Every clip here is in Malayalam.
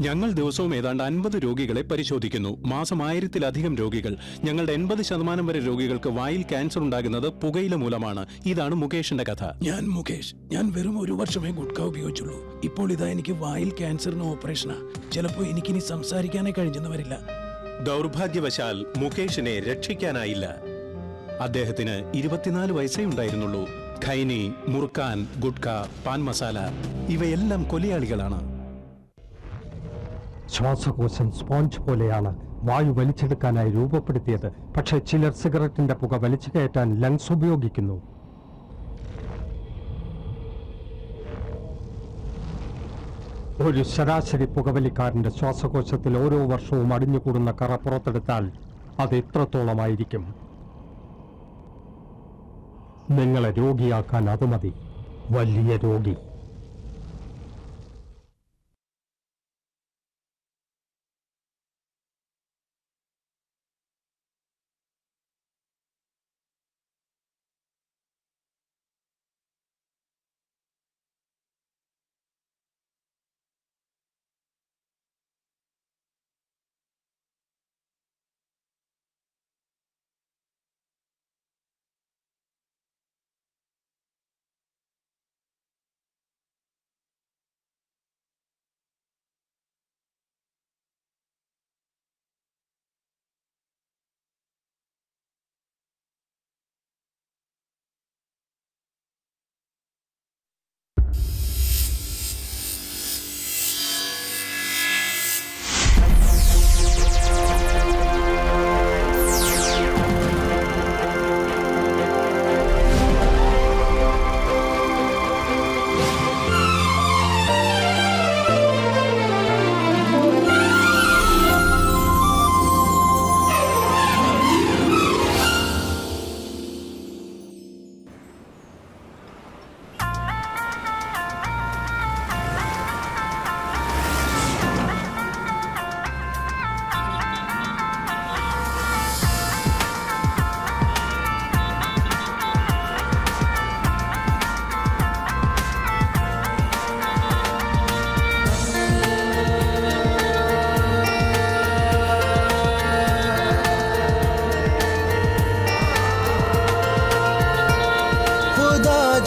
ഞങ്ങൾ ദിവസവും ഏതാണ്ട് 50 രോഗികളെ പരിശോധിക്കുന്നു. മാസം 1000-ലധികം രോഗികൾ. ഞങ്ങളുടെ 80% വരെ രോഗികൾക്ക് വായിൽ ക്യാൻസർ ഉണ്ടാകുന്നത് പുകയില മൂലമാണ്. ഇതാണ് മുകേഷിന്റെ കഥ. ഞാൻ മുകേഷ്. ഞാൻ വെറും 1 വർഷമേ ഗുഡ്ക ഉപയോഗിച്ചുള്ളൂ. ഇപ്പോൾ ഇതാ എനിക്ക് വായിൽ ക്യാൻസറിന് ഓപ്പറേഷനാ. ചിലപ്പോൾ എനിക്കിനി സംസാരിക്കാനേ കഴിഞ്ഞെന്ന് വരില്ല. ദൗർഭാഗ്യവശാൽ മുകേഷിനെ രക്ഷിക്കാനായില്ല. അദ്ദേഹത്തിന് 24 വയസ്സേ ഉണ്ടായിരുന്നുള്ളൂ. ഖൈനി, മുർക്കാൻ, ഗുഡ്ക, പാൻ മസാല ഇവയെല്ലാം കൊലയാളികളാണ്. ശ്വാസകോശം സ്പോഞ്ച് പോലെയാണ് വായു വലിച്ചെടുക്കാനായി രൂപപ്പെടുത്തിയത്. പക്ഷേ ചിലർ സിഗരറ്റിന്റെ പുക വലിച്ചു കയറ്റാൻ ലങ്സ് ഉപയോഗിക്കുന്നു. ഒരു ശരാശരി പുകവലിക്കാരന്റെ ശ്വാസകോശത്തിൽ ഓരോ വർഷവും അടിഞ്ഞുകൂടുന്ന കറ പുറത്തെടുത്താൽ അത് എത്രത്തോളമായിരിക്കും? നിങ്ങളെ രോഗിയാക്കാൻ അത് മതി. വലിയ രോഗി.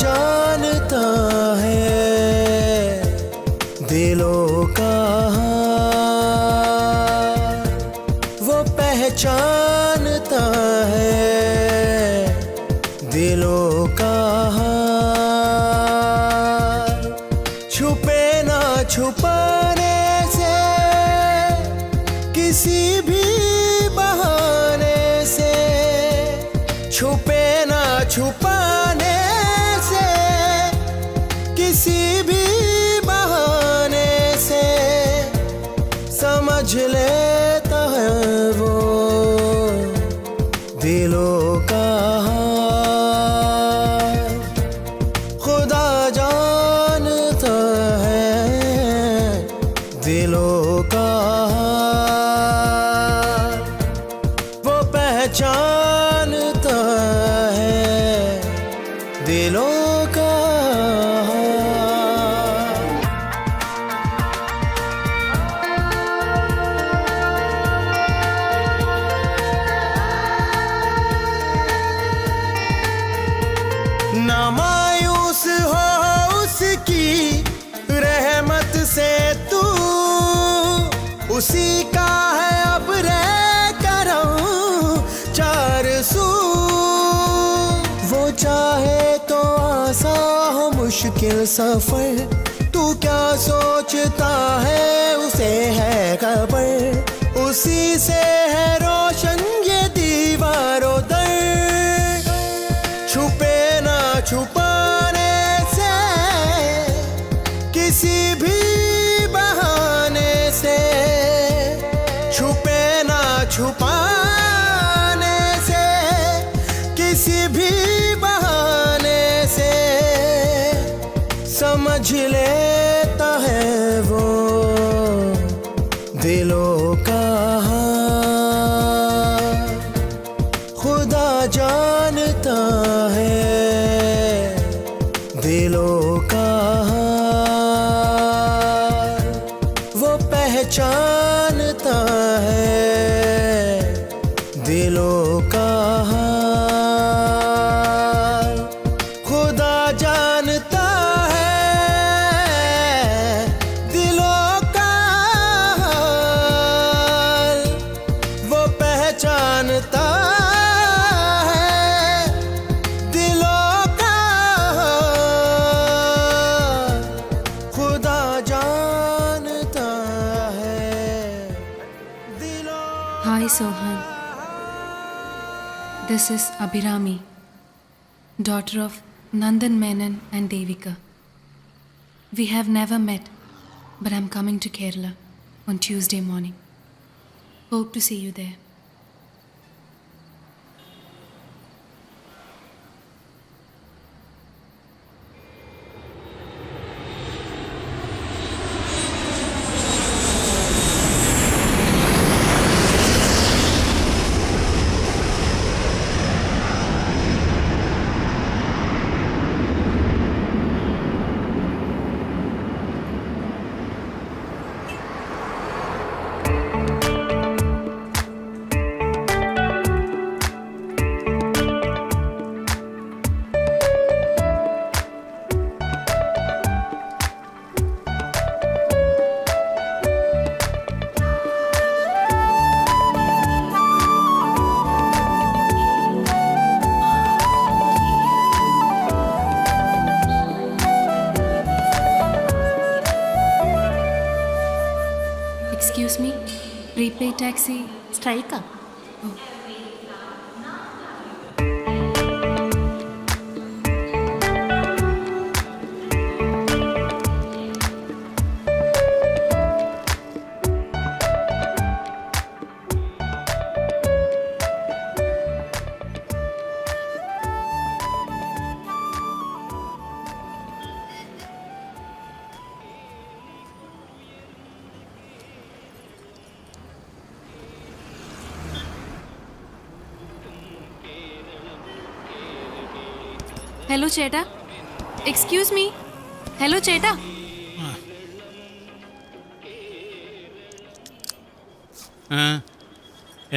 जानता है दिलों का हाल, वो पहचानता है दिलों का हाल। छुपे ना छुपाने से किसी भी बहाने से, छुपे ना छुपाने किसी भी बहाने से समझ लेता है वो दिलों का हाल। खुदा जानता है दिलों का हाल, वो पहचानता है दिलों का। ना मायूस हो उसकी रहमत से तू, उसी का है अब रे करम चार सू। वो चाहे तो आसान हो मुश्किल सफर, तू क्या सोचता है उसे है खबर। उसी से है रोशन ये दीवारों दर, छुपे ना छुपाने से किसी भी बहाने से, छुपे ना छुपाने से किसी भी बहाने से समझ लेता है वो दिलों का हाल। खुदा जानता है दिलों का हाल, वो पहचान Sohan. This is Abhirami, daughter of Nandan Menon and Devika. We have never met, but I'm coming to Kerala on Tuesday morning. Hope to see you there. Excuse me, prepaid taxi. സ്ട്രൈക്കാ? ഹലോ ചേട്ടാ, എക്സ്ക്യൂസ് മീ. ഹലോ ചേട്ടാ.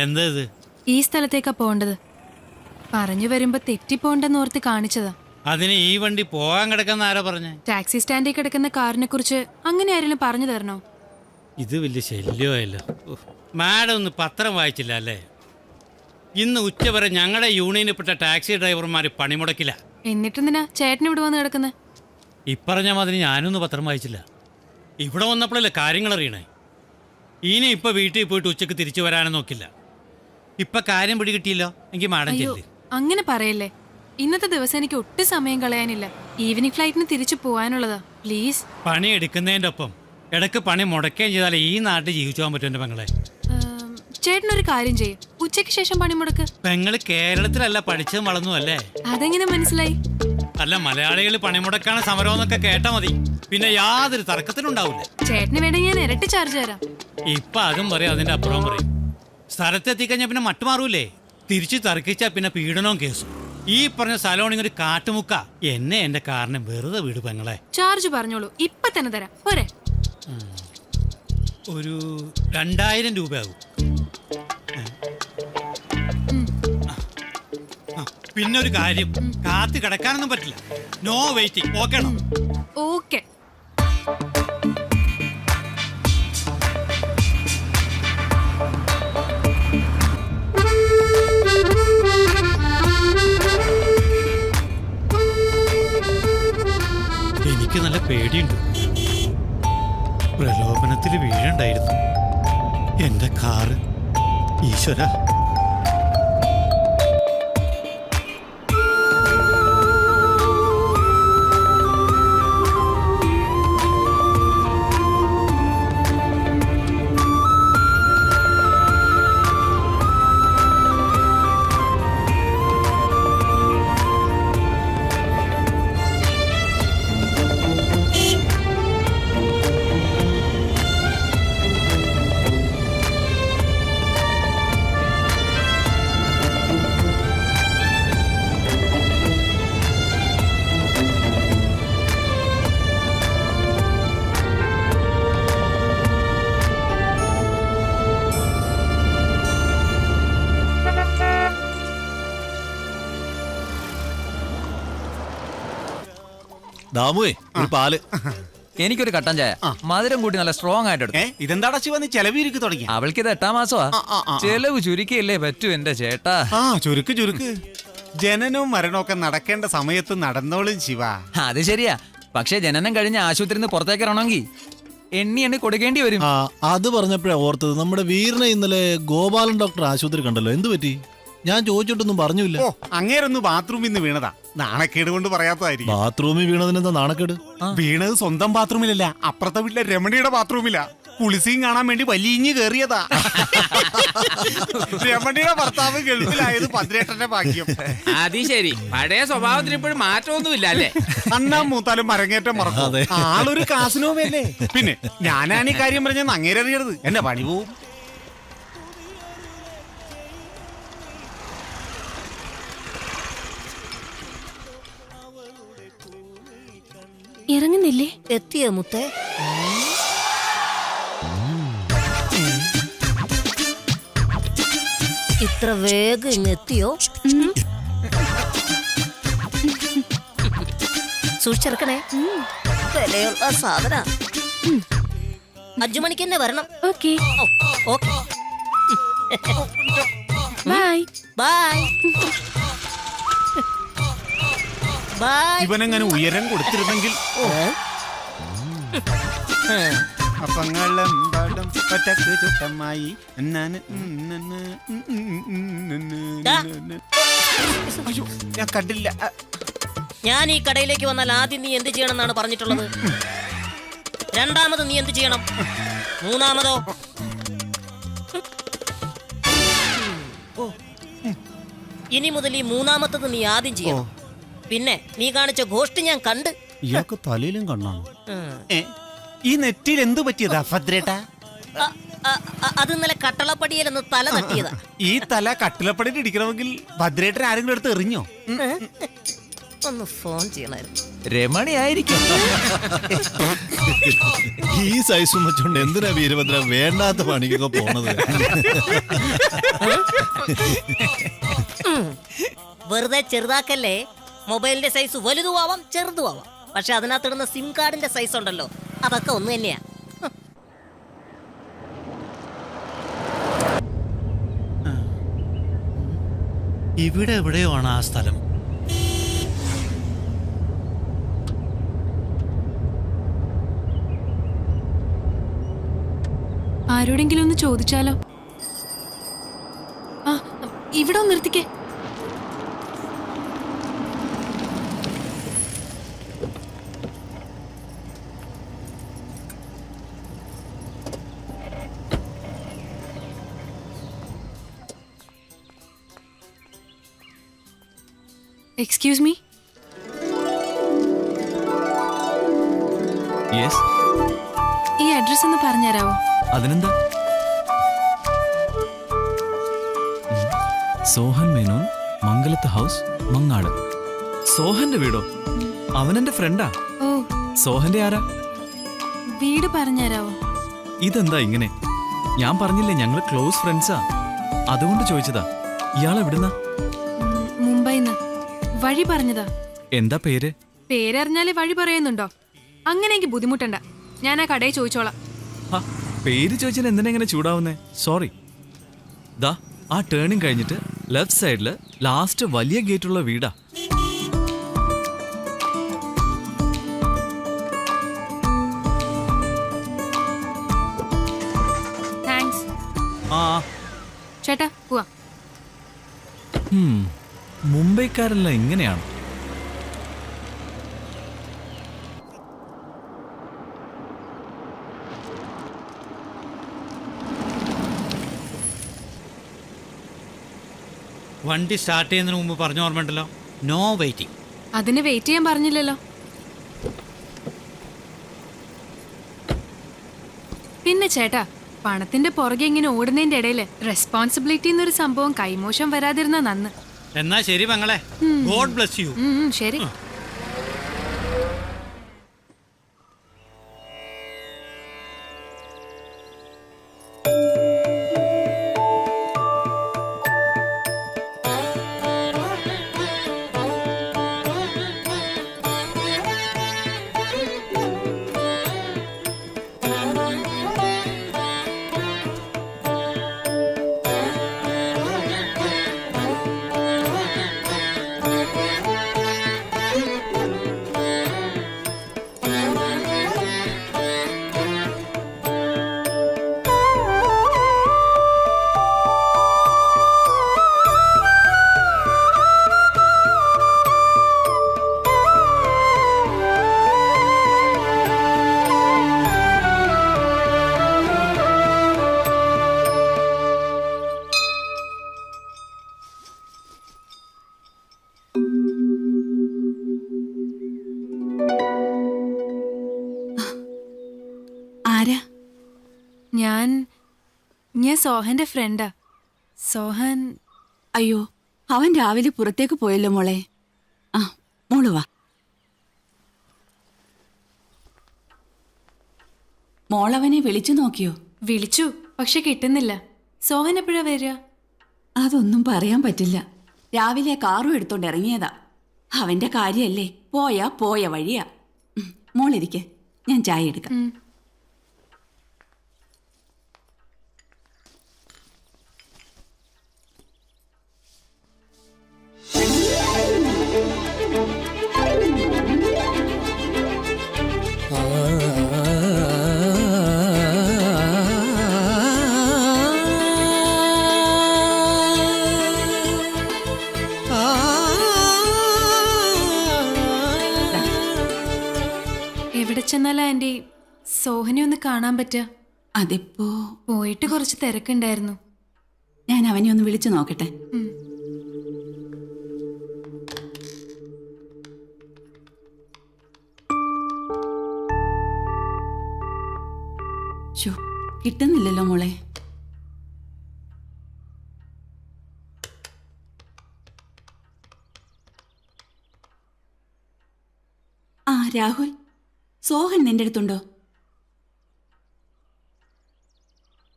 എന്താ ഇത്? ഈ സ്ഥലത്തേക്കാ പോണ്ടത്. പറഞ്ഞു വരുമ്പോ തെറ്റിപ്പോണ്ടെന്ന് ഓർത്ത് കാണിച്ചതാ. അതിന് ഈ വണ്ടി പോകാൻ കിടക്കുന്ന ആരാ പറഞ്ഞേ? ടാക്സി സ്റ്റാൻഡിൽ കിടക്കുന്ന കാറിനെ കുറിച്ച് അങ്ങനെ ആരെങ്കിലും പറഞ്ഞു തരണോ? ഇത് വലിയ ശല്യമായല്ലോ. മാഡം ഒന്ന് പത്രം വായിച്ചില്ല അല്ലേ? ഇന്ന് ഉച്ചവരെ ഞങ്ങളുടെ യൂണിയനിൽപ്പെട്ട ടാക്സി ഡ്രൈവർമാർ പണിമുടക്കില്ല. എന്നിട്ടെന്തിനാ ചേട്ടൻ ഇവിടെ വന്ന് കിടക്കുന്നത്? ഇപ്പറഞ്ഞ മാതിരി ഞാനൊന്നും പത്രം വായിച്ചില്ല. ഇവിടെ വന്നപ്പോഴല്ലേ കാര്യങ്ങൾ അറിയണേ. ഇനി ഇപ്പൊ വീട്ടിൽ പോയിട്ട് ഉച്ചക്ക് തിരിച്ചു വരാനും നോക്കില്ല. ഇപ്പൊ കാര്യം പിടികിട്ടിയില്ലോ എങ്കിൽ മാഡം അയ്യോ, ചെല്ല്. അങ്ങനെ പറയല്ലേ. ഇന്നത്തെ ദിവസം എനിക്ക് ഒട്ടും സമയം കളയാനില്ല. ഈവനിങ് ഫ്ലൈറ്റിന് തിരിച്ചു പോകാനുള്ളതാ. പ്ലീസ്. പണി എടുക്കുന്നതിൻ്റെ ഒപ്പം ഇടക്ക് പണി മുടക്കുകയും ചെയ്താലേ ഈ നാട്ടിൽ ജീവിച്ചു പോകാൻ പറ്റും എൻ്റെ പെങ്ങളെ. ചേട്ടനൊരു കാര്യം ചെയ്യും, ഉച്ചയ്ക്ക് ശേഷം പണി മുടക്ക്. പെങ്ങള് കേരളത്തിലല്ല പഠിച്ചതും വളർന്നു അല്ലേ? അതെങ്ങനെ മനസ്സിലായി? അല്ല, മലയാളികൾ പണിമുടക്കാണ് സമരം എന്നൊക്കെ കേട്ടാ മതി, പിന്നെ യാതൊരു തർക്കത്തിനും ഉണ്ടാവില്ല. ചേട്ടന് വേണമെങ്കിൽ ഞാൻ ഇരട്ടി ചാർജ് തരാം. ഇപ്പൊ അതും പറയും, അതിന്റെ അപ്പുറവും പറയും. സ്ഥലത്തെത്തിക്കഴിഞ്ഞാൽ പിന്നെ മട്ടുമാറൂലേ? തിരിച്ചു തർക്കിച്ചാ പിന്നെ പീഡനവും കേസും. ഈ പറഞ്ഞ സ്ഥലമാണെങ്കിൽ ഒരു കാട്ടുമുക്ക. എന്നെ എന്റെ കാറിനെ വെറുതെ വീട് പെങ്ങളെ. ചാർജ് പറഞ്ഞോളൂ, ഇപ്പൊ തന്നെ തരാം. പോരെ? ഒരു 2000 രൂപയാകും. പിന്നെ ഒരു കാര്യം, കാത്ത് കിടക്കാനൊന്നും പറ്റില്ല. No waiting. ഓക്കെ ആണോ? ഓക്കെ. എനിക്ക് നല്ല പേടിയുണ്ട്. പ്രലോഭനത്തിൽ വീഴണ്ടായിരുന്നു എന്റെ കാറ്. ഈശ്വര. ദാമുവേ, ഒരു പാല്. എനിക്കൊരു കട്ടൻ ചായ, മധുരം കൂട്ടി നല്ല സ്ട്രോങ് ആയിട്ട് എടുക്കും. ഇതെന്താടാ ശിവ, നീ ചെലവിരിക്ക് തുടങ്ങി? അവൾക്ക് ഇത് 8ാം മാസമാ. ചെലവ് ചുരുക്കിയല്ലേ പറ്റൂ എന്റെ ചേട്ടാ. ചുരുക്ക് ചുരുക്ക്. ജനനവും മരണവും ഒക്കെ നടക്കേണ്ട സമയത്ത് നടന്നോളും ശിവ. അത് ശരിയാ, പക്ഷെ ജനനം കഴിഞ്ഞ് ആശുപത്രിയിൽ നിന്ന് പുറത്തേക്ക് ഇറങ്ങണമെങ്കിൽ എണ്ണി കൊടുക്കേണ്ടി വരും. ആ അത് പറഞ്ഞപ്പോഴാ ഓർത്തത്, നമ്മുടെ വീറിനെ ഇന്നലെ ഗോപാലൻ ഡോക്ടർ ആശുപത്രി കണ്ടല്ലോ, എന്തു പറ്റി? ഞാൻ ചോദിച്ചിട്ടൊന്നും പറഞ്ഞില്ല. ഓ അങ്ങേരൊന്ന് ബാത്റൂമിൽ നിന്ന് വീണതാ, നാണക്കേട് കൊണ്ട് പറയാത്തതായിരിക്കും. ബാത്റൂമിൽ വീണതിനെന്താ നാണക്കേട്? വീണത് സ്വന്തം ബാത്റൂമിലല്ല, അപ്പുറത്തെ വീട്ടിലെ രമണിയുടെ ബാത്റൂമിലാ. കുളിസിയും കാണാൻ വേണ്ടി വലിഞ്ഞു കേറിയതാ. രമണിയുടെ ഭർത്താവ് ഗൾഫിലായത് ഭദ്രേട്ടന്റെ ഭാഗ്യം. അത് ശരി, പഴയ സ്വഭാവത്തിന് ഇപ്പോഴും മാറ്റമൊന്നുമില്ല അല്ലേ? അണ്ണാൻ മൂത്താലും മരങ്ങേറ്റം മറക്കും. ആളൊരു കാസിനോമല്ലേ. പിന്നെ ഞാനാണ് ഈ കാര്യം പറഞ്ഞെന്ന് അങ്ങേരറിയരുത്, എന്റെ പണി പോവും. ഇറങ്ങുന്നില്ലേ? എത്തിയോ മുത്തേ? ഇത്ര വേഗം ഇങ്ങെത്തിയോ? സൂക്ഷിച്ചിറക്കണേ, വിലയുള്ള സാധന. 5 മണിക്ക് തന്നെ വരണം. Okay okay, bye. Bye bye. ഇവനെങ്ങനെ ഉയരം കൊടുത്തിരുന്നെങ്കിൽ. അപ്പങ്ങളെമ്പാടും ഒറ്റക്ക് ചുട്ടമായി. അയ്യോ ഞാൻ കണ്ടില്ല. ഞാൻ ഈ കടയിലേക്ക് വന്നാൽ ആദ്യം നീ എന്ത് ചെയ്യണം എന്നാണ് പറഞ്ഞിട്ടുള്ളത്? രണ്ടാമത് നീ എന്ത് ചെയ്യണം? മൂന്നാമതോ? ഇനി മുതൽ ഈ മൂന്നാമത്തത് നീ ആദ്യം ചെയ്യണം. പിന്നെ നീ കാണിച്ച ഗോഷ്ടി ഞാൻ കണ്ട്. ഇയാൾക്ക് തലയിലും കണ്ണാണ്. ഈ നെറ്റിയിൽ എന്ത് പറ്റിയതാ ഭദ്രേട്ടാ? അത് ഇന്നലെ കട്ടളപ്പടിയിലെന്ന് തല തട്ടിയതാ. ഈ തല കട്ടിലപ്പടിയിൽ ഇടിക്കണമെങ്കിൽ ഭദ്രേട്ടൻ ആരെങ്കിലും എടുത്ത് എറിഞ്ഞോ? ഒന്ന് ഫോൺ ചെയ്യണായിരുന്നു. രമണി ആയിരിക്കും. ഈ സൈസും വെച്ചോണ്ട് എന്തിനാ വീരഭദ്ര വേണ്ടാത്ത പണിക്കൊക്കെ പോണത്? വെറുതെ ചെറുതാക്കല്ലേ. മൊബൈലിന്റെ സൈസ് വലുതും ആവാം ചെറുതും ആവാം. പക്ഷെ അതിനകത്തിടുന്ന സിം കാർഡിന്റെ സൈസ് ഉണ്ടല്ലോ, അതൊക്കെ ഒന്ന് തന്നെയാ. ഇവിടെ എവിടെയോ ആണ് ആ സ്ഥലം. ആരോടെങ്കിലും ഒന്ന് ചോദിച്ചാലോ? ആ, ഇവിടെ ഒന്ന് നിർത്തിക്കേ. Excuse me. ഈ അഡ്രസ് ഒന്ന് പറഞ്ഞുതരാവോ? അതിനെന്താ? സോഹൻ മേനോൻ, മംഗലത്ത് ഹൗസ്, മങ്ങാട്. സോഹന്റെ വീടോ? അവനെന്റെ ഫ്രണ്ടാ. ഓ, സോഹന്റെ ആരാ? വീട് പറഞ്ഞുതരാവോ? ഇതെന്താ ഇങ്ങനെ? ഞാൻ പറഞ്ഞില്ലേ ഞങ്ങള് ക്ലോസ് ഫ്രണ്ട്സാ, അതുകൊണ്ട് ചോദിച്ചതാ. ഇയാൾ എവിടുന്നാ? മുംബൈന്ന്. വഴി പറഞ്ഞതാ. എന്താ പേര്? പേരറിഞ്ഞാലേ വഴി പറയുന്നുണ്ടോ? അങ്ങനെ എനിക്ക് ബുദ്ധിമുട്ടണ്ട, ഞാൻ ആ കടയിൽ ചോദിച്ചോളാം. പേര് ചോദിച്ചാൽ എന്തിനാ ഇങ്ങനെ ചൂടാവുന്നേ? സോറി. ദാ ആ ടേണിംഗ് കഴിഞ്ഞിട്ട് ലെഫ്റ്റ് സൈഡില് ലാസ്റ്റ് വലിയ ഗേറ്റുള്ള വീടാ. താങ്ക്സ്. ആ ചേട്ടാ പോവാ. മുംബൈക്കാരെല്ലാം ഇങ്ങനെയാണ്. വണ്ടി സ്റ്റാർട്ട് ചെയ്യുന്നതിന് മുമ്പ് പറഞ്ഞ ഓർമ്മയുണ്ടല്ലോ, നോ വെയിറ്റിംഗ്. അതിന് വെയിറ്റ് ചെയ്യാൻ പറഞ്ഞില്ലല്ലോ. പിന്നെ ചേട്ടാ, പണത്തിന്റെ പുറകെ ഇങ്ങനെ ഓടുന്നതിന്റെ ഇടയില് റെസ്പോൺസിബിലിറ്റി എന്നൊരു സംഭവം കൈമോശം വരാതിരുന്ന നന്ന്. എന്നാ ശരി മങ്ങളെ, ഗോഡ് ബ്ലെസ് യു. ശരി. ആരാ? ഞാൻ സോഹന്റെ ഫ്രണ്ടാ. സോഹൻ. അയ്യോ, അവൻ രാവിലെ പുറത്തേക്ക് പോയല്ലോ മോളെ. ആ, മോള് വാ. മോളവനെ വിളിച്ചു നോക്കിയോ? വിളിച്ചു, പക്ഷെ കിട്ടുന്നില്ല. സോഹൻ എപ്പോഴാ വരിക? അതൊന്നും പറയാൻ പറ്റില്ല. രാവിലെ കാറും എടുത്തോണ്ട് ഇറങ്ങിയതാ. അവന്റെ കാര്യല്ലേ, പോയ വഴിയാ. മോളിരിക്കെ, ഞാൻ ചായ എടുക്കാം. എവിടെ ചെന്നാലാ ആന്റി സോഹനെ ഒന്ന് കാണാൻ പറ്റുക? അതിപ്പോ പോയിട്ട് കുറച്ച് തിരക്കുണ്ടായിരുന്നു. ഞാൻ അവനെ ഒന്ന് വിളിച്ചു നോക്കട്ടെ. കിട്ടുന്നില്ലല്ലോ മോളെ. ആ രാഹുൽ, സോഹൻ നിന്റെ അടുത്തുണ്ടോ?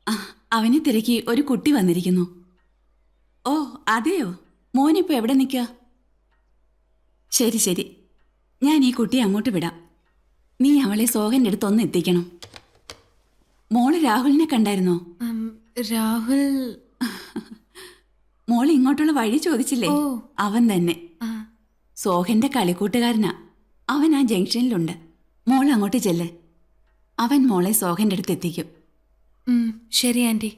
ആ, അവനെ തിരക്കി ഒരു കുട്ടി വന്നിരിക്കുന്നു. ഓ അതെയോ, മോനിപ്പോ എവിടെ നിൽക്കുക? ശരി ശരി, ഞാൻ ഈ കുട്ടിയെ അങ്ങോട്ട് വിടാം. നീ അവളെ സോഹന്റെ അടുത്ത് ഒന്ന് എത്തിക്കണം. മോള് രാഹുലിനെ കണ്ടായിരുന്നോ? രാഹുൽ മോള് ഇങ്ങോട്ടുള്ള വഴി ചോദിച്ചില്ലേ? അവൻ തന്നെ, സോഹന്റെ കളിക്കൂട്ടുകാരനാ. അവൻ ആ ജംഗ്ഷനിലുണ്ട്. മോൾ അങ്ങോട്ട് ചെല്ല്. അവൻ മോളെ സോഹന്റെ അടുത്ത് എത്തിക്കും. ശരി ആന്റി.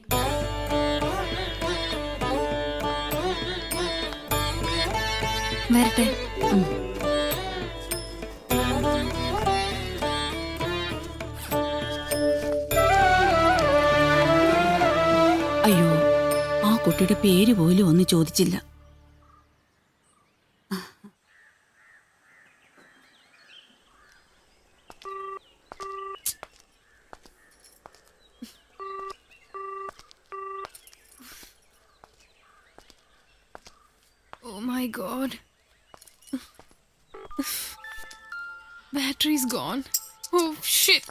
വരട്ടെ. അയ്യോ, ആ കുട്ടിയുടെ പേര് പോലും ഒന്ന് ചോദിച്ചില്ല. Oh my god. Battery's gone. Oh shit.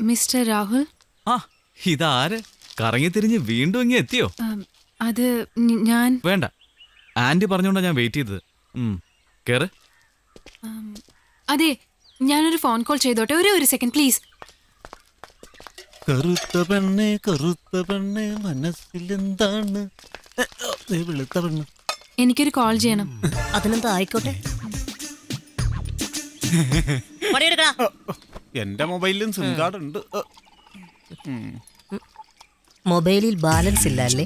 Mister Rahul. ആ, ഇതാര്? കറങ്ങി തിരിഞ്ഞ് വീണ്ടും ഇങ്ങനെ എത്തിയോ? അത് ഞാൻ. വേണ്ട, ആന്റി പറഞ്ഞോണ്ടാ ഞാൻ വെയിറ്റ് ചെയ്തത്. കേറ്. അതെ, ഞാനൊരു ഫോൺ കോൾ ചെയ്തോട്ടെ? ഒരു സെക്കൻഡ് പ്ലീസ്. കറുത്ത പെണ്ണെ മനസ്സിലെന്താണ്? വെളുത്ത പെണ്ണ്. എനിക്കൊരു കോൾ ചെയ്യണം. അതിനെന്താ, ആയിക്കോട്ടെ. എന്റെ മൊബൈലിലും സിം കാർഡ് ഉണ്ട്. മൊബൈലിൽ ബാലൻസ് ഇല്ല അല്ലേ?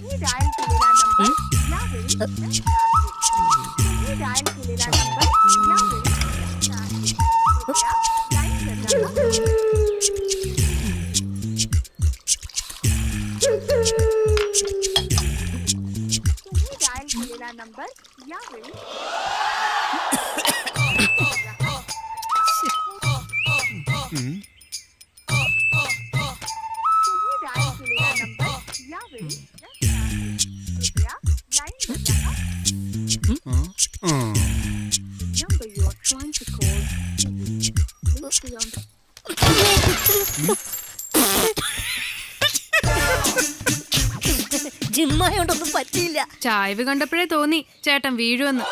ജിമ്മായോണ്ടൊന്നും പറ്റിയില്ല. ചായവ് കണ്ടപ്പോഴേ തോന്നി ചേട്ടൻ വീഴുമെന്ന്.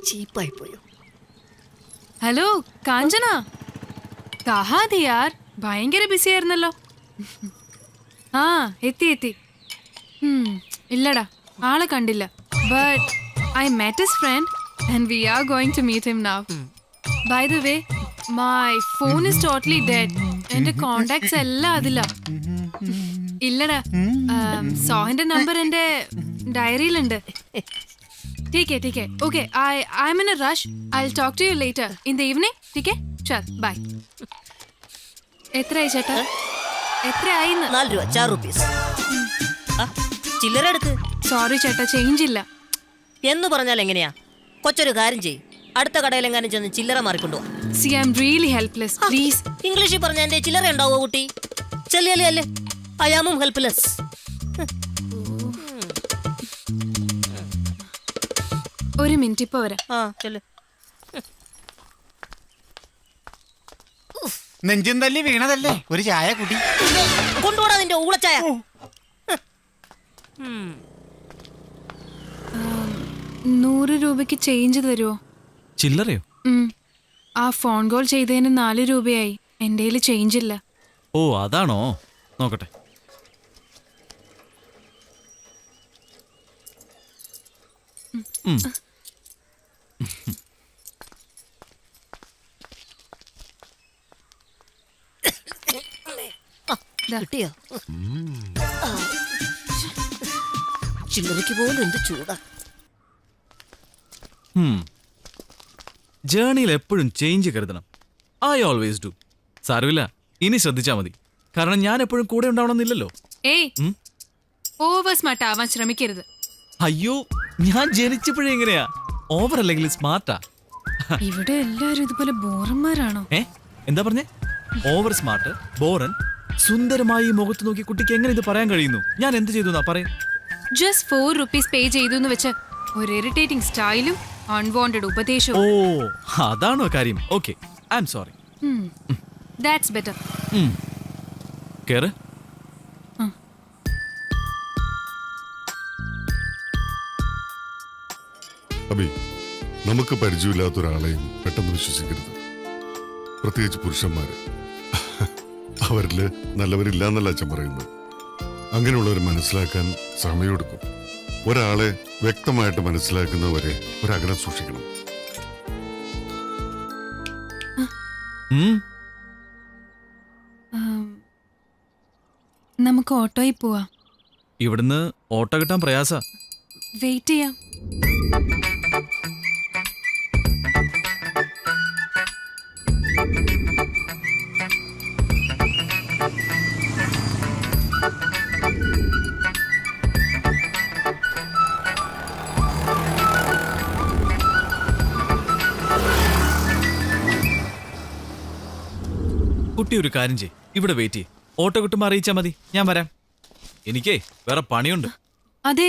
ചീപ്പായി പോയോ? ഹലോ കാഞ്ചന, കഹാ തി യാർ? ഭയങ്കര ബിസി ആയിരുന്നല്ലോ. ആ, എത്തി. ഇല്ലടാ, ആളെ കണ്ടില്ല. But I met his friend and we are going to meet him now. By the way, my phone is totally dead. എന്റെ കോണ്ടാക്ട്സ് എല്ലാം അതില്ല. ഇല്ലടാ, സോഹന്റെ നമ്പർ എന്റെ ഡയറിയിലുണ്ട്. ठीक है okay I am in a rush I will talk to you later in the evening ठीक है चल ബൈ എത്രയായി ചേട്ടാ എത്രയായിന്ന് 4 രൂപ 4 rupees. ചില്ലറ എടുക്ക്. സോറി ചേട്ടാ ചേഞ്ച് ഇല്ല എന്ന് പറഞ്ഞാൽ എങ്ങനെയാ? കൊച്ചൊരു കാര്യം ചെയ്യ്, അടുത്ത കടയിലെങ്ങാനും ചെന്ന് ചില്ലറ മാറിക്കൊണ്ടു. See I'm really helpless please. ഇംഗ്ലീഷിൽ പറഞ്ഞ എന്റെ ചില്ലറ ഉണ്ടാവോ കുട്ടി? ചെല്ലിയല്ലേ അല്ലേ ഐ ആമും ഹെൽപ്ലെസ്. ഒരു മിനിറ്റ് ഇപ്പൊ വരാം. ആ ചെല്ല്. നെഞ്ചും തല്ലി വീണതല്ലേ, ഒരു ചായ കുടി. കൊണ്ടുപോടാ നിന്റെ ഊളച്ചായ. 100 രൂപയ്ക്ക് ചേഞ്ച് തരുമോ? ചില്ലറയോ? ആ ഫോൺ കോൾ ചെയ്തതിന് 4 രൂപയായി. എൻ്റെ കയ്യിൽ ചേഞ്ച് ഇല്ല. ഓ അതാണോ, നോക്കട്ടെ. കിട്ടിയോ? ചില്ലറയ്ക്ക് പോലും എന്ത് ചൂടാ. ജേണിയിൽ എപ്പോഴും ചേഞ്ച് കരുതണം. I always do. സാരമില്ല, ഇനി ശ്രദ്ധിച്ചാ മതി. കാരണം ഞാൻ എപ്പോഴും കൂടെ ഉണ്ടാവണമെന്നില്ലല്ലോ. ഏയ് ഓവർ സ്മാർട്ട് ആവാൻ ശ്രമിക്കരുത്. അയ്യോ, ഞാൻ ജനിച്ചപ്പോഴേ എങ്ങനെയാ? ഓവർ അല്ലെങ്കിൽ സ്മാർട്ടാ. ഇവിടെ എല്ലാരും ഇതുപോലെ ബോറന്മാരാണോ? എന്താ പറഞ്ഞേ? ഓവർ സ്മാർട്ട്, ബോറൻ, സുന്ദരമായി മുഖത്ത് നോക്കി കുട്ടിക്ക് എങ്ങനെ ഇത് പറയാൻ കഴിയുന്നു? ഞാൻ എന്ത് ചെയ്തു എന്നാ പറയും? ജസ്റ്റ് 4 rupees പേ ചെയ്തു എന്ന് വെച്ച് ഒരു ഇറിറ്റേറ്റിംഗ് സ്റ്റൈലും അൺവാണ്ടഡ് ഉപദേശവും. ഓ അതാണോ കാര്യം? Okay, I am sorry. That's better. കേറ്. അബി, നമുക്ക് പരിചയമില്ലാത്ത ഒരാളെയും പെട്ടെന്ന് വിശ്വസിക്കരുത്. പ്രത്യേകിച്ച് പുരുഷന്മാര്. അവരില് നല്ലവരില്ല എന്നല്ല അച്ഛൻ പറയുന്നത്. അങ്ങനെയുള്ളവരെ മനസ്സിലാക്കാൻ സമയമെടുക്കും. ഒരാളെ വ്യക്തമായിട്ട് മനസ്സിലാക്കുന്നവരെ ഒരകലം സൂക്ഷിക്കണം. നമുക്ക് ഓട്ടോയിൽ പോവാം. ഇവിടുന്ന് ഓട്ടോ കിട്ടാൻ പ്രയാസ. വെയിറ്റ് ചെയ്യാം. കുട്ടി ഒരു കാര്യം ചെയ്യ്, ഇവിടെ വെയിറ്റ് ചെയ്യ്. ഓട്ടോ കിട്ടുമ്പോൾ അറിയിച്ചാ മതി, ഞാൻ വരാം. എനിക്കേ വേറെ പണിയുണ്ട്. അതെ,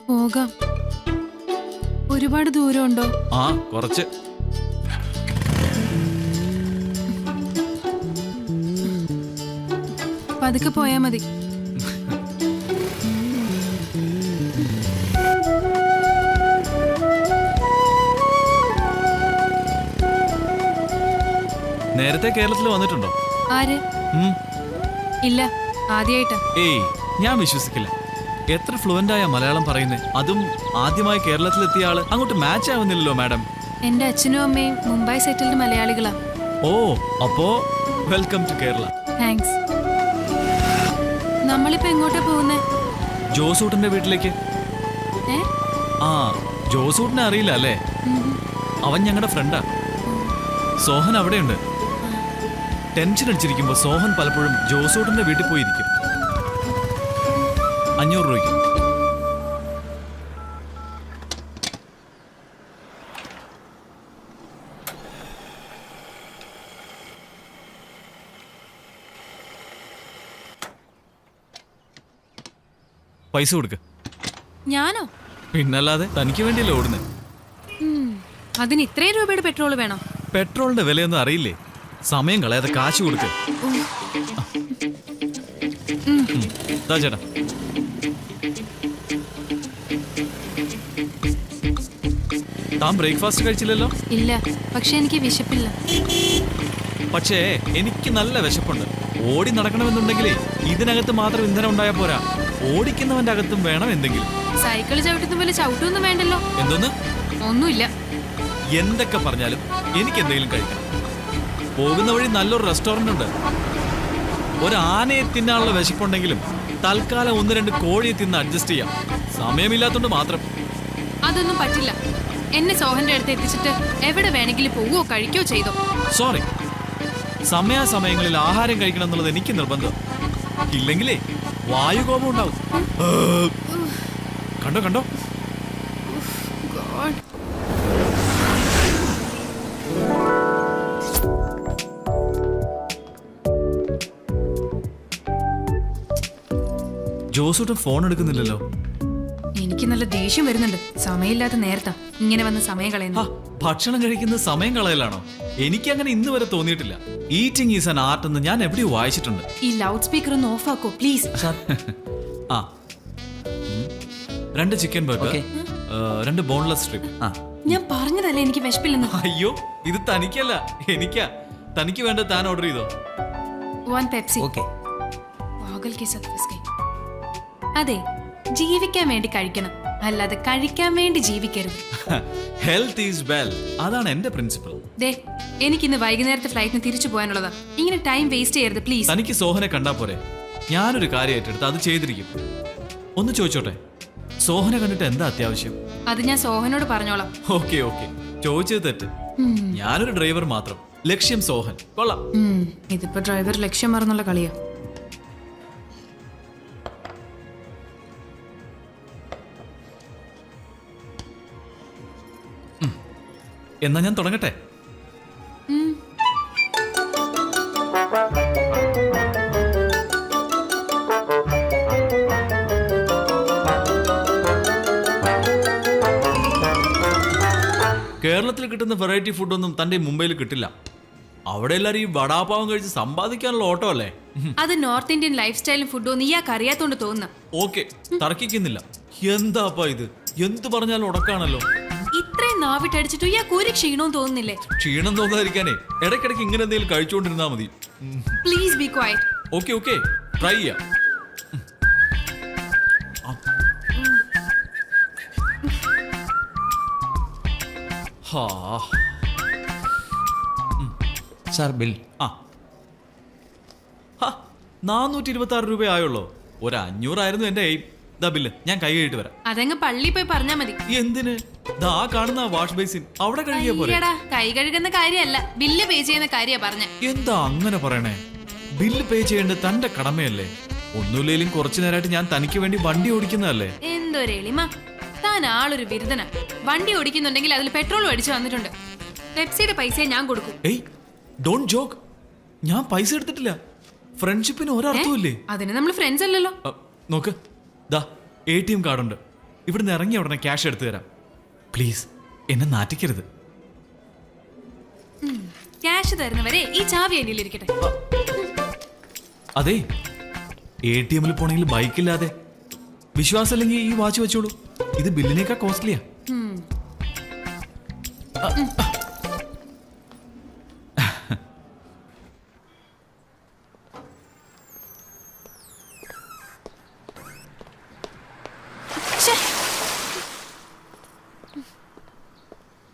പോകാം. ഒരുപാട് ദൂരമുണ്ടോ? ആ കുറച്ച്. പതുക്കെ പോയാ മതി. നേരത്തെ കേരളത്തിൽ വന്നിട്ടുണ്ടോ? ആര്? ഇല്ല, ആദ്യമായിട്ടാ. ഏയ്, ഞാൻ വിശ്വസിക്കില്ല. എത്ര ഫ്ലുവന്റ് ആയ മലയാളം പറയുന്നേ. അതും ആദ്യമായി കേരളത്തിലെത്തിയ ആള്. അങ്ങോട്ട് മാച്ച് ആവുന്നില്ലല്ലോ മാഡം. എന്റെ അച്ഛനും അമ്മയും മുംബൈ സെറ്റിൽഡ് മലയാളികളാ. ഓ, അപ്പോ വെൽക്കം ടു കേരള. താങ്ക്സ്. നമ്മളിപ്പോ എങ്ങോട്ടാ പോകുന്നേ? ജോസൂട്ടന്റെ വീട്ടിലേക്ക്. ആ, ജോസൂട്ടിനെ അറിയില്ല അല്ലേ? അവൻ ഞങ്ങളുടെ ഫ്രണ്ടാ. സോഹൻ അവിടെയുണ്ട്. ടെൻഷൻ അടിച്ചിരിക്കുമ്പോ സോഹൻ പലപ്പോഴും ജോസൂട്ടന്റെ വീട്ടിൽ പോയിരിക്കും. 500 രൂപയ്ക്ക്. പൈസ കൊടുക്ക. ഞാനോ? പിന്നല്ലാതെ, തനിക്ക് വേണ്ടിയല്ലേ ഓടുന്നേ. അതിന് ഇത്രയും രൂപയുടെ പെട്രോൾ വേണം? പെട്രോളിന്റെ വിലയൊന്നും അറിയില്ലേ? സമയം കളയാതെ കാശ് കൊടുക്ക. ചേട്ടാ, താൻ ബ്രേക്ക്ഫാസ്റ്റ് കഴിച്ചില്ലല്ലോ? ഇല്ല, പക്ഷെ എനിക്ക് വിശപ്പില്ല. പക്ഷേ എനിക്ക് നല്ല വിശപ്പുണ്ട്. ഓടി നടക്കണമെന്നുണ്ടെങ്കിലേ ഇതിനകത്ത് മാത്രം ഇന്ധനം ഉണ്ടായാൽ പോരാ, ഓടിക്കുന്നവന്റെ അകത്തും വേണം എന്തെങ്കിലും. സൈക്കിൾ ചവിട്ടുന്ന പോലെ ചവിട്ടൊന്നും വേണ്ടല്ലോ. എന്തോന്ന്? ഒന്നുമില്ല. എന്തൊക്കെ പറഞ്ഞാലും എനിക്ക് എന്തെങ്കിലും കഴിക്കണം. പോകുന്ന വഴി നല്ലൊരു റെസ്റ്റോറന്റ് ഉണ്ട്. ഒരു ആനയെ തിന്നാനുള്ള വിശപ്പുണ്ടെങ്കിലും തൽക്കാലം 1-2 കോഴിയെ തിന്ന് അഡ്ജസ്റ്റ് ചെയ്യാം. സമയമില്ലാത്തോണ്ട് മാത്രം. അതൊന്നും പറ്റില്ല. എന്നെ സോഹന്റെ അടുത്ത് എത്തിച്ചിട്ട് എവിടെ വേണമെങ്കിലും പോവോ കഴിക്കോ ചെയ്തോ. സോറി, സമയാസമയങ്ങളിൽ ആഹാരം കഴിക്കണം എന്നുള്ളത് എനിക്ക് നിർബന്ധം. ഇല്ലെങ്കിലേ വായുകോപം ഉണ്ടാവും. കണ്ടോ കണ്ടോ. ഗോഡ്. ജോസൂട്ടൻ ഫോൺ എടുക്കുന്നില്ലല്ലോ. എനിക്ക് നല്ല ദേഷ്യം വരുന്നുണ്ട്. സമയമില്ലാത്ത നേരത്താ ഇങ്ങനെ വന്ന് സമയം കളയുന്നു. ഭക്ഷണം കഴിക്കുന്നത് സമയം കളയലാണോ? എനിക്ക് അങ്ങനെ ഇന്ന് വരെ തോന്നിയിട്ടില്ല. ഈറ്റിംഗ് ഈസ് ആൻ ആർട്ട് എന്ന് ഞാൻ എവിടെയോ വായിച്ചിട്ടുണ്ട്. ഈ ലൗഡ് സ്പീക്കർ ഒന്ന് ഓഫ് ആക്കോ പ്ലീസ്. ആ 2 ചിക്കൻ ബർഗർ, 2 ബോൺലെസ് സ്ട്രിപ്പ്. ഞാൻ പറഞ്ഞതല്ലേ എനിക്ക് വിശപ്പില്ലെന്ന്. അയ്യോ, ഇത് തനിക്കല്ല എനിക്കാ. തനിക്ക് വേണ്ട താൻ ഓർഡർ ചെയ്തോ. 1 പെപ്സി. പാഗൽ കെ സാത്ത് ഫസ് ഗയി. അതെ, ജീവിക്കാൻ വേണ്ടി കഴിക്കണം, അല്ലാതെ കഴിക്കാൻ വേണ്ടി ജീവിക്കരുത്. ഹെൽത്ത് ഈസ് വെൽത്ത്, അതാണ് എന്റെ പ്രിൻസിപ്പിൾ. ദേ, എനിക്കിന്ന് വൈകുന്നേരത്തെ ഫ്ലൈറ്റിന് തിരിച്ചു പോകാനുള്ളതാ. ഇങ്ങനെ ടൈം വേസ്റ്റ് ചെയ്യരുത് പ്ലീസ്. തനിക്ക് സോഹനെ കണ്ടാ പോരെ? ഞാനൊരു കാര്യം ഏറ്റെടുത്ത് അത് ചെയ്തിരിക്കും. ഒന്ന് ചോദിച്ചോട്ടെ, സോഹനെ കണ്ടിട്ട് എന്താ അത്യാവശ്യം? അത് ഞാൻ സോഹനോട് പറഞ്ഞോളാം. ഓക്കെ ഓക്കെ, ചോദിച്ചത് തെറ്റ്. ഞാനൊരു ഡ്രൈവർ മാത്രം, ലക്ഷ്യം സോഹൻ. കൊള്ളാം. ഇതിപ്പോ ഡ്രൈവർ ലക്ഷ്യം മറന്നുള്ള കളിയാ. എന്നാ ഞാൻ തുടങ്ങട്ടെ. കേരളത്തിൽ കിട്ടുന്ന വെറൈറ്റി ഫുഡൊന്നും തന്റെ മുംബൈയിൽ കിട്ടില്ല. അവിടെ എല്ലാരും ഈ വടാപാവം കഴിച്ച് സമ്പാദിക്കാനുള്ള ഓട്ടോ അല്ലേ? അത് നോർത്ത് ഇന്ത്യൻ ലൈഫ് സ്റ്റൈലും ഫുഡും ഇയാൾക്ക് അറിയാത്തോണ്ട് തോന്നുന്നു. ഓക്കെ, തർക്കിക്കുന്നില്ല. എന്താപ്പാ ഇത്? എന്ത് പറഞ്ഞാലും ഉടക്കാണല്ലോ. ഇത്രയും നാവിട്ടടിച്ചിട്ട് ഇയാൾക്ക് ഒരു ക്ഷീണവും തോന്നുന്നില്ലേ? ക്ഷീണം തോന്നാതിരിക്കാനേ ഇടയ്ക്കിടയ്ക്ക് ഇങ്ങനെ എന്തെങ്കിലും കഴിച്ചുകൊണ്ടിരുന്നാ മതി. Please be quiet. Okay okay, try ചെയ്യാം. Sir bill. 426 രൂപ ആയുള്ളൂ. ഒരു 500 ആയിരുന്നു എന്റെ എയിം. ദാ ബില്ല്, ഞാൻ കൈ കഴിയിട്ട് വരാം. അതങ്ങ് പള്ളി പോയി പറഞ്ഞാ മതി. എന്തിന്? ദാ കാണുന്ന വാഷ് ബേസിൻ അവിടെ കഴുകിയ പോലെ. കൈ കഴുകുന്ന കാര്യമല്ല, ബില്ല് പേ ചെയ്യുന്ന കാര്യ പറഞ്ഞ. എന്താ അങ്ങനെ പറയണേ? ബില്ല് പേ ചെയ്യേണ്ടത് തന്റെ കടമയല്ലേ? ഒന്നുമില്ലേലും കുറച്ചു നേരമായിട്ട് ഞാൻ തനിക്ക് വേണ്ടി വണ്ടി ഓടിക്കുന്നതല്ലേ? എന്തൊരു എളിമ. താൻ ആളൊരു ബിരുദന. വണ്ടി ഓടിക്കുന്നുണ്ടെങ്കിൽ അതിൽ പെട്രോൾ അടിച്ചു വന്നിട്ടുണ്ട്. പെപ്സിയുടെ പൈസ ഞാൻ കൊടുക്കും. ഏയ്, ഡോണ്ട് ജോക്ക്. ഞാൻ പൈസ എടുത്തിട്ടില്ല. ഫ്രണ്ട്ഷിപ്പിന് ഒരർത്ഥമില്ലേ? അതിന് നമ്മൾ ഫ്രണ്ട്സ് അല്ലല്ലോ. നോക്ക്, ദാ ATM കാർഡുണ്ട്. ഇവിടുന്ന് ഇറങ്ങിയ ഉടനെ ക്യാഷ് എടുത്തു തരാം. പ്ലീസ്, എന്നെ നാറ്റിക്കരുത്. ക്യാഷ് തരുന്നവരെ ഈ ചാവി എന്നിലിരിക്കട്ടെ. അതെ, ATM-ൽ പോണെങ്കിൽ ബൈക്കില്ലാതെ. വിശ്വാസമില്ലെങ്കിൽ ഈ വാച്ച് വെച്ചോളൂ. ഇത് ബില്ലിനേക്കാൾ കോസ്റ്റ്ലിയാ.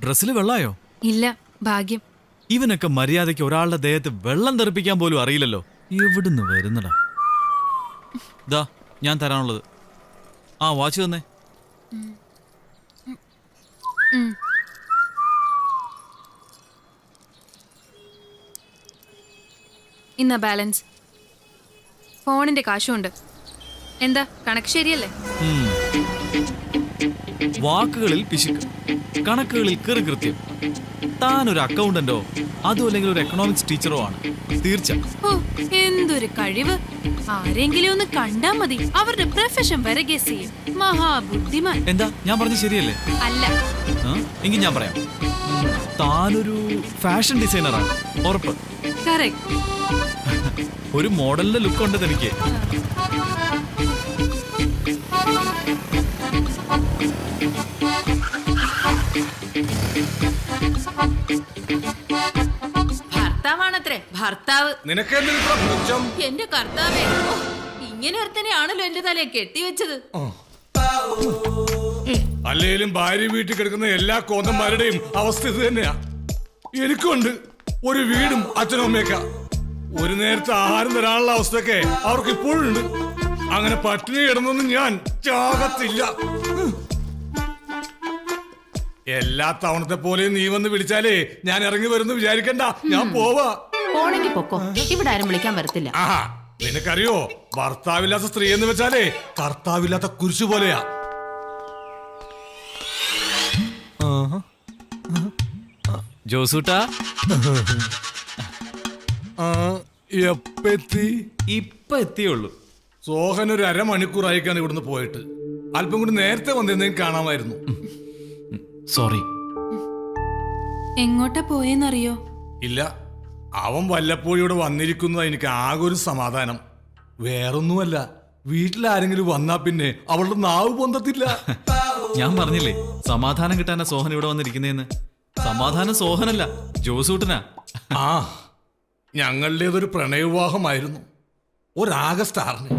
ഡ്രസ്സിൽ വെള്ളായോ? ഇല്ല, ഭാഗ്യം. ഇവനൊക്കെ മര്യാദയ്ക്ക് ഒരാളുടെ ദേഹത്ത് വെള്ളം തെറിപ്പിക്കാൻ പോലും അറിയില്ലല്ലോ. എവിടുന്ന് വരുന്നടാ? ദാ ഞാൻ തരാനുള്ളത്. വാച്ച് തന്നെ. ഇന്ന ബാലൻസ്. ഫോണിന്റെ കാശുണ്ട്. എന്താ, കണക്ക് ശരിയല്ലേ? വാക്കുകളിൽ പിശുക്ക്, കണക്കുകളിൽ കൃത്യം. താൻ ഒരു അക്കൗണ്ടന്റോ അതോ അല്ലെങ്കിൽ ഒരു എക്കണോമിക്സ് ടീച്ചറോ ആണ് തീർച്ച. എന്തൊരു കഴിവ്. ആരെങ്കിലും ഒന്ന് കണ്ടാ മതി, അവരുടെ പ്രൊഫഷൻ വരെ ഗസ് ചെയ്യും. മഹാബുദ്ധിമാൻ. എന്താ ഞാൻ പറഞ്ഞ ശരിയല്ലേ? അല്ല. എങ്കിൽ ഞാൻ പറയാം. താനൊരു ഫാഷൻ ഡിസൈനറാണ്, ഉറപ്പ്. കറക്റ്റ്. ഒരു മോഡലിന്റെ ലുക്ക് ഉണ്ട് തനിക്ക്. ഭർത്താവാണത്രേ, ഭർത്താവ്. നിനക്ക് എന്റെ കർത്താവേ, ഇങ്ങനെ ഒരുത്തനെയാണല്ലോ എന്റെ തലയെ കെട്ടിവെച്ചത്. അല്ലേലും ഭാര്യ വീട്ടിൽ കിടക്കുന്ന എല്ലാ കോന്തന്മാരുടെയും അവസ്ഥ ഇത് തന്നെയാ. എനിക്കുണ്ട് ഒരു വീടും അച്ഛനും അമ്മയൊക്കെ. ഒരു നേരത്തെ ആഹാരം തരാനുള്ള അവസ്ഥയൊക്കെ അവർക്ക് ഇപ്പോഴുണ്ട്. അങ്ങനെ പട്ടിണി കിടന്നൊന്നും ഞാൻ ചാകത്തില്ല. എല്ലാ തവണത്തെ പോലെയും നീ വന്ന് വിളിച്ചാലേ ഞാൻ ഇറങ്ങി വരുന്നു വിചാരിക്കണ്ട, ഞാൻ പോവാ. പോണെങ്കി പൊക്കോ, ഇവിടെ ആരും വിളിക്കാൻ വരത്തില്ല. ആഹാ, നിനക്കറിയോ ഭർത്താവില്ലാത്ത സ്ത്രീ എന്ന് വെച്ചാലേ കർത്താവില്ലാത്ത കുരിശു പോലെയാ. ജോസൂട്ടാ, എപ്പെത്തി? ഇപ്പൊ എത്തിയുള്ളൂ. സോഹൻ ഒരു അരമണിക്കൂറായിക്കാണ് ഇവിടുന്ന് പോയിട്ട്. അല്പം കൂടി നേരത്തെ വന്നിരുന്നെങ്കിൽ കാണാമായിരുന്നു. സോറി. എങ്ങോട്ടാ പോയെന്നറിയോ? ഇല്ല, അവൻ വല്ലപ്പോഴും ഇവിടെ വന്നിരിക്കുന്നതാ എനിക്ക് ആകെ ഒരു സമാധാനം. വേറൊന്നുമല്ല, വീട്ടിലാരെങ്കിലും വന്നാ പിന്നെ അവളുടെ നാവ് പൊന്തത്തില്ല. ഞാൻ പറഞ്ഞില്ലേ സമാധാനം കിട്ടാനാ സോഹൻ ഇവിടെ വന്നിരിക്കുന്നേന്ന്. സമാധാനം സോഹനല്ല, ജോസൂട്ടനാ. ആ, ഞങ്ങളുടേതൊരു പ്രണയവിവാഹമായിരുന്നു. ഒരാഗസ്റ്റ് 6-ന്.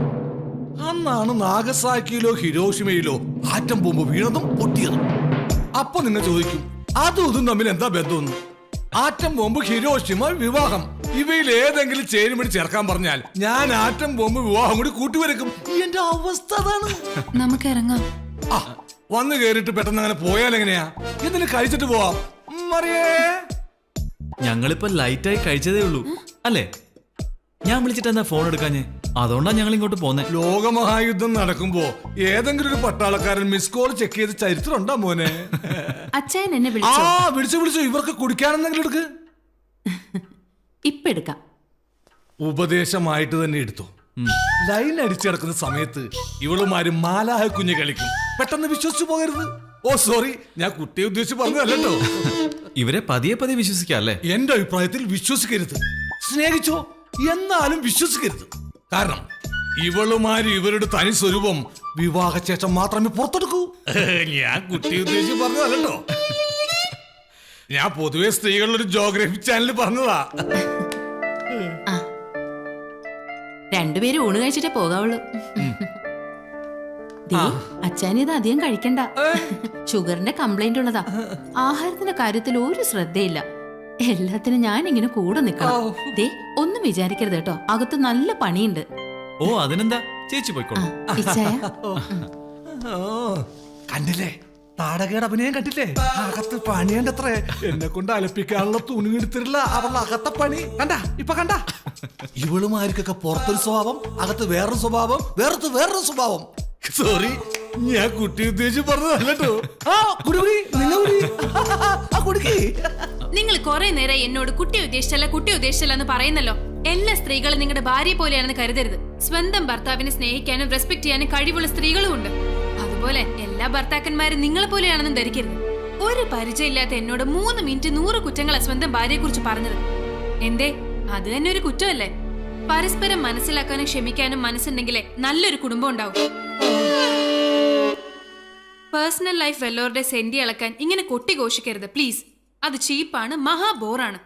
അന്നാണ് നാഗസാക്കിയിലോ ഹിരോഷിമയിലോ ആറ്റം ബോംബ് വീണതും പൊട്ടിയതും. അപ്പൊ നിങ്ങൾ ചോദിക്കും, അതും ഇതും തമ്മിൽ എന്താ ബന്ധമൊന്നും? ആറ്റം ബോംബ്, ഹിരോഷിമ, വിവാഹം, ഇവയിൽ ഏതെങ്കിലും ചേരുമണി ചേർക്കാൻ പറഞ്ഞാൽ ഞാൻ ആറ്റം ബോംബ് വിവാഹം കൂടി കൂട്ടിവരക്കും. എന്റെ അവസ്ഥ അതാണ്. നമുക്ക് ഇറങ്ങാം. ആ, വന്നു കേറിട്ട് പെട്ടെന്ന് അങ്ങനെ പോയാൽ എങ്ങനെയാ? എന്തെങ്കിലും കഴിച്ചിട്ട് പോവാം. മറിയേ, ഞങ്ങളിപ്പോ ലൈറ്റായി കഴിച്ചതേ ഉള്ളൂ അല്ലേ? ഞാൻ വിളിച്ചിട്ട് എന്താ ഫോൺ എടുക്കാഞ്ഞേ? അതുകൊണ്ടാ ഞങ്ങൾ ഇങ്ങോട്ട് പോന്നെ. ലോകമഹായുദ്ധം നടക്കുമ്പോ ഏതെങ്കിലും ഒരു പട്ടാളക്കാരൻ മിസ് കോൾ ചെക്ക് ചെയ്ത് ചരിത്രം ഉണ്ടാ മോനെ? അച്ഛൻ എന്നെ ആ, വിളിച്ചോ? വിളിച്ചു. ഇവർക്ക് കുടിക്കാനെന്തെങ്കിലും എടുക്ക്. ഇപ്പൊ എടുക്കാം. ഉപദേശമായിട്ട് തന്നെ എടുത്തു. ലൈൻ അടിച്ചിടക്കുന്ന സമയത്ത് ഇവളുമാര് മാലാഹ കുഞ്ഞ് കളിക്കും. പെട്ടെന്ന് വിശ്വസിച്ചു പോകരുത്. ഓ സോറി, ഞാൻ കുട്ടിയെ ഉദ്ദേശിച്ച് പറഞ്ഞതല്ലോ. ഇവരെ പതിയെ പതിയെ വിശ്വസിക്കാം അല്ലേ? എന്റെ അഭിപ്രായത്തിൽ വിശ്വസിക്കരുത്. സ്നേഹിച്ചോ, എന്നാലും വിശ്വസിക്കരുത്. കാരണം ഇവളുമാര് ഇവരുടെ തനി സ്വരൂപം വിവാഹശേഷം മാത്രമേ പുറത്തെടുക്കൂ. ഞാൻ കുട്ടിയെ ഉദ്ദേശിച്ച് പറഞ്ഞതല്ലോ. ഞാൻ പൊതുവെ സ്ത്രീകളുടെ ഒരു ജോഗ്രഫി ചാനൽ പറഞ്ഞതാ. രണ്ടുപേരും ഊണ് കഴിച്ചിട്ടേ പോകാവുള്ളൂ. അച്ഛനിത് അധികം കഴിക്കണ്ട. ഷുഗറിന്റെ കംപ്ലൈന്റ് ഉള്ളതാ. ആഹാരത്തിന്റെ കാര്യത്തിൽ ഒരു ശ്രദ്ധയില്ല. എല്ലാത്തിനും ഞാൻ ഇങ്ങനെ കൂടെ നിക്കണം. ദേ, ഒന്നും വിചാരിക്കരുത് കേട്ടോ, അകത്ത് നല്ല പണിയുണ്ട്. ഓ, അതിനെന്താ, ചേച്ചി പോയിക്കോളൂ. കണ്ടില്ലേ, നാടകയുടെ അഭിനയം കണ്ടില്ലേ? അകത്ത് പണിയണ്ടത്രേ. എന്നെ കൊണ്ട് അലപ്പിക്കാനുള്ള തുണി എടുത്തിട്ടില്ല അവളുടെ അകത്തെ പണി. ഇപ്പൊ കണ്ട ഇവളുമാർക്കൊക്കെ പുറത്തൊരു സ്വഭാവം, അകത്ത് വേറൊരു സ്വഭാവം, വേറൊരു സ്വഭാവം. സോറി, ഞാൻ കുട്ടി ഉദ്ദേശിച്ച് പറഞ്ഞതല്ലോ. നിങ്ങൾ കുറെ നേരം എന്നോട് കുട്ടി ഉദ്ദേശിച്ചല്ല എന്ന് പറയുന്നല്ലോ. എല്ലാ സ്ത്രീകളും നിങ്ങളുടെ ഭാര്യ പോലെയാണെന്ന് കരുതരുത്. സ്വന്തം ഭർത്താവിനെ സ്നേഹിക്കാനും റെസ്പെക്ട് ചെയ്യാനും കഴിവുള്ള സ്ത്രീകളും ഉണ്ട്. അതുപോലെ എല്ലാ ഭർത്താക്കന്മാരും നിങ്ങളെ പോലെയാണെന്നും ധരിക്കരുത്. ഒരു പരിചയമില്ലാത്ത എന്നോട് 3 മിനിറ്റ് 100 കുറ്റങ്ങളാ സ്വന്തം ഭാര്യയെ കുറിച്ച് പറഞ്ഞത്. എന്തേ, അത് തന്നെ ഒരു കുറ്റമല്ലേ? പരസ്പരം മനസ്സിലാക്കാനും ക്ഷമിക്കാനും മനസ്സുണ്ടെങ്കിലേ നല്ലൊരു കുടുംബം ഉണ്ടാവും. പേഴ്സണൽ ലൈഫ് വെല്ലോരുടെ സെന്റി അളക്കാൻ ഇങ്ങനെ കൊട്ടിഘോഷിക്കരുത് പ്ലീസ്. അത് ചീപ്പാണ്, മഹാബോറാണ്.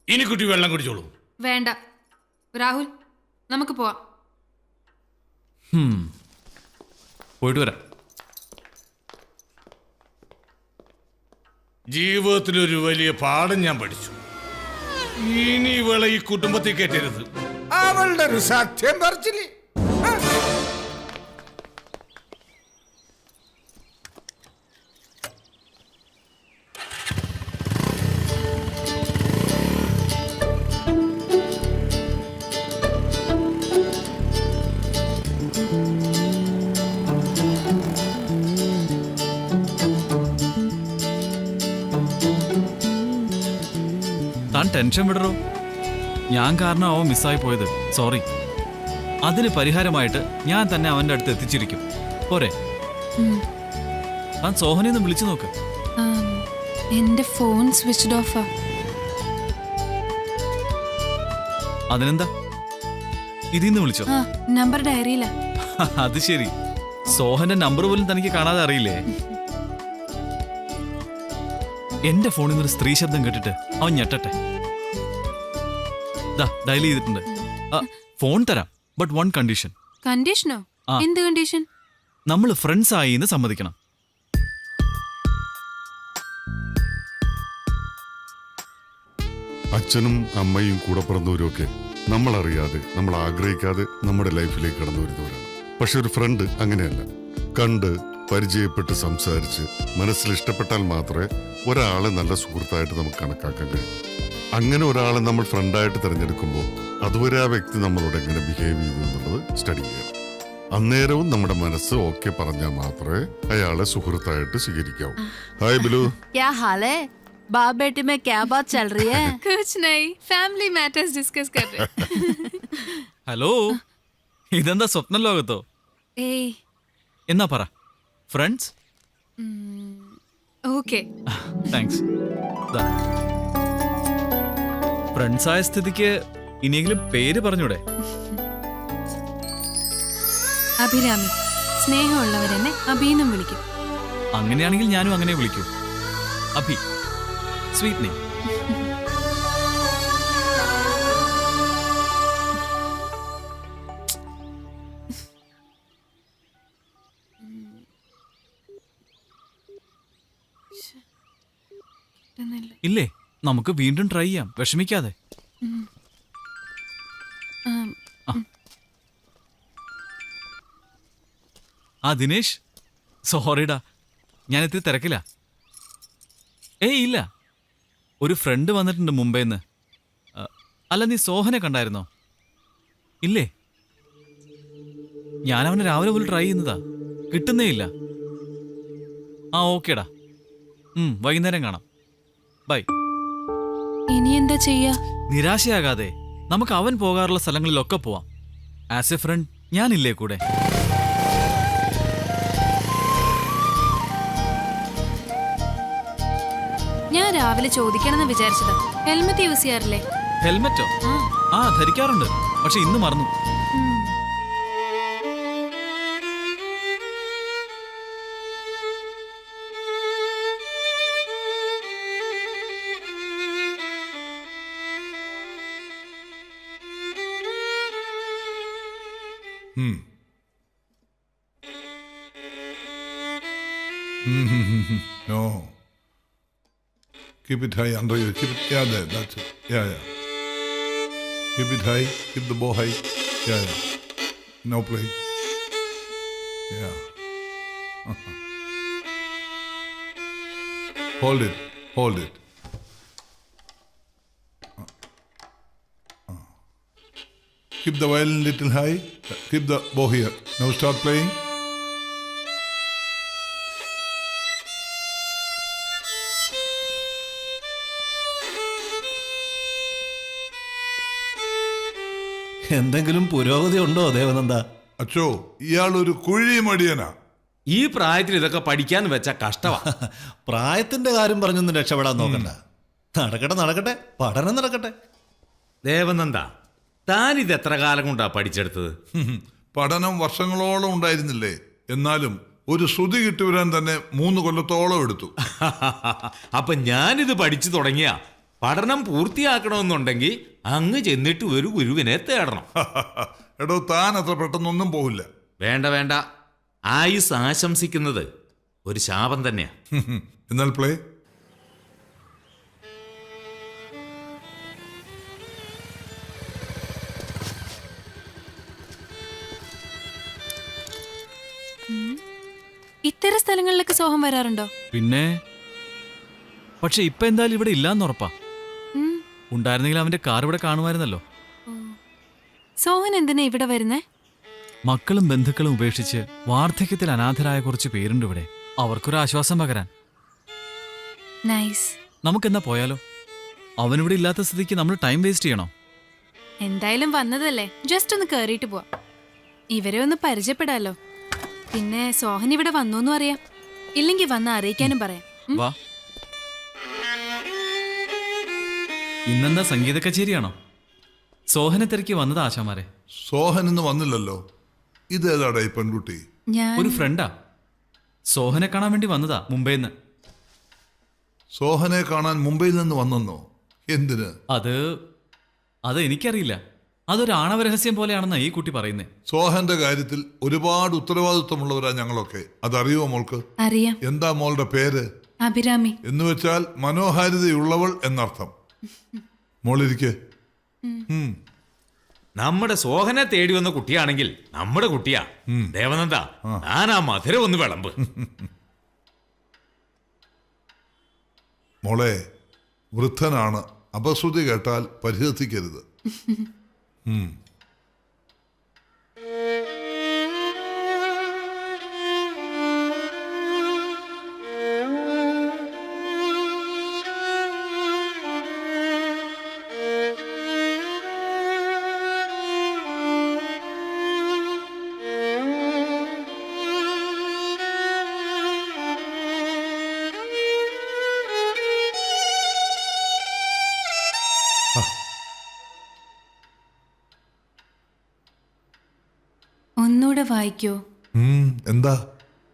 ഇനി കുട്ടി വെള്ളം കുടിച്ചോളൂ. വേണ്ട രാഹുൽ, നമുക്ക് പോവാം. പോയിട്ട് വരാം. ജീവിതത്തിലൊരു വലിയ പാഠം ഞാൻ പഠിച്ചു. ഇനി ഇവളെ ഈ കുടുംബത്തിൽ കയറ്റരുത്. അവളുടെ ഒരു സത്യം പറിച്ചില്ലേ. താൻ ടെൻഷൻ വിടറോ. ഞാൻ കാരണം അവൻ മിസ്സായി പോയത്. സോറി. അതിന് പരിഹാരമായിട്ട് ഞാൻ തന്നെ അവന്റെ അടുത്ത് എത്തിച്ചിരിക്കും. പോരെ? താൻ സോഹനെ ഒന്ന് വിളിച്ചു നോക്ക്. എന്റെ ഫോൺ സ്വിച്ച്ഡ് ഓഫാ. അതിനെന്താ, ഇതിന്ന് വിളിച്ചോ? നമ്പർ ഡയറിയില്ല. അത് ശരി, സോഹന്റെ നമ്പർ പോലും തനിക്ക് കാണാതെ അറിയില്ലേ? എന്റെ ഫോണിൽ നിന്നൊരു സ്ത്രീ ശബ്ദം കേട്ടിട്ട് അവൻ ഞെട്ടട്ടെ. ഡയൽ ചെയ്തിട്ടുണ്ട്. ഫോൺ തരാം, ബട്ട് 1 കണ്ടീഷൻ. കണ്ടീഷനോ? എന്ത് കണ്ടീഷൻ? നമ്മൾ ഫ്രണ്ട്സ് ആയി എന്ന് സമ്മതിക്കണം. അച്ഛനും അമ്മയും കൂടെ പിറന്നവരും ഒക്കെ നമ്മൾ അറിയാതെ, നമ്മൾ ആഗ്രഹിക്കാതെ നമ്മുടെ ലൈഫിലേക്ക് കടന്നു വരുന്നവരാണ്. പക്ഷെ ഒരു ഫ്രണ്ട് അങ്ങനെയല്ല. കണ്ട് പരിചയപ്പെട്ട് സംസാരിച്ച് മനസ്സിൽ ഇഷ്ടപ്പെട്ടാൽ മാത്രമേ ഒരാളെ നല്ല സുഹൃത്തായിട്ട് നമുക്ക് കണക്കാക്കാൻ കഴിയും. അങ്ങനെ ഒരാളെ നമ്മൾ ഫ്രണ്ടായിട്ട് തിരഞ്ഞെടുക്കുമ്പോൾ അതുവരെ ആ വ്യക്തി നമ്മളോട് എങ്ങനെ ബിഹേവ് ചെയ്തു എന്നുള്ളത് സ്റ്റഡി ചെയ്യണം. അന്നേരവും നമ്മുടെ മനസ്സ് ഓക്കെ പറഞ്ഞാൽ മാത്രമേ അയാളെ സുഹൃത്തായിട്ട് സ്വീകരിക്കാവൂ. ഹായ് ബിലു. क्या हाल है? बाप बेटे में क्या बात चल रही है? कुछ नहीं, फैमिली मैटर्स डिस्कस कर रहे. ഹലോ, ഇതെന്താ സ്വപ്ന ലോകത്തോ? ഏയ്, എന്നാ പറ, ഫ്രണ്ട്സ്? ഓക്കെ. താങ്ക്സ്. ഫ്രണ്ട്സ് ആയ സ്ഥിതിക്ക് ഇനിയെങ്കിലും പേര് പറഞ്ഞൂടെ? അഭിരാമി. സ്നേഹമുള്ളവരെന്നെ അഭിന്നും വിളിക്കും. അങ്ങനെയാണെങ്കിൽ ഞാനും അങ്ങനെ വിളിക്കൂ. അഭി. Sweet name. ഇല്ലേ, നമുക്ക് വീണ്ടും ട്രൈ ചെയ്യാം, വിഷമിക്കാതെ. ആ ദിനേശ്, സോറിടാ, ഞാൻ ഇത്തിരി തിരക്കില്ല. ഏയ് ഇല്ല, ഒരു ഫ്രണ്ട് വന്നിട്ടുണ്ട് മുംബൈന്ന്. അല്ല, നീ സോഹനെ കണ്ടായിരുന്നോ? ഇല്ലേ, ഞാൻ അവനെ രാവിലെ പോലും ട്രൈ ചെയ്യുന്നതാ, കിട്ടുന്നേ ഇല്ല. ആ ഓക്കേടാ, വൈകുന്നേരം കാണാം. ബൈ. ഇനി എന്താ ചെയ്യാ? നിരാശയാകാതെ നമുക്ക് അവൻ പോകാറുള്ള സ്ഥലങ്ങളിലൊക്കെ പോവാം. ആസ് എ ഫ്രണ്ട് ഞാനില്ലേ കൂടെ? ഞാൻ രാവിലെ ചോദിക്കണമെന്ന് വിചാരിച്ചതാ. Helmet use ചെയ്യാറില്ലേ? ഹെൽമെറ്റോ? ആ ധരിക്കാറുണ്ട്, പക്ഷെ ഇന്ന് മറന്നു. No. Keep it high under you. Keep it, yeah, there. That's it. Yeah. Keep it high. Keep the bow high. Yeah. Now play. Yeah. Hold it. Keep the violin little high. Keep the bow here. Now start playing. എന്തെങ്കിലും പുരോഗതി ഉണ്ടോ ദേവനന്ദ? അച്ചോ, ഇയാളൊരു കുഴിമടിയനാ. ഈ പ്രായത്തിൽ ഇതൊക്കെ പഠിക്കാൻ വെച്ച കഷ്ടമാ. പ്രായത്തിന്റെ കാര്യം പറഞ്ഞൊന്നും രക്ഷപ്പെടാൻ നോക്കണ്ട. നടക്കട്ടെ, പഠനം നടക്കട്ടെ. ദേവനന്ദ, താൻ ഇത് എത്ര കാലം കൊണ്ടാ പഠിച്ചെടുത്തത്? പഠനം വർഷങ്ങളോളം ഉണ്ടായിരുന്നില്ലേ? എന്നാലും ഒരു ശ്രുതി കിട്ടിവരാൻ തന്നെ 3 കൊല്ലത്തോളം എടുത്തു. അപ്പൊ ഞാനിത് പഠിച്ചു തുടങ്ങിയ പഠനം പൂർത്തിയാക്കണമെന്നുണ്ടെങ്കിൽ അങ്ങ് ചെന്നിട്ട് ഒരു ഗുരുവിനെ തേടണം. എടോ, താൻ അത്ര പെട്ടെന്നൊന്നും പോവില്ല. വേണ്ട, ആയുസ് ആശംസിക്കുന്നത് ഒരു ശാപം തന്നെയാ. എന്നാൽ പ്ലേ. ഇത്തരം സ്ഥലങ്ങളിലൊക്കെ സോഹം വരാറുണ്ടോ? പിന്നെ, പക്ഷെ ഇപ്പൊ എന്തായാലും ഇവിടെ ഇല്ലാന്നുറപ്പാ. ഉണ്ടായിരുന്നെങ്കിൽ അവന്റെ കാർ ഇവിടെ കാണുമായിരുന്നല്ലോ. സോഹൻ എന്തിനാ ഇവിടെ വരുന്നേ? മക്കളും ബന്ധുക്കളും ഉപേക്ഷിച്ച് വാർദ്ധക്യത്തിൽ അനാഥരായ കുറച്ച് പേരുണ്ട് ഇവിടെ. അവർക്കൊരു ആശ്വാസം പകരാൻ. നൈസ്. നമുക്കെന്നാ പോയാലോ? അവനിവിടെ ഇല്ലാത്ത സ്ഥിതിക്ക് നമ്മൾ ടൈം വേസ്റ്റ് ചെയ്യണോ? എന്തായാലും വന്നതല്ലേ, ജസ്റ്റ് ഒന്ന് കേറിയിട്ട് പോവാം. ഇവരെ ഒന്ന് പരിചയപ്പെടാലോ. പിന്നെ സോഹൻ ഇവിടെ വന്നോന്നും അറിയാം. ഇല്ലെങ്കിൽ വന്ന് അറിയിക്കാനും പറയാം. വാ. ഇന്നെന്താ സംഗീത കച്ചേരിയാണോ? സോഹനെ തിരക്കി വന്നത് ആശാമാരെ. സോഹൻ ഇന്ന് വന്നില്ലല്ലോ. ഇതേതാടാ ഈ പെൺകുട്ടി? ഒരു ഫ്രണ്ടാ. സോഹനെ കാണാൻ വേണ്ടി വന്നതാ മുംബൈന്ന്. സോഹനെ കാണാൻ മുംബൈയിൽ നിന്ന് വന്നെന്നോ? എന്തിന്? അത് എനിക്കറിയില്ല. അതൊരു ആണവ രഹസ്യം പോലെയാണെന്നാ ഈ കുട്ടി പറയുന്നേ. സോഹന്റെ കാര്യത്തിൽ ഒരുപാട് ഉത്തരവാദിത്വമുള്ളവരാ ഞങ്ങളൊക്കെ. അതറിയോ മോൾക്ക്? അറിയാം. എന്താ മോളുടെ പേര്? അഭിരാമി. എന്ന് വെച്ചാൽ മനോഹാരിതയുള്ളവൾ എന്നർത്ഥം. മോളിരിക്കെ. നമ്മുടെ സോഹനെ തേടി വന്ന കുട്ടിയാണെങ്കിൽ നമ്മുടെ കുട്ടിയാ. ദേവനന്ദ, ഞാൻ ആ മധുരം ഒന്ന് വിളമ്പ്. മോളെ, വൃദ്ധനാണ്, അപശ്രുതി കേട്ടാൽ പരിഹസിക്കരുത്. ഒന്നുകൂടെ വായിക്കോ? എന്താ?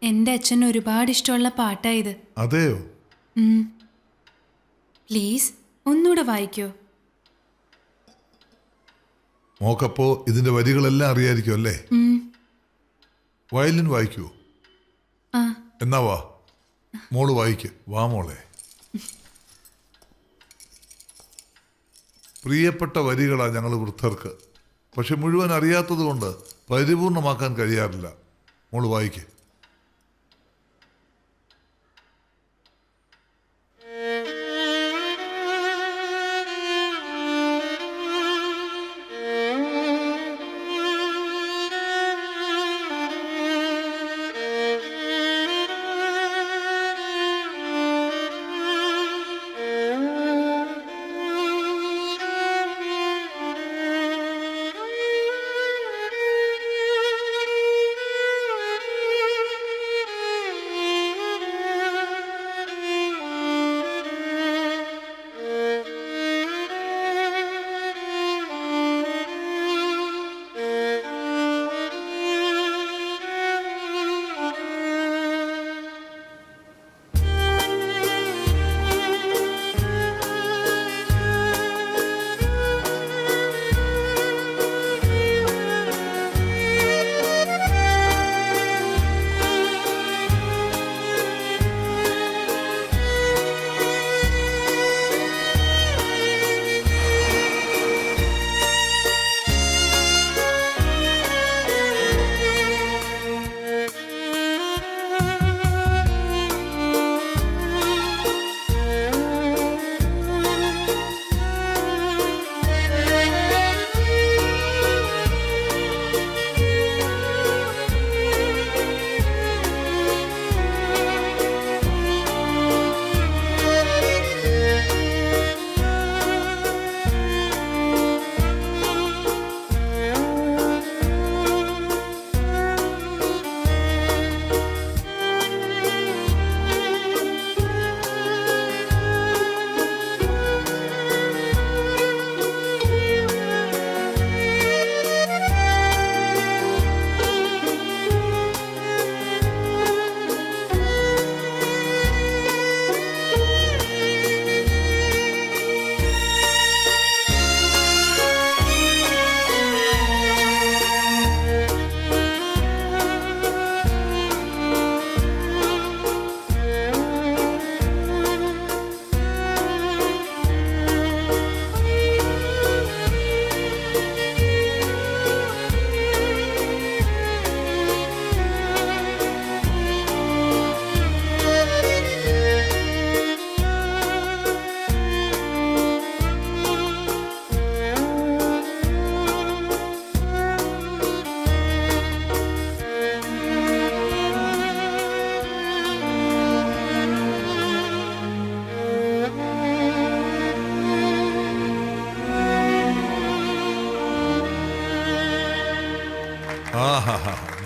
എന്റെ അച്ഛന് ഒരുപാട് ഇഷ്ടമുള്ള പാട്ടായത്. അതെയോ? പ്ലീസ് ഒന്നുകൂടെ വായിക്കോ? മോക്കപ്പോ ഇതിന്റെ വരികളെല്ലാം അറിയായിരിക്കും അല്ലേ? വയലിൻ വായിക്കുവോ? എന്നാ വാ, മോള് വായിക്ക്. വാ മോളെ. പ്രിയപ്പെട്ട വരികളാ ഞങ്ങൾ വൃദ്ധർക്ക്. പക്ഷെ മുഴുവൻ അറിയാത്തത് കൊണ്ട് പരിപൂർണമാക്കാൻ കഴിയാറില്ല. മോള് വായിക്ക്.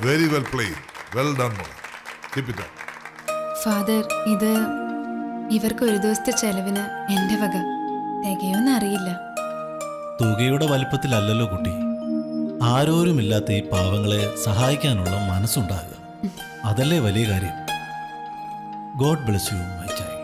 Very well played. Well done. Keep it up. Father, ഇത് ഇവർക്ക് ഒരു ദിവസത്തെ ചെലവിന് എന്റെ വക തികയോന്ന് അറിയില്ല. തുകയുടെ വലിപ്പത്തിലല്ലല്ലോ കുട്ടി, ആരോരുമില്ലാത്ത ഈ പാവങ്ങളെ സഹായിക്കാനുള്ള മനസ്സുണ്ടാകുക, അതല്ലേ വലിയ കാര്യം. God bless you my child.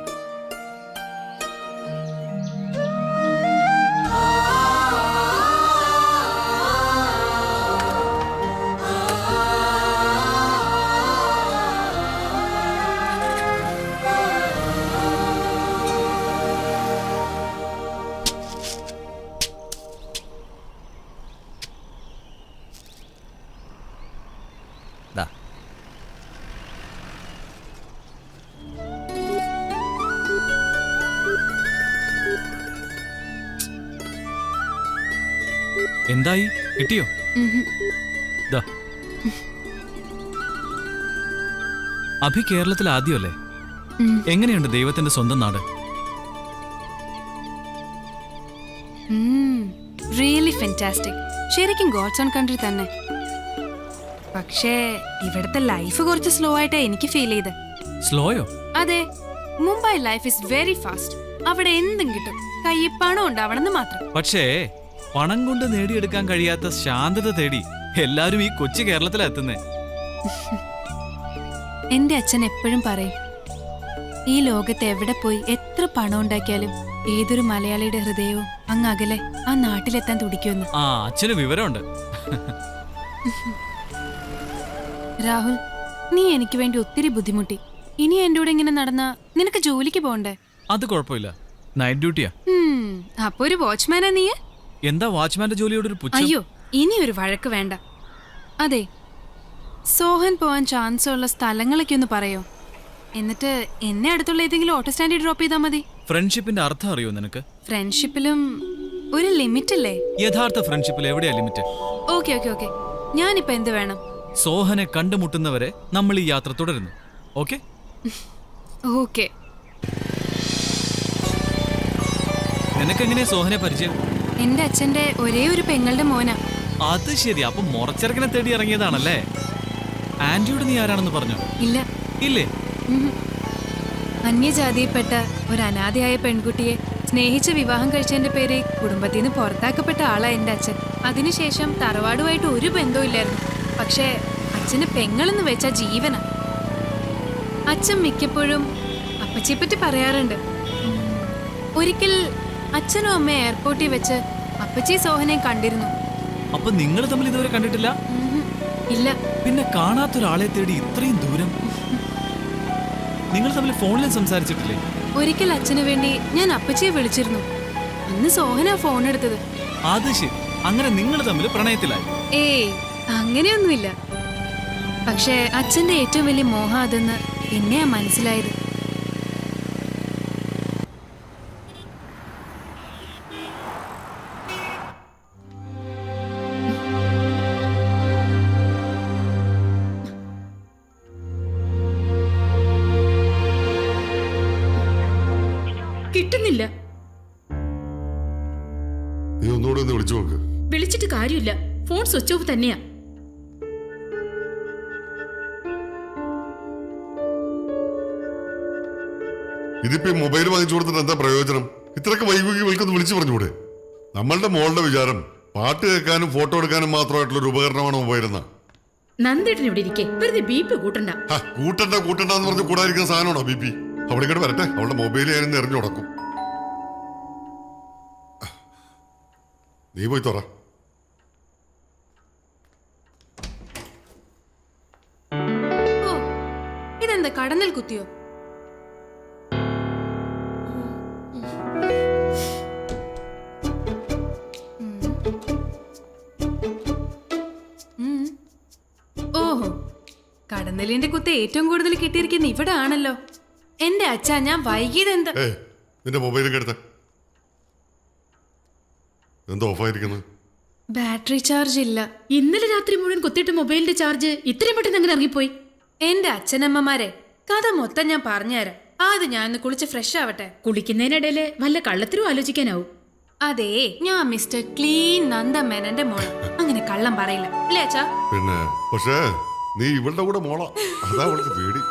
എന്തായി, കിട്ടിയോ? ദാ. അഭി കേരളത്തിൽ ആദ്യമല്ലേ? എങ്ങനെയുണ്ട് ദൈവത്തിന്റെ സ്വന്തം നാട്? Really fantastic. ശരിക്കും ഗോഡ്സ് ഓൺ കൺട്രി തന്നെ. പക്ഷേ ഇവിടുത്തെ ലൈഫ് കുറച്ച് സ്ലോ ആയിട്ടാ എനിക്ക് ഫീൽ ചെയ്ത്. സ്ലോയോ? അതെ, Mumbai life is very fast. അവിടെ എന്തും കിട്ടും, കയ്യിൽ പണം ഉണ്ടാവണമെന്ന് മാത്രം. പക്ഷേ പണം കൊണ്ട് നേടിയെടുക്കാൻ കഴിയാത്ത ശാന്തത തേടി എല്ലാരും ഈ കൊച്ചു കേരളത്തിലാ എത്തുന്നേ. എന്റെ അച്ഛൻ എപ്പോഴും പറയും, ഈ ലോകത്ത് എവിടെ പോയി എത്ര പണം ഉണ്ടാക്കിയാലും ഏതൊരു മലയാളിയുടെ ഹൃദയവും അങ്ങ് അകലെ ആ നാട്ടിലെത്താൻ തുടിക്കുമെന്ന്. ആ, അച്ഛന് വിവരമുണ്ട്. രാഹുൽ, നീ എനിക്ക് വേണ്ടി ഒത്തിരി ബുദ്ധിമുട്ടി. ഇനി എന്റെ കൂടെ ഇങ്ങനെ നടന്ന നിനക്ക് ജോലിക്ക് പോണ്ടേ? അത് കുഴപ്പമില്ല, നൈറ്റ് ഡ്യൂട്ടിയാ. അപ്പൊ ഒരു വാച്ച്മാനാ നീ? എന്താ വാച്ച്മാന്റെ ജോലിയോട് ഒരു പുച്ഛം? അയ്യോ, ഇനി ഒരു വഴക്ക് വേണ്ട. അതെ, സോഹൻ പോവാൻ ചാൻസ് ഉള്ള സ്ഥലങ്ങളൊക്കെ ഒന്ന് പറയോ? എന്നിട്ട് എന്നെ അടുത്തുള്ള ഏതെങ്കിലും ഓട്ടോ സ്റ്റാൻഡിൽ ഡ്രോപ്പ് ചെയ്താൽ മതി. ഫ്രണ്ട്ഷിപ്പിന്റെ അർത്ഥം അറിയോ നിനക്ക്? ഫ്രണ്ട്ഷിപ്പിലും ഒരു ലിമിറ്റ് അല്ലേ? യഥാർത്ഥ ഫ്രണ്ട്ഷിപ്പിൽ എവിടെയാ ലിമിറ്റ്? ഓക്കെ ഓക്കെ ഓക്കെ, ഞാനിപ്പോ എന്ത് വേണം? സോഹനെ കണ്ടുമുട്ടുന്നവരെ നമ്മൾ ഈ യാത്ര തുടരുന്നു. Okay okay. നിനക്കെങ്ങനെയാ സോഹനെ പരിചയം? എന്റെ അച്ഛന്റെ ഒരേ ഒരു പെങ്ങളുടെ മോനാ. അത് ശരി, അപ്പൊ മുറച്ചെറുക്കനെ തേടി ഇറങ്ങിയതാണല്ലേ? ആന്റിയോട് നീ ആരാണെന്ന് പറഞ്ഞോ? ഇല്ല. ഇല്ലേ? അന്യജാതിയിൽപ്പെട്ട ഒരു അനാഥയായ പെൺകുട്ടിയെ സ്നേഹിച്ച് വിവാഹം കഴിച്ചതിന്റെ പേര് കുടുംബത്തിൽ നിന്ന് പുറത്താക്കപ്പെട്ട ആളാ എന്റെ അച്ഛൻ. അതിനുശേഷം തറവാടുമായിട്ട് ഒരു ബന്ധവും ഇല്ലായിരുന്നു. പക്ഷേ അച്ഛന് പെങ്ങളെന്ന് വെച്ചാ ജീവന. അച്ഛൻ മിക്കപ്പോഴും അപ്പച്ചിയെപ്പറ്റി പറയാറുണ്ട്. ഒരിക്കൽ അച്ഛനും അമ്മയും എയർപോർട്ടിൽ വെച്ച് അപ്പച്ചി സോഹനെ കണ്ടിരുന്നു. അപ്പൊ നിങ്ങൾ തമ്മിൽ ഇതുവരെ കണ്ടിട്ടില്ല? ഇല്ല. പിന്നെ കാണാത്തൊരാളെ തേടി ഇത്രയും ദൂരം? നിങ്ങൾ തമ്മിൽ ഫോണിൽ സംസാരിച്ചിട്ടില്ലേ? ഒരിക്കൽ അച്ഛന് വേണ്ടി ഞാൻ അപ്പച്ചിയെ വിളിച്ചിരുന്നു. അന്ന് സോഹനാ ഫോൺ എടുത്തത്. അത് ശരി, അങ്ങനെ നിങ്ങൾ തമ്മിൽ പ്രണയത്തിലായി? ഏയ്, അങ്ങനെയൊന്നുമില്ല. പക്ഷേ അച്ഛന്റെ ഏറ്റവും വലിയ മോഹം അതെന്ന് എന്നെയാ മനസ്സിലായത്. കിട്ടുന്നില്ല. നീ ഒന്നുകൂടെ ഒന്ന് വിളിച്ചു നോക്ക്. വിളിച്ചിട്ട് കാര്യമില്ല, ഫോൺ സ്വിച്ച് ഓഫ് തന്നെയാ. ഇതിപ്പോ മൊബൈൽ വാങ്ങിച്ചു കൊടുത്തിട്ട് എന്താ പ്രയോജനം? ഇത്രയൊക്കെ വൈകുകി വിളിക്കൊന്ന് വിളിച്ചു പറഞ്ഞൂടെ? നമ്മളുടെ മോളുടെ വിചാരം പാട്ട് കേൾക്കാനും ഫോട്ടോ എടുക്കാനും മാത്രമായിട്ടുള്ള ഒരു ഉപകരണമാണ് മൊബൈൽ എന്നാ. നന്ദേട്ടൻ ഇവിടെ ഇരിക്കേ, വെറുതെ ബിപി കൂട്ടണ്ട. കൂട്ടണ്ടെന്ന് പറഞ്ഞ് കൂടാതിരിക്കുന്ന സാധനമാണോ ബി പി? അവിടെ ഇങ്ങോട്ട് വരട്ടെ, അവളുടെ മൊബൈൽ ഞാനിന്ന് എറിഞ്ഞു കൊടുക്കും. നീ പോയി തുറ. ഇതെന്താ കടന്നൽ കുത്തിയോ? ഓഹോ, കടന്നലിന്റെ കുത്ത് ഏറ്റവും കൂടുതൽ കിട്ടിയിരിക്കുന്ന ഇവിടെ ആണല്ലോ. എന്റെ അച്ഛാ, ഞാൻ വൈകിയത് എന്താ? നിന്റെ മൊബൈലൊക്കെ എടുത്ത എന്താ ഓഫായിരിക്കുന്നത്? ബാറ്ററി ചാർജ് ഇല്ല. ഇന്നലെ രാത്രി മുഴുവൻ കുത്തിയിട്ട് മൊബൈലിന്റെ ചാർജ് ഇത്രയും പെട്ടെന്ന് അങ്ങനെ ഇറങ്ങിപ്പോയി. എന്റെ അച്ഛനമ്മമാരെ, കഥ മൊത്തം ഞാൻ പറഞ്ഞുതരാം. ആദ്യം ഞാൻ ഒന്ന് കുളിച്ച് ഫ്രഷ് ആവട്ടെ. കുളിക്കുന്നതിനിടയില് വല്ല കള്ളത്തിനും ആലോചിക്കാനാവും. അതെ, ഞാൻ മിസ്റ്റർ ക്ലീൻ നന്ദമേനന്റെ മോള്. അങ്ങനെ കള്ളം പറയില്ല അല്ലേ അച്ഛാ? പിന്നെ പക്ഷേ നീ ഇവളുടെ കൂടെ മോളാ, അതാ അവൾക്ക് പേടി.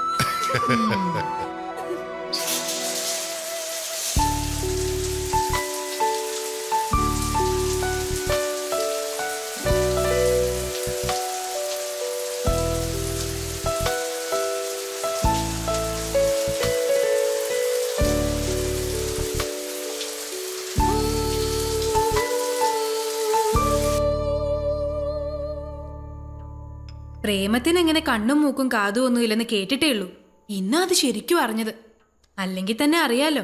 പ്രേമത്തിന് എങ്ങനെ കണ്ണും മൂക്കും കാതും ഒന്നും ഇല്ലെന്ന് കേട്ടിട്ടേ ഉള്ളൂ. ഇന്നാ അത് ശരിക്കും അറിഞ്ഞത്. അല്ലെങ്കിൽ തന്നെ അറിയാലോ,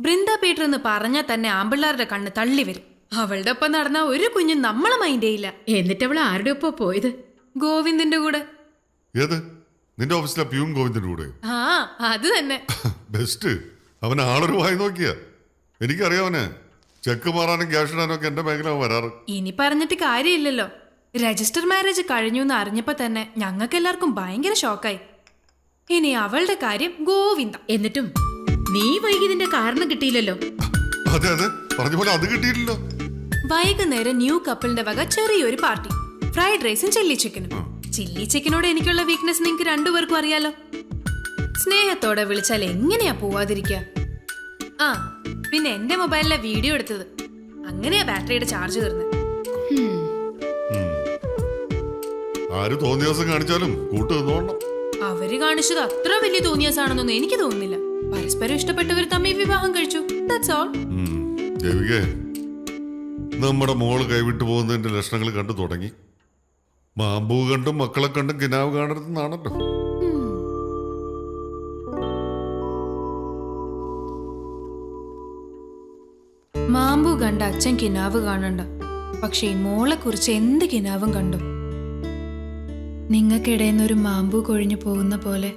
ബൃന്ദ പീറ്റർ എന്ന് പറഞ്ഞാൽ തന്നെ ആമ്പിള്ളാരുടെ കണ്ണ് തള്ളി വരും. അവളുടെ ഒപ്പം നടന്ന ഒരു കുഞ്ഞും നമ്മളെ മൈൻഡേ ഇല്ല. എന്നിട്ട് അവൾ ആരുടെ ഒപ്പം പോയത്? ഗോവിന്ദന്റെ കൂടെ. ഏത്? നിന്റെ ഓഫീസിലെ പ്യൂൺ ഗോവിന്ദന്റെ കൂടെ? ആ, അത് തന്നെ. ബെസ്റ്റ്. അവൻ ആളൊരു വായി നോക്കിയ. എനിക്കറിയാവനെ ചെക്ക് മാറാനും ക്യാഷ് ഇടാനും ഒക്കെ എന്റെ ബാങ്കിലാണ് വരാറ്. ഇനി പറഞ്ഞിട്ട് കാര്യമില്ലല്ലോ. രജിസ്റ്റർ മാരേജ് കഴിഞ്ഞു എന്ന് അറിഞ്ഞപ്പോ തന്നെ ഞങ്ങൾക്ക് എല്ലാവർക്കും ഭയങ്കര ഷോക്കായി. ഇനി അവളുടെ കാര്യം ഗോവിന്ദ. എന്നിട്ടും നീ വൈകിയതിന്റെ കാരണം കിട്ടിയില്ലല്ലോ. അതെ അതെ, പറഞ്ഞ പോലെ അത് കിട്ടിയില്ലല്ലോ. വൈകുന്നേരം ന്യൂ കപ്പിളിന്റെ വക ചെറിയൊരു പാർട്ടി. ഫ്രൈഡ് റൈസും ചില്ലി ചിക്കനും. ചില്ലി ചിക്കനോട് എനിക്കുള്ള വീക്ക്നെസ് നിങ്ങൾക്ക് രണ്ടുപേർക്കും അറിയാലോ. സ്നേഹത്തോടെ വിളിച്ചാൽ എങ്ങനെയാ പോവാതിരിക്കുക? ആ പിന്നെ എന്റെ മൊബൈലിലെ വീഡിയോ എടുത്തത്. അങ്ങനെയാ ബാറ്ററിയുടെ ചാർജ് തീർന്നത്. ആര് തോന്നിയ ദിവസം കാണിച്ചാലും കൂട്ട് നിന്നോണം. അവര് കാണിച്ചത് അത്ര വലിയ തോന്നിയാസാണെന്നൊന്നും എനിക്ക് തോന്നുന്നില്ല. പരസ്പരം ഇഷ്ടപ്പെട്ടവർ തമ്മിൽ വിവാഹം കഴിച്ചു. That's all. ദേവികേ, നമ്മുടെ മോള് കൈവിട്ടു പോകുന്നതിന്റെ ലക്ഷണങ്ങൾ കണ്ടു തുടങ്ങി. മാമ്പൂ കണ്ടും മക്കളെ കണ്ടും കിനാവ് കാണരുതെന്നാണല്ലോ. മാമ്പൂ കണ്ട അച്ഛൻ കിനാവ് കാണണ്ട. പക്ഷെ ഈ മോളെ കുറിച്ച് എന്ത് കിനാവും കണ്ടു. നിങ്ങൾക്കിടയിൽ ഒരു മാമ്പൂ കൊഴിഞ്ഞു പോകുന്ന പോലെ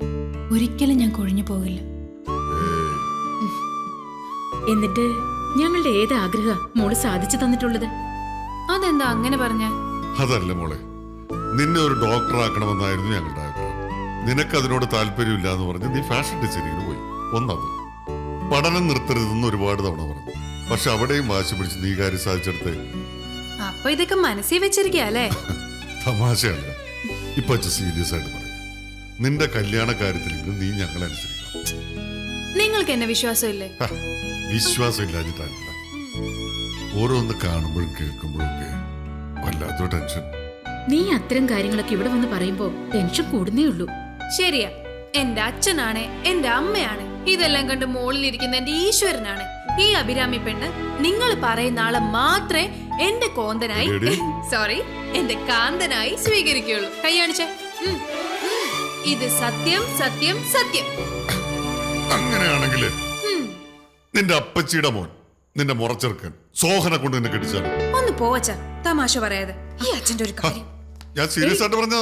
ഒരിക്കലും ഞാൻ കൊഴിഞ്ഞു പോകില്ല. എന്നിട്ട് ഞങ്ങളുടെ ഏത് ആഗ്രഹ മോള് സാധിച്ചു തന്നിട്ടുള്ളത്? അതെന്താ അങ്ങനെ പറഞ്ഞ? അതല്ല മോളെ, നിന്നെ ഒരു ഡോക്ടർ ആക്കണമെന്നായിരുന്നു ഞങ്ങളുടെ ആഗ്രഹം. നിനക്കതിനോട് താല്പര്യമില്ല എന്ന് പറഞ്ഞ് നീ ഫാഷൻ ഡിസൈനിങ്ങിന് പോയി. ഒന്നത്, പഠനം നിർത്തരുതെന്ന് ഒരുപാട് തവണ പറഞ്ഞു. പക്ഷെ അവിടെയും വാശി പിടിച്ച് നീ കാര്യം സാധിച്ചെടുത്ത്. അപ്പൊ ഇതൊക്കെ മനസ്സിൽ വെച്ചിരിക്കല്ലേ? തമാശയല്ല, ഇപ്പൊ സീരിയസ് ആയിട്ട് പറയും. നിന്റെ കല്യാണ കാര്യത്തിലെങ്കിലും നീ ഞങ്ങളനുസരിക്കണം. നിങ്ങൾക്ക് എന്നെ വിശ്വാസമില്ലേ? വിശ്വാസം ഇല്ലാഞ്ഞിട്ടല്ല, ഓരോന്ന് കാണുമ്പോഴും കേൾക്കുമ്പോഴും ഒക്കെ വല്ലാത്തൊരു ടെൻഷൻ. നീ അത്തരം കാര്യങ്ങളൊക്കെ ഇവിടെ വന്ന് പറയുമ്പോ ടെൻഷൻ കൂടുന്നേ ഉള്ളൂ. ശരിയാ, എന്റെ അച്ഛനാണ്, എന്റെ അമ്മയാണ്, ഇതെല്ലാം കണ്ട് മോളിലിരിക്കുന്ന എന്റെ ഈശ്വരനാണ്. ഈ അഭിരാമി പെണ്ണ് നിങ്ങൾ പറയുന്ന ആളെ മാത്രമേ എന്റെ കോന്തനായി, സോറി എന്റെ കാന്തനായി സ്വീകരിക്കുള്ളൂ. കൈയാണിച്ചേ. ഇത് സത്യം സത്യം സത്യം. അങ്ങനെയാണെങ്കിൽ നിന്റെ അപ്പച്ചിയുടെ മോൻ, നിന്റെ മുറച്ചെറുക്കൻ സോഹനെ കൊണ്ട് നിന്നെ കെട്ടിച്ചാണ്. ഒന്ന് പോവച്ച, തമാശ പറയാതെ. ഈ അച്ഛന്റെ ഒരു കാര്യം ഞാൻ സീരിയസ് ആയിട്ട് പറഞ്ഞ.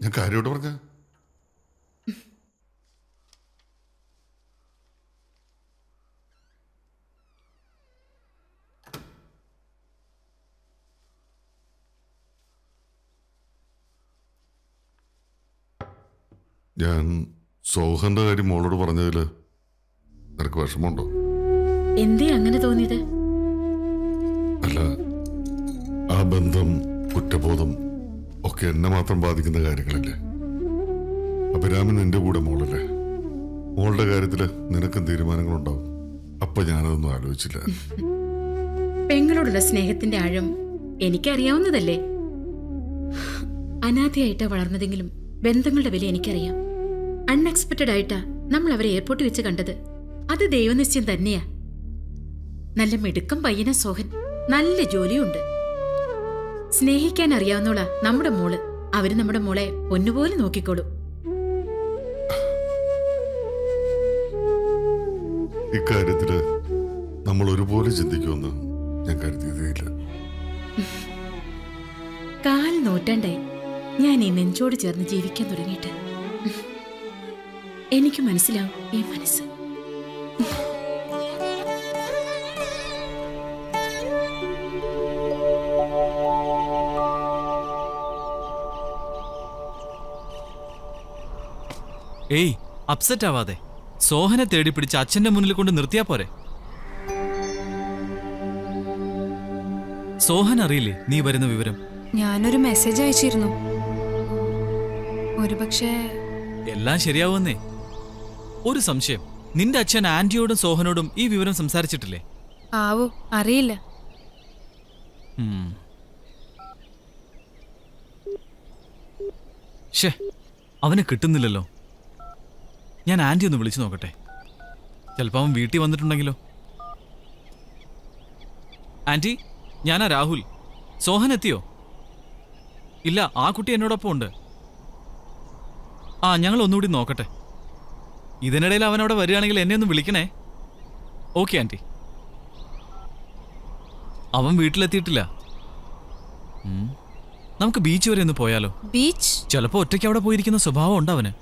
ഞാൻ കാര്യമായിട്ട് പറഞ്ഞ. ഞാൻ സോഹന്റെ കാര്യം മോളോട് പറഞ്ഞതില് നിനക്ക് വിഷമമുണ്ടോ? എന്തേ അങ്ങനെ തോന്നിയത്? അല്ല, ആ ബന്ധം, കുറ്റബോധം ഒക്കെ എന്നെ മാത്രം ബാധിക്കുന്ന കാര്യങ്ങളല്ലേ. അഭിരാമി നിന്റെ കൂടെ മോളല്ലേ. മോളുടെ കാര്യത്തില് നിനക്കും തീരുമാനങ്ങളുണ്ടാവും. അപ്പൊ ഞാനതൊന്നും ആലോചിച്ചില്ല. പെങ്ങളോടുള്ള സ്നേഹത്തിന്റെ ആഴം എനിക്കറിയാവുന്നതല്ലേ. അനാഥയായിട്ടാ വളർന്നതെങ്കിലും ബന്ധങ്ങളുടെ വില എനിക്കറിയാം. അൺഎക്സ്പെക്റ്റഡ് ആയിട്ടാ നമ്മൾ അവരെ എയർപോർട്ടിൽ വെച്ച് കണ്ടത്. അത് ദൈവനിശ്ചയം തന്നെയാ. നല്ല മിടുക്കം പയ്യന സോഹൻ, നല്ല ജോലിയുണ്ട്. സ്നേഹിക്കാൻ അറിയാവുന്നോളാ നമ്മുടെ മോള്. അവര് നമ്മുടെ മോളെ പൊന്നുപോലെ നോക്കിക്കോളും. ഇക്കാര്യത്തില് നമ്മൾ ഒരുപോലെ ചിന്തിക്കുമെന്ന് ഞാൻ കരുതിയതേയില്ല. കാൽ നൂറ്റാണ്ടായി ഞാൻ ഈ നെഞ്ചോട് ചേർന്ന് ജീവിക്കാൻ തുടങ്ങിയിട്ട്. എനിക്ക് മനസ്സിലാവും ഈ മനസ്സ്. ഏയ്, അപ്സെറ്റ് ആവാതെ. സോഹനെ തേടി പിടിച്ച് അച്ഛന്റെ മുന്നിൽ കൊണ്ട് നിർത്തിയാ പോരെ. സോഹൻ അറിയില്ലേ നീ വരുന്ന വിവരം? ഞാനൊരു മെസ്സേജ് അയച്ചിരുന്നു. ഒരുപക്ഷെ എല്ലാം ശരിയാവുന്നേ. ഒരു സംശയം, നിന്റെ അച്ഛൻ ആന്റിയോടും സോഹനോടും ഈ വിവരം സംസാരിച്ചിട്ടില്ലേ? ആവോ, അറിയില്ല. ഷേ, അവനെ കിട്ടുന്നില്ലല്ലോ. ഞാൻ ആന്റി ഒന്ന് വിളിച്ചു നോക്കട്ടെ. ചിലപ്പോൾ അവൻ വീട്ടിൽ വന്നിട്ടുണ്ടെങ്കിലോ? ആന്റി, ഞാനാ രാഹുൽ. സോഹൻ എത്തിയോ? ഇല്ല, ആ കുട്ടി എന്നോടൊപ്പം ഉണ്ട്. ആ, ഞങ്ങൾ ഒന്നുകൂടി നോക്കട്ടെ. ഇതിനിടയിൽ അവൻ അവിടെ വരികയാണെങ്കിൽ എന്നെ ഒന്ന് വിളിക്കണേ. Okay aunty. അവൻ വീട്ടിലെത്തിയിട്ടില്ല. നമുക്ക് ബീച്ച് വരെ ഒന്ന് പോയാലോ? ബീച്ച്? ചിലപ്പോ ഒറ്റയ്ക്ക് അവിടെ പോയിരിക്കുന്ന സ്വഭാവം ഉണ്ട് അവന്.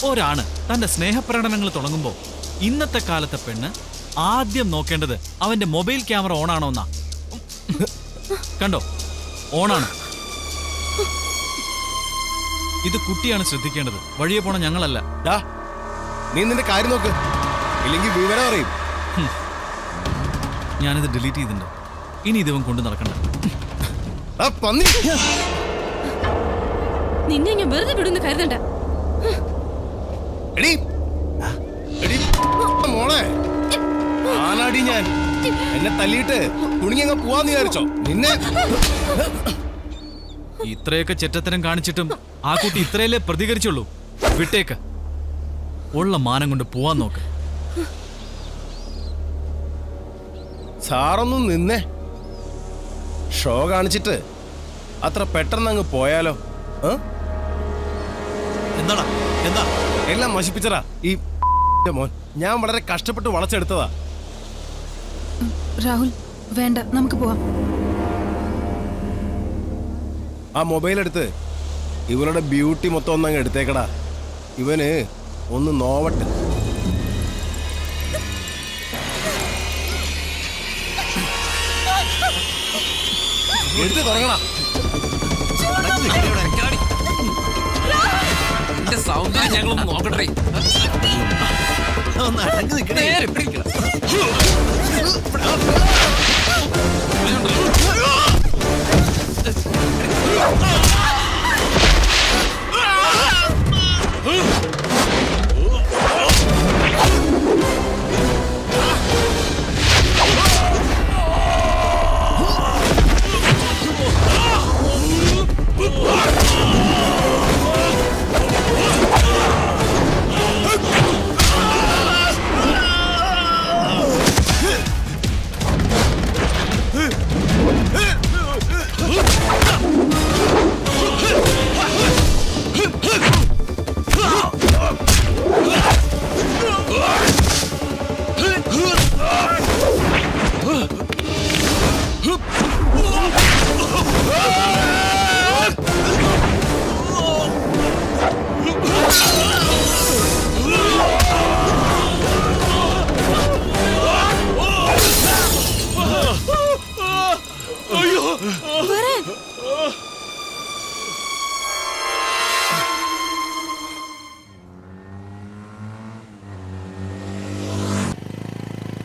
ഒരാണ് തന്റെ സ്നേഹപ്രകടനങ്ങൾ തുടങ്ങുമ്പോൾ ഇന്നത്തെ കാലത്തെ പെണ്ണ് ആദ്യം നോക്കേണ്ടത് അവന്റെ മൊബൈൽ ക്യാമറ ഓണാണോ എന്നാ. കണ്ടോ, ഓണാണ്. ഇത് കുട്ടിയാണ് ശ്രദ്ധിക്കേണ്ടത്, വഴിയെ പോണ ഞങ്ങളല്ല. നീ നിന്റെ കാര്യം നോക്ക്, ഇല്ലെങ്കിൽ വിവരം അറിയും. ഞാനിത് ഡിലീറ്റ് ചെയ്തിട്ടുണ്ട്. ഇനി ഇതവൻ കൊണ്ടു നടക്കണ്ട. നിന്നെ ഞാൻ വെറുതെ വിടുന്ന കരുതണ്ട. മോളെ ആനാടി ഞാൻ എന്നെ തല്ലിയിട്ട് കുണിങ്ങ പോവാന്ന് വിചാരിച്ചോ? നിന്നെ ഇത്രയൊക്കെ ചെറ്റത്തരം കാണിച്ചിട്ടും ആ കുട്ടി ഇത്രയല്ലേ പ്രതികരിച്ചുള്ളൂ. വിട്ടേക്ക്, ഉള്ള മാനം കൊണ്ട് പോവാൻ നോക്ക്. സാറൊന്നും നിന്നെ ഷോ കാണിച്ചിട്ട് അത്ര പെട്ടെന്ന് അങ്ങ് പോയാലോ? എന്താടാ, എന്താ എല്ലാം നശിപ്പിച്ചടാ ഈ മോൻ. ഞാൻ വളരെ കഷ്ടപ്പെട്ട് വളച്ചെടുത്തതാ. രാഹുൽ വേണ്ട, നമുക്ക് പോവാം. ആ മൊബൈൽ എടുത്ത് ഇവരുടെ ബ്യൂട്ടി മൊത്തം ഒന്നങ്ങ് എടുത്തേക്കടാ. ഇവന് ഒന്ന് നോവട്ടെ. എടുത്ത് തുടങ്ങണ. സൗന്ദര്യം ഞങ്ങളൊന്ന് നോക്കട്ടെ.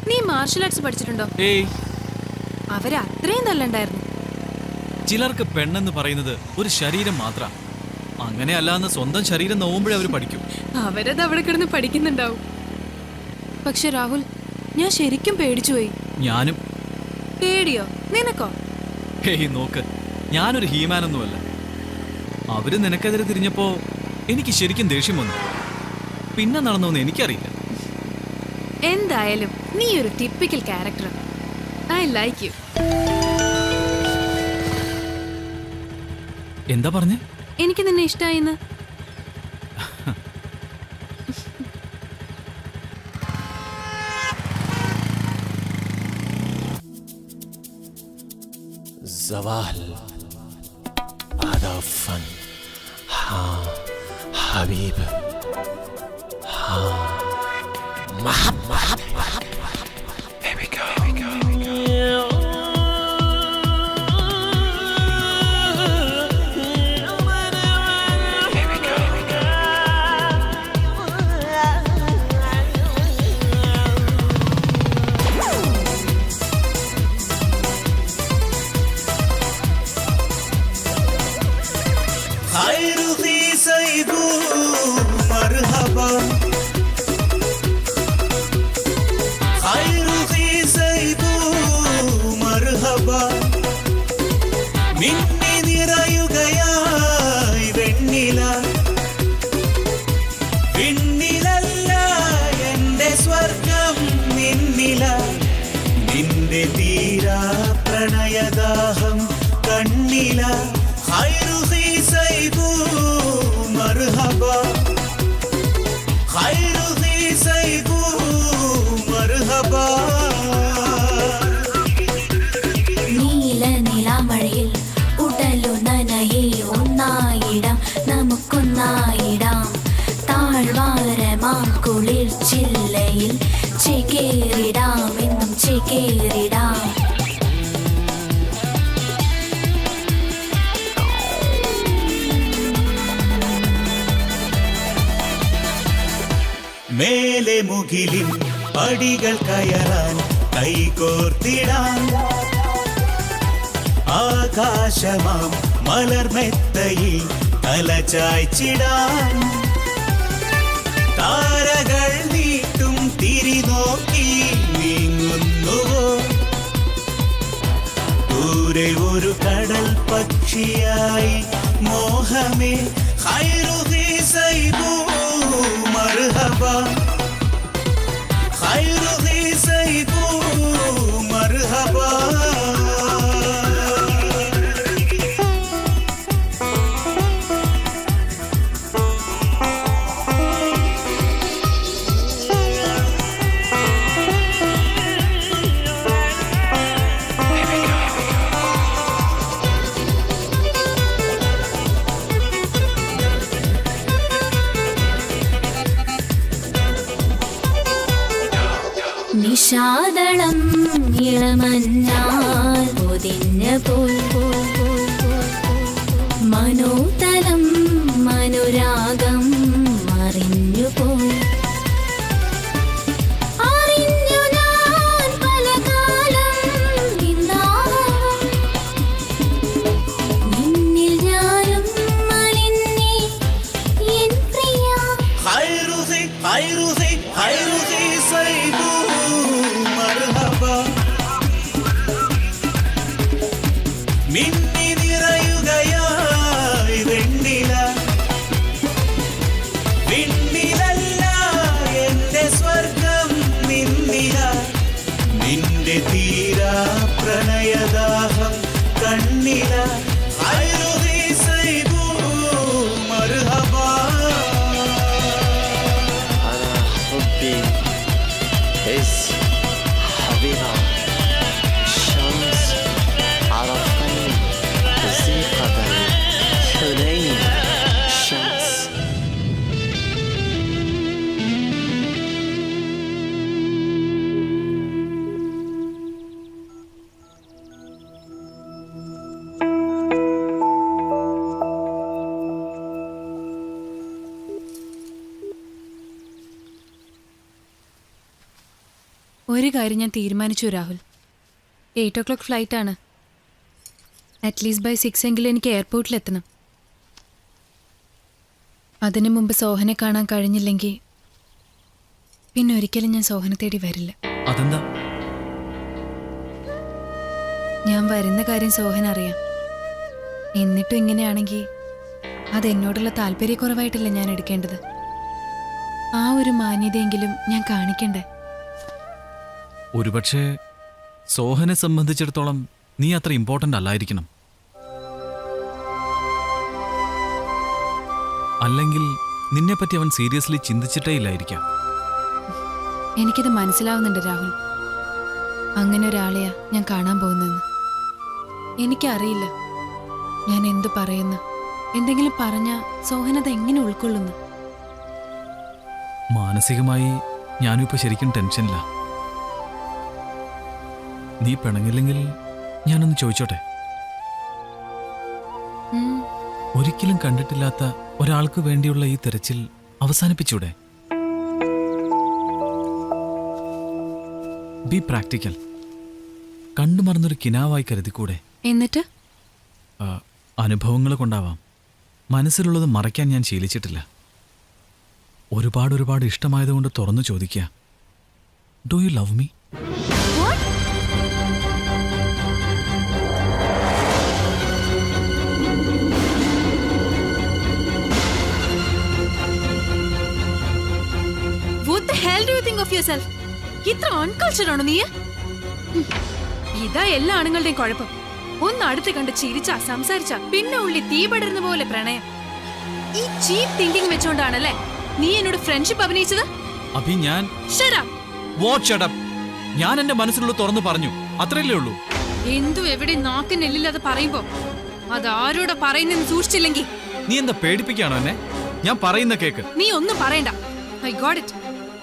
നീ മാർഷൽ ആർട്സ് പഠിച്ചിട്ടുണ്ടോ? ഏയ്, അവര് അത്രയും നല്ലണ്ടായിരുന്നു. ചിലർക്ക് പെണ്ണെന്ന് പറയുന്നത് ഒരു ശരീരം മാത്രം. അങ്ങനെയല്ലാന്ന് സ്വന്തം ശരീരം നോവുമ്പോഴേ അവർ പഠിക്കും. അവരത് അവിടെ കിടന്ന് പഠിക്കുന്നുണ്ടാവും. പക്ഷെ രാഹുൽ, ഞാൻ ശരിക്കും പേടിച്ചുപോയി. ഞാനും. പേടിയോ? നിനക്കോ? ഹേയ് നോക്ക്, ഞാനൊരു ഹീമാനൊന്നുമല്ല. അവര് നിനക്കെതിരെ തിരിഞ്ഞപ്പോ എനിക്ക് ശരിക്കും ദേഷ്യം വന്നു. പിന്നെ നടന്നോന്ന് എനിക്കറിയില്ല. എന്തായാലും നീ ഒരു typical character. I like you. എന്താ പറഞ്ഞേ? എനിക്ക് നിന്നെ ഇഷ്ടായിന്ന്. زوال هذا فن. ها حبيب ها محب Here we go. മിന്നി നിറയുകയായി വെണ്ണില. വിണ്ണിലല്ല എന്റെ സ്വർഗം നിന്നില. നിന്റെ തീരാ പ്രണയദാഹം കണ്ണില. ഖൈറു ഖീസൈബു മർഹബ. ഖൈറു ഖീസൈബു മർഹബ. നീലനിലാമഴയിൽ ഉടലു നനയെ ഒന്നായിടാം, നമുക്കൊന്നായിടാം. കുളിർ ചില്ലയിൽ ചേക്കേറിടാം എന്നും ചേക്കേറിടാം. മേലെ മുകിലിൻ പടികൾ കയറാൻ കൈകോർത്തിടാൻ ആകാശമാം മലർമെത്തയിൽ തലചായ്ച്ചിടാൻ താരകൾ നീട്ടും തിരിനോക്കി നീങ്ങുന്നുവോ ദൂരെ ഒരു കടൽ പക്ഷിയായി മോഹമേ ഖൈറുഹി സൈബു മർഹബ ഖൈറുഹി സൈബു മർഹബ. നിഷാദളം ഇളമഞ്ഞാൽ പൊതിഞ്ഞ പോൽ മനോതലം മനുരാഗം മറിഞ്ഞു പോയി. അറിഞ്ഞു ഞാൻ പലകാലം നിന്നാവും നിന്നിൽ ഞാനും മലിഞ്ഞി എൻ പ്രിയ. ഖൈറുഹി ഖൈറുഹി ഖൈറുഹി സൈബു മർഹബ. മിന്നി നിറയുകയായി വെണ്ണില വിണ്ണിലല്ല എന്റെ സ്വർഗം നിന്നില നിന്റെ തീരാ പ്രണയദാഹം കണ്ണില ഖൈറുഹി സൈബു മർഹബ. حبي حس حبيبة الشمس عرفني زيقة الحنين الشمس. ഒരു കാര്യം ഞാൻ തീരുമാനിച്ചു രാഹുൽ. 8 o'clock ഫ്ലൈറ്റാണ്. അറ്റ്ലീസ്റ്റ് ബൈ 6 എങ്കിലും എനിക്ക് എയർപോർട്ടിലെത്തണം. അതിനു മുമ്പ് സോഹനെ കാണാൻ കഴിഞ്ഞില്ലെങ്കിൽ പിന്നെ ഒരിക്കലും ഞാൻ സോഹനെ തേടി വരില്ല. അതെന്താ? ഞാൻ വരുന്ന കാര്യം സോഹൻ അറിയാം. എന്നിട്ടും ഇങ്ങനെയാണെങ്കിൽ അതെന്നോടുള്ള താല്പര്യക്കുറവായിട്ടല്ല ഞാൻ എടുക്കേണ്ടത്. ആ ഒരു മാന്യതയെങ്കിലും ഞാൻ കാണിക്കണ്ടേ? ഒരുപക്ഷെ സോഹനെ സംബന്ധിച്ചിടത്തോളം നീ അത്ര ഇമ്പോർട്ടൻ്റ് അല്ലായിരിക്കണം. അല്ലെങ്കിൽ നിന്നെപ്പറ്റി അവൻ സീരിയസ്ലി ചിന്തിച്ചിട്ടേ ഇല്ലായിരിക്കാം. എനിക്കിത് മനസ്സിലാവുന്നുണ്ട് രാഹുൽ. അങ്ങനെ ഒരാളെയാ ഞാൻ കാണാൻ പോകുന്നതെന്ന്. എനിക്കറിയില്ല ഞാൻ എന്തു പറയുന്നു. എന്തെങ്കിലും പറഞ്ഞാൽ സോഹനത് എങ്ങനെ ഉൾക്കൊള്ളുന്നു? മാനസികമായി ഞാനും ഇപ്പോൾ ശരിക്കും ടെൻഷനില്ല. നീ പിണങ്ങില്ലെങ്കിൽ ഞാനൊന്ന് ചോദിച്ചോട്ടെ? ഒരിക്കലും കണ്ടിട്ടില്ലാത്ത ഒരാൾക്ക് വേണ്ടിയുള്ള ഈ തെരച്ചിൽ അവസാനിപ്പിച്ചൂടെ? B practical. കണ്ടുമറന്നൊരു കിനാവായി കരുതിക്കൂടെ? എന്നിട്ട് അനുഭവങ്ങൾ കൊണ്ടാവാം. മനസ്സിലുള്ളത് മറയ്ക്കാൻ ഞാൻ ശീലിച്ചിട്ടില്ല. ഒരുപാട് ഇഷ്ടമായതുകൊണ്ട് തുറന്നു ചോദിക്കുക, do you love me? What the hell do you think of yourself? ഇത്ര അൺകൾച്ചർ ആണോ നീ? ഇതാ എല്ലാ ആണുങ്ങളുടെയും കുഴപ്പം. ഒന്ന് അടുത്ത് കണ്ട് ചിരിച്ച സംസാരിച്ച പിന്നെ ഉള്ളി തീ പടരുന്ന പോലെ പ്രണയം. ഈ ചീപ്പ് തിങ്കിങ് വെച്ചോണ്ടാണല്ലേ നീ എന്നോട് ഫ്രണ്ട്ഷിപ്പ് അഭിനയിച്ചത്? അഭി ഞാൻ ഞാൻ എന്റെ മനസ്സിലുള്ള തുറന്നു പറഞ്ഞു, അത്രയല്ലേ ഉള്ളൂ. എന്തു എവിടെ നാക്കിനെല്ലില്ലാതെ പറയുമ്പോ അത് ആരോടാ പറയുന്നെന്ന് സൂക്ഷിച്ചില്ലെങ്കിൽ നീ എന്താ പേടിപ്പിക്കാണോ എന്നെ? ഞാൻ പറയുന്ന കേക്ക്. നീ ഒന്നും പറയണ്ട. I got it.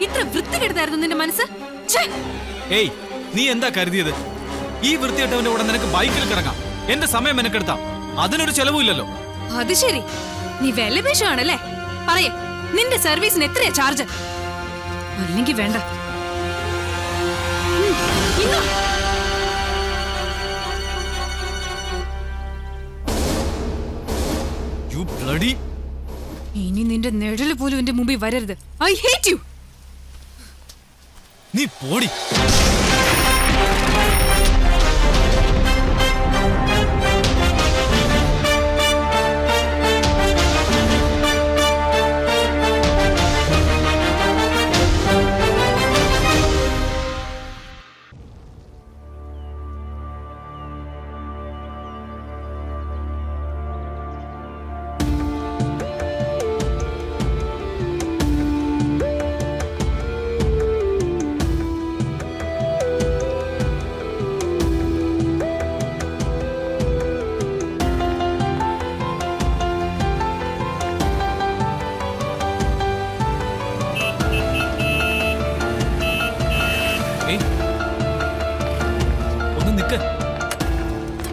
ഇത്ര വൃത്തികെടുത്തായിരുന്നു നിന്റെ മനസ്സ്. ഛേ! ഏയ്, നീ എന്താ കരുതിയത്? ഈ വൃത്തികെട്ടവന്റെ കൂടെ നിനക്ക് ബൈക്കിൽ കിടങ്ങാം, എന്റെ സമയം മെനക്കെടുത്താം, അതിനൊരു ചെലവുമില്ലല്ലോ. അത് ശരി, നീ വിലപേശാണല്ലേ? പറയേ, നിന്റെ സർവീസിന് എത്രയാ ചാർജ്? അല്ലെങ്കിൽ വേണ്ട. ഇനി നിന്റെ നിഴല് പോലും എന്റെ മുമ്പിൽ വരരുത്. I hate you. നീ പോടി.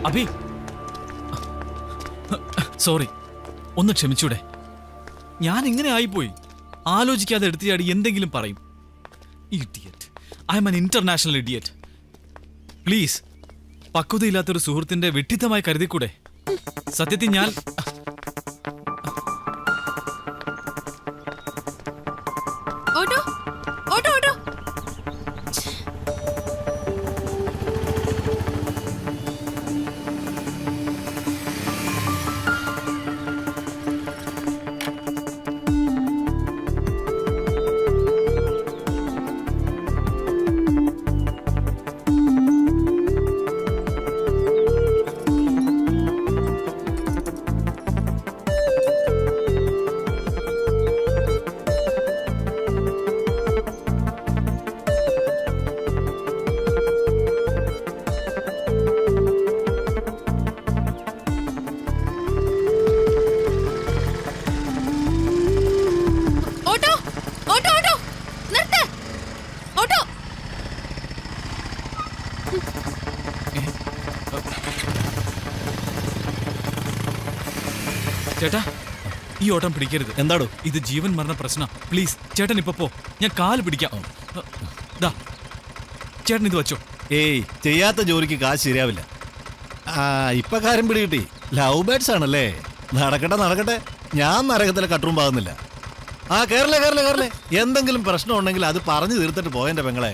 അഭി, സോറി, ഒന്ന് ക്ഷമിച്ചൂടെ? ഞാൻ ഇങ്ങനെ ആയിപ്പോയി. ആലോചിക്കാതെ എടുത്തിയാടി എന്തെങ്കിലും പറയും. Idiot. I'm an international idiot. Please, പക്വതയില്ലാത്തൊരു സുഹൃത്തിന്റെ വിഡ്ഢിത്തമായി കരുതിക്കൂടെ? സത്യത്തിൽ ഞാൻ ഓട്ടോ ഓട്ടോ ഓട്ടോ. ചേട്ടാ, ഈ ഓട്ടം പിടിക്കരുത്. എന്താടോ ഇത്? ജീവൻ മരണ പ്രശ്നം. പ്ലീസ് ചേട്ടൻ ഇപ്പൊ പോ, ഞാൻ കാല് പിടിക്കാം. ദാ ചേട്ടൻ ഇത് വച്ചോ. ഏയ്, ചെയ്യാത്ത ജോലിക്ക് കാശ് ശരിയാവില്ല. ഇപ്പൊ കാര്യം പിടികിട്ടി. ലവ് ബേർഡ്സ് ആണല്ലേ? നടക്കട്ടെ നടക്കട്ടെ, ഞാൻ നരകത്തിലെ കട്ടും പാകുന്നില്ല. കേരളേ എന്തെങ്കിലും പ്രശ്നം ഉണ്ടെങ്കിൽ അത് പറഞ്ഞു തീർത്തിട്ട് പോയെന്റെ പെങ്ങളെ.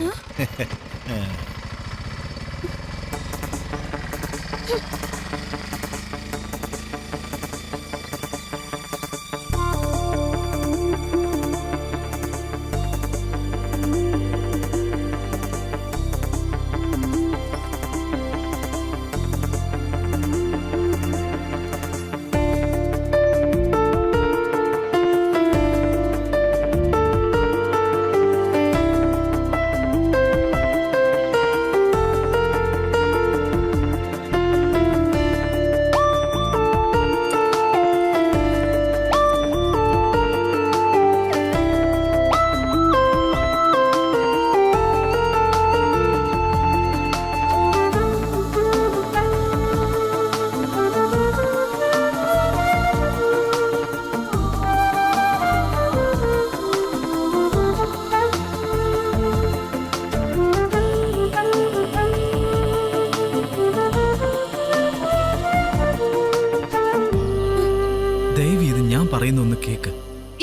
പറയുന്നൊന്ന് കേക്ക്.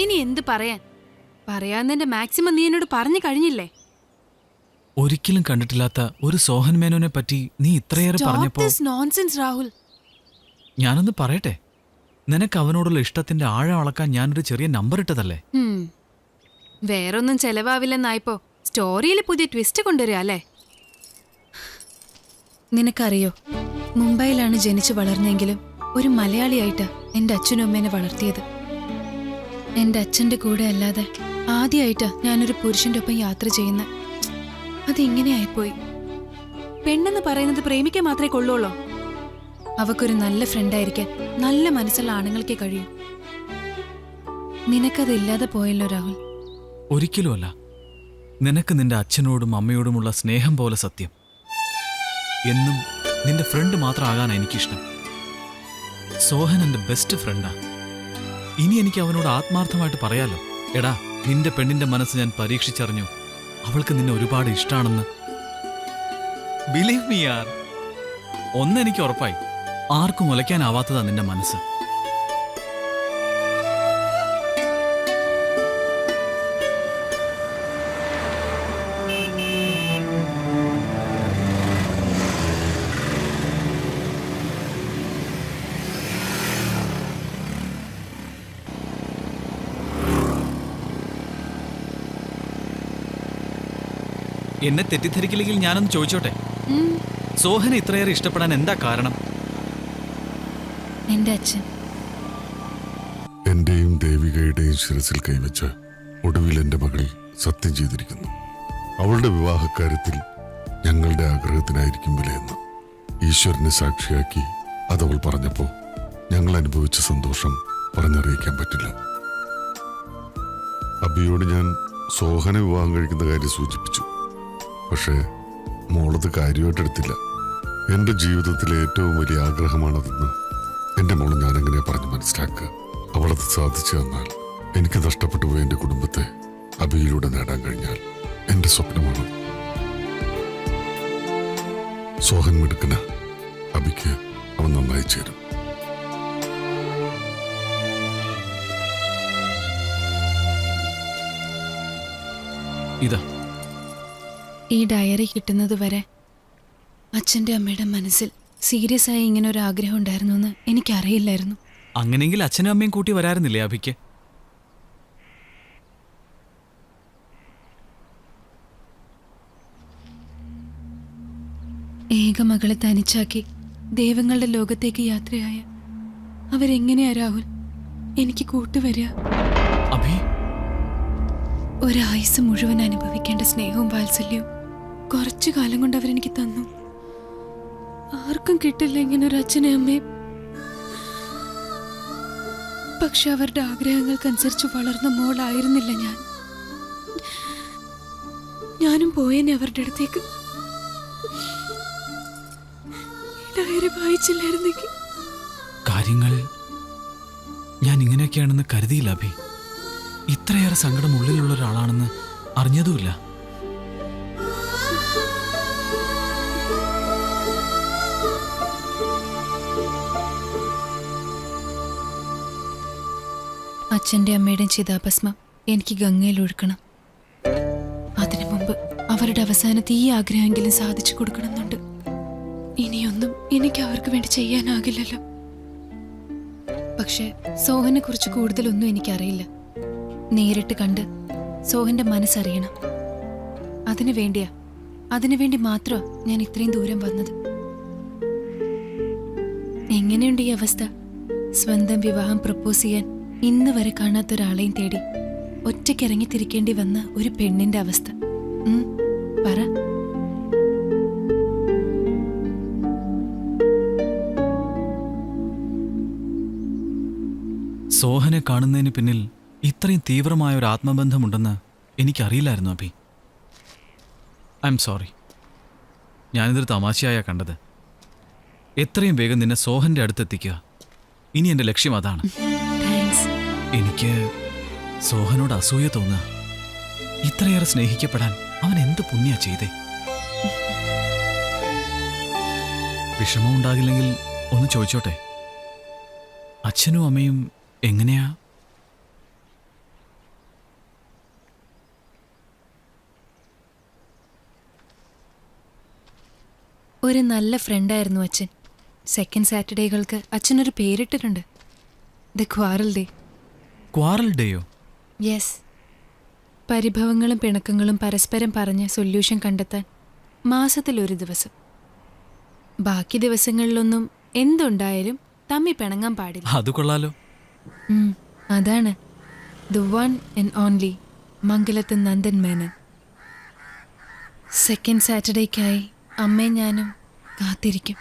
ഇനി എന്ത് പറയാൻ? പറയാന്നതിന്റെ മാക്സിമം നീ എന്നോട് പറഞ്ഞു കഴിഞ്ഞില്ലേ? ഒരിക്കലും കണ്ടിട്ടില്ലാത്ത ഒരു സോഹൻ മേനോനെ പറ്റി നീ ഇത്രയേറെ പറഞ്ഞപ്പോ നോൺസെൻസ് രാഹുൽ. ഞാനൊന്ന് പറയട്ടെ, നിനക്ക് അവനോടുള്ള ഇഷ്ടത്തിന്റെ ആഴം അളക്കാൻ ഞാനൊരു ചെറിയ നമ്പർ ഇട്ടതല്ലേ? വേറൊന്നും ചെലവാവില്ലെന്നായപ്പോ സ്റ്റോറിയിൽ പുതിയ ട്വിസ്റ്റ് കൊണ്ടുവരിക അല്ലേ? നിനക്കറിയോ, മുംബൈയിലാണ് ജനിച്ചു വളർന്നെങ്കിലും ഒരു മലയാളിയായിട്ട് എൻ്റെ അച്ഛനും അമ്മേനെ വളർത്തിയത്. എൻ്റെ അച്ഛൻ്റെ കൂടെ അല്ലാതെ ആദ്യമായിട്ട് ഞാനൊരു പുരുഷന്റെ ഒപ്പം യാത്ര ചെയ്യുന്ന. അതിങ്ങനെയായിപ്പോയി. പെണ്ണെന്ന് പറയുന്നത് പ്രേമിക്കാൻ മാത്രമേ കൊള്ളുള്ളൂ. അവക്കൊരു നല്ല ഫ്രണ്ടായിരിക്കാൻ നല്ല മനസ്സുള്ള ആണുങ്ങൾക്കേ കഴിയും. നിനക്കതില്ലാതെ പോയല്ലോ രാഹുൽ. ഒരിക്കലുമല്ല. നിനക്ക് നിന്റെ അച്ഛനോടും അമ്മയോടുമുള്ള സ്നേഹം പോലെ സത്യം. എന്നും നിന്റെ ഫ്രണ്ട് മാത്രമാകാനാണ് എനിക്കിഷ്ടം. സോഹൻ എൻ്റെ ബെസ്റ്റ് ഫ്രണ്ടാ. ഇനി എനിക്ക് അവനോട് ആത്മാർത്ഥമായിട്ട് പറയാലോ, എടാ നിന്റെ പെണ്ണിന്റെ മനസ്സ് ഞാൻ പരീക്ഷിച്ചറിഞ്ഞു, അവൾക്ക് നിന്നെ ഒരുപാട് ഇഷ്ടമാണെന്ന്. ബിലീവ് മീ യാർ, ഒന്നെനിക്ക് ഉറപ്പായി, ആർക്കും ഉലയ്ക്കാനാവാത്തതാ നിന്റെ മനസ്സ്. എന്നെ തെറ്റിദ്ധരിക്കില്ലെങ്കിൽ ഞാനൊന്ന് ചോദിച്ചോട്ടെ, സോഹനെ ഇത്രയേറെ ഇഷ്ടപ്പെടാൻ എന്താ കാരണം? എന്റെ അച്ഛൻ. എന്റെയും ദേവികയുടെയും ശിരസിൽ കൈവച്ച് ഒടുവിൽ എന്റെ മകൾ സത്യം ചെയ്തിരിക്കുന്നു. അവളുടെ വിവാഹക്കാര്യത്തിൽ ഞങ്ങളുടെ ആഗ്രഹത്തിനായിരിക്കും വിലയെന്ന് ഈശ്വരനെ സാക്ഷിയാക്കി അതവൾ പറഞ്ഞപ്പോൾ ഞങ്ങൾ അനുഭവിച്ച സന്തോഷം പറഞ്ഞറിയിക്കാൻ പറ്റില്ല. അബിയോട് ഞാൻ സോഹനെ വിവാഹം കഴിക്കുന്ന കാര്യം സൂചിപ്പിച്ചു. പക്ഷേ മോളത് കാര്യമായിട്ടെടുത്തില്ല. എൻ്റെ ജീവിതത്തിലെ ഏറ്റവും വലിയ ആഗ്രഹമാണതെന്ന് എൻ്റെ മോള് ഞാനെങ്ങനെ പറഞ്ഞ് മനസ്സിലാക്കുക? അവളത് സാധിച്ചു തന്നാൽ, എനിക്ക് നഷ്ടപ്പെട്ടു പോയ എൻ്റെ കുടുംബത്തെ അബിയിലൂടെ നേടാൻ കഴിഞ്ഞാൽ എൻ്റെ സ്വപ്നമാണ്. സോഹൻ മിടുക്കന, അബിക്ക് അവൻ നന്നായി ചേരും. ഇതാ ഈ ഡയറി കിട്ടുന്നത് വരെ അച്ഛൻ്റെ അമ്മയുടെ മനസ്സിൽ സീരിയസ് ആയി ഇങ്ങനെ ഒരു ആഗ്രഹം ഉണ്ടായിരുന്നു എന്ന് എനിക്കറിയില്ലായിരുന്നു. അങ്ങനെയെങ്കിൽ അച്ഛനും അമ്മയും കൂട്ടി വരാറുന്നില്ലേ അഭിക്ക്? ഏക മകളെ തനിച്ചാക്കി ദൈവങ്ങളുടെ ലോകത്തേക്ക് യാത്രയായ അവരെങ്ങനെയാ രാഹുൽ എനിക്ക് കൂട്ടുവരിക? ഒരായുസ് മുഴുവൻ അനുഭവിക്കേണ്ട സ്നേഹവും വാത്സല്യവും കുറച്ചു കാലം കൊണ്ട് അവരെനിക്ക് തന്നു. ആർക്കും കിട്ടില്ല ഇങ്ങനെ ഒരു അച്ഛനെ അമ്മയും. പക്ഷെ അവരുടെ ആഗ്രഹങ്ങൾക്കനുസരിച്ച് വളർന്ന മോളായിരുന്നില്ല ഞാൻ. ഞാനും പോയേനെ അവരുടെ അടുത്തേക്ക്. ഡയറി വായിച്ചില്ലായിരുന്നെങ്കിൽ. കാര്യങ്ങൾ ഞാൻ ഇങ്ങനെയൊക്കെയാണെന്ന് കരുതിയില്ല അഭി. ഇത്രയേറെ സങ്കടം ഉള്ളിലുള്ള ഒരാളാണെന്ന് അറിഞ്ഞതുമില്ല. അച്ഛൻ്റെ അമ്മയുടെയും ചിതാഭസ്മം എനിക്ക് ഗംഗയിൽ ഒഴുക്കണം. അതിനു മുമ്പ് അവരുടെ അവസാനത്തെ ഈ ആഗ്രഹമെങ്കിലും സാധിച്ചു കൊടുക്കണമെന്നുണ്ട്. ഇനിയൊന്നും എനിക്ക് അവർക്ക് വേണ്ടി ചെയ്യാനാകില്ലല്ലോ. പക്ഷെ സോഹനെ കുറിച്ച് കൂടുതലൊന്നും എനിക്കറിയില്ല. നേരിട്ട് കണ്ട് സോഹന്റെ മനസ്സറിയണം. അതിനുവേണ്ടി മാത്രമാണ് ഞാൻ ഇത്രയും ദൂരം വന്നത്. എങ്ങനെയുണ്ട് ഈ അവസ്ഥ? സ്വന്തം വിവാഹം പ്രപ്പോസ് ചെയ്യാൻ ഇന്ന് വരെ കാണാത്തൊരാളെയും തേടി ഒറ്റയ്ക്കിറങ്ങി തിരിക്കേണ്ടി വന്ന ഒരു പെണ്ണിന്റെ അവസ്ഥ. പറ. സോഹനെ കാണുന്നതിന് പിന്നിൽ ഇത്രയും തീവ്രമായ ഒരു ആത്മബന്ധമുണ്ടെന്ന് എനിക്കറിയില്ലായിരുന്നു അഭി. I am sorry. ഞാനിതൊരു തമാശയായ കണ്ടത്. എത്രയും വേഗം നിന്നെ സോഹന്റെ അടുത്തെത്തിക്കുക, ഇനി എൻ്റെ ലക്ഷ്യം അതാണ്. എനിക്ക് സോഹനോട് അസൂയ തോന്നുക. ഇത്രയേറെ സ്നേഹിക്കപ്പെടാൻ അവൻ എന്ത് പുണ്യ ചെയ്തേ. വിഷമം ഉണ്ടാകില്ലെങ്കിൽ ഒന്ന് ചോദിച്ചോട്ടെ, അച്ഛനും അമ്മയും എങ്ങനെയാ? ഒരു നല്ല ഫ്രണ്ടായിരുന്നു അച്ഛൻ. സെക്കൻഡ് സാറ്റർഡേകൾക്ക് അച്ഛനൊരു പേരിട്ടിട്ടുണ്ട്, ദ ക്വാറൽ ഡേ. ക്വാറൽ ഡേയോ? യെസ്. പരിഭവങ്ങളും പിണക്കങ്ങളും പരസ്പരം പറഞ്ഞ് സൊല്യൂഷൻ കണ്ടെത്താൻ മാസത്തിലൊരു ദിവസം. ബാക്കി ദിവസങ്ങളിലൊന്നും എന്തുണ്ടായാലും തമ്മി പിണങ്ങാൻ പാടില്ല. അത് കൊള്ളാലോ. അതാണ് the one and only Mangalath Nandan Menon. Second സാറ്റർഡേക്കായി അമ്മയും ഞാനും കാത്തിരിക്കും.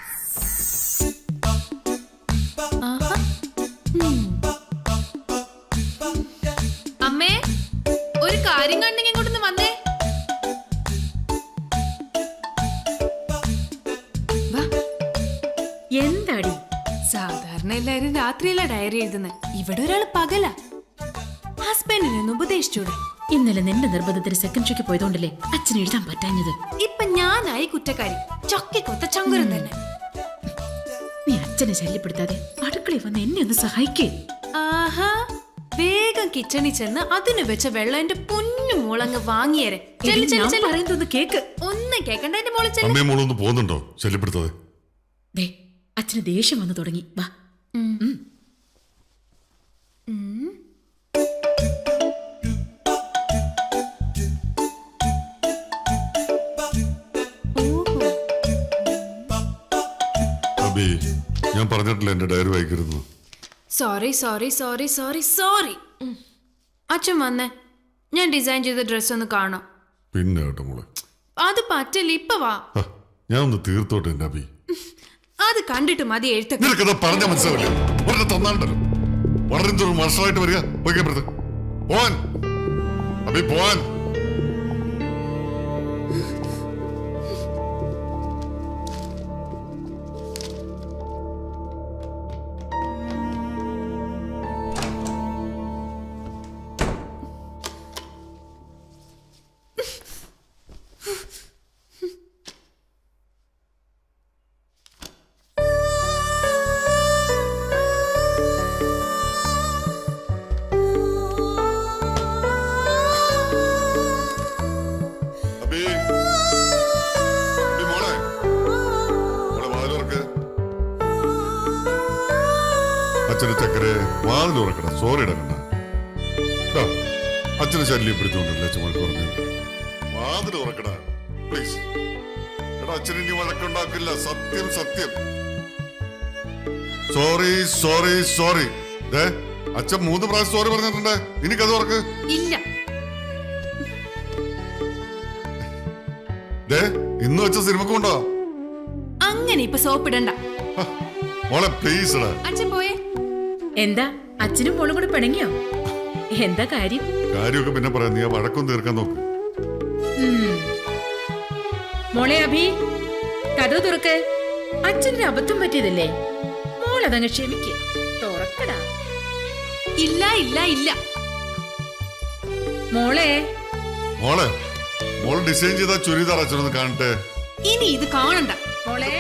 അമ്മേ, ഒരു കാര്യം കണ്ടെങ്കിൽ ഇങ്ങോട്ടൊന്ന് വന്നേ. നിങ്ങളെല്ലാരും രാത്രിയിലെ ഡയറി എഴുതുന്നത്. ഇവിടെ ഒരാൾ പകല. ഹസ്ബൻഡിനൊന്ന് ഉപദേശിച്ചൂടെ? ഇന്നലെ നിന്റെ നിർബന്ധത്തിന് സെക്കൻഡ് ഷോയ്ക്ക് പോയതുകൊണ്ടല്ലേ അച്ഛൻ എഴുതാൻ പറ്റാഞ്ഞത്. ഇപ്പൊ ഞാനായി കുറ്റക്കാരി. ചൊക്കിക്കൊത്ത ചങ്കുരം തന്നെ. നീ അച്ഛനെ ശല്യപ്പെടുത്താതെ അടുക്കളയിൽ വന്ന് എന്നെ ഒന്ന് സഹായിക്കേ. ആഹാ, വേഗം കിച്ചണിൽ ചെന്ന് അതിന് വെച്ച വെള്ളം എന്റെ പൊന്നു മോളങ്ങ് വാങ്ങിയേരെ. പറയുന്നൊന്ന് കേക്ക്. ഒന്നും കേക്കണ്ട എന്റെ മോള്. അമ്മയും മോളൊന്ന് പോകുന്നുണ്ടോ? ശല്യപ്പെടുത്താതെ. ദേ അച്ഛന് ദേഷ്യം വന്നു തുടങ്ങി. വാ. അബി, ഞാൻ പറഞ്ഞിട്ടില്ല എന്റെ ഡയറി വായിക്കരുത്. Sorry sorry sorry sorry sorry. അച്ഛൻ വന്നേ, ഞാൻ ഡിസൈൻ ചെയ്ത ഡ്രസ് ഒന്ന് കാണാം. പിന്നെ കേട്ടോ മോളെ, അത് പറ്റില്ല. ഇപ്പൊ വാ. ഞാൻ ഒന്ന് തീർത്തോട്ടെ എന്റെ അബി. അത് കണ്ടിട്ട് മതി എഴുത്തൊക്കെ. നിനക്കത് പറഞ്ഞ മനസ്സിലാവില്ലേ? വളരെ തന്നാണ്ടല്ലോ. വളരെ വർഷമായിട്ട് വരിക. പോയിക്കപ്പുറത്ത് പോവാൻ. അബി പോവാൻ. അച്ഛന് ചക്കരെ വാതിൽ ഉറക്കണം. സോറി ഇടക്കണ്ട. അച്ഛനെ ശല്യപ്പെടുത്തോണ്ടല്ലേ അച്ഛൻ വഴക്ക് പറഞ്ഞു. വാതിൽ ഉറക്കട പ്ലീസ്. എടാ, അച്ഛൻ ഇനി വഴക്കുണ്ടാക്കില്ല. സത്യം സത്യം. Sorry sorry sorry. അച്ഛൻ 3 പ്രാവശ്യം സോറി പറഞ്ഞിട്ടുണ്ട്. എനിക്കത് ഉറക്ക്. ഇല്ല. ഇന്ന് വെച്ച സിനിമക്ക് കൊണ്ടോ? അങ്ങനെ ഇപ്പൊ സോപ്പിടണ്ട മോളെ, പ്ലീസ്. അച്ഛൻ പോയേ. എന്താ അച്ഛനും മോളും കൂടെ പിണങ്ങിയോ? എന്താ കാര്യം? കാര്യമൊക്കെ പിന്നെ പറയാം. നീ വഴക്കം തീർക്കാൻ നോക്ക്. മോളെ അഭി, കഥ തുറക്ക്. അച്ഛനൊരു അബദ്ധം പറ്റിയതല്ലേ, മോളതങ്ങ് ക്ഷമിക്ക്. തുറക്കടാ. ഇല്ല ഇല്ല ഇല്ല. മോളെ മോളെ മോൾ ഡിസൈൻ ചെയ്ത ചുരിദാർ അച്ഛനൊന്ന് കാണട്ടെ. ഇനി ഇത് കാണണ്ട. മോളെ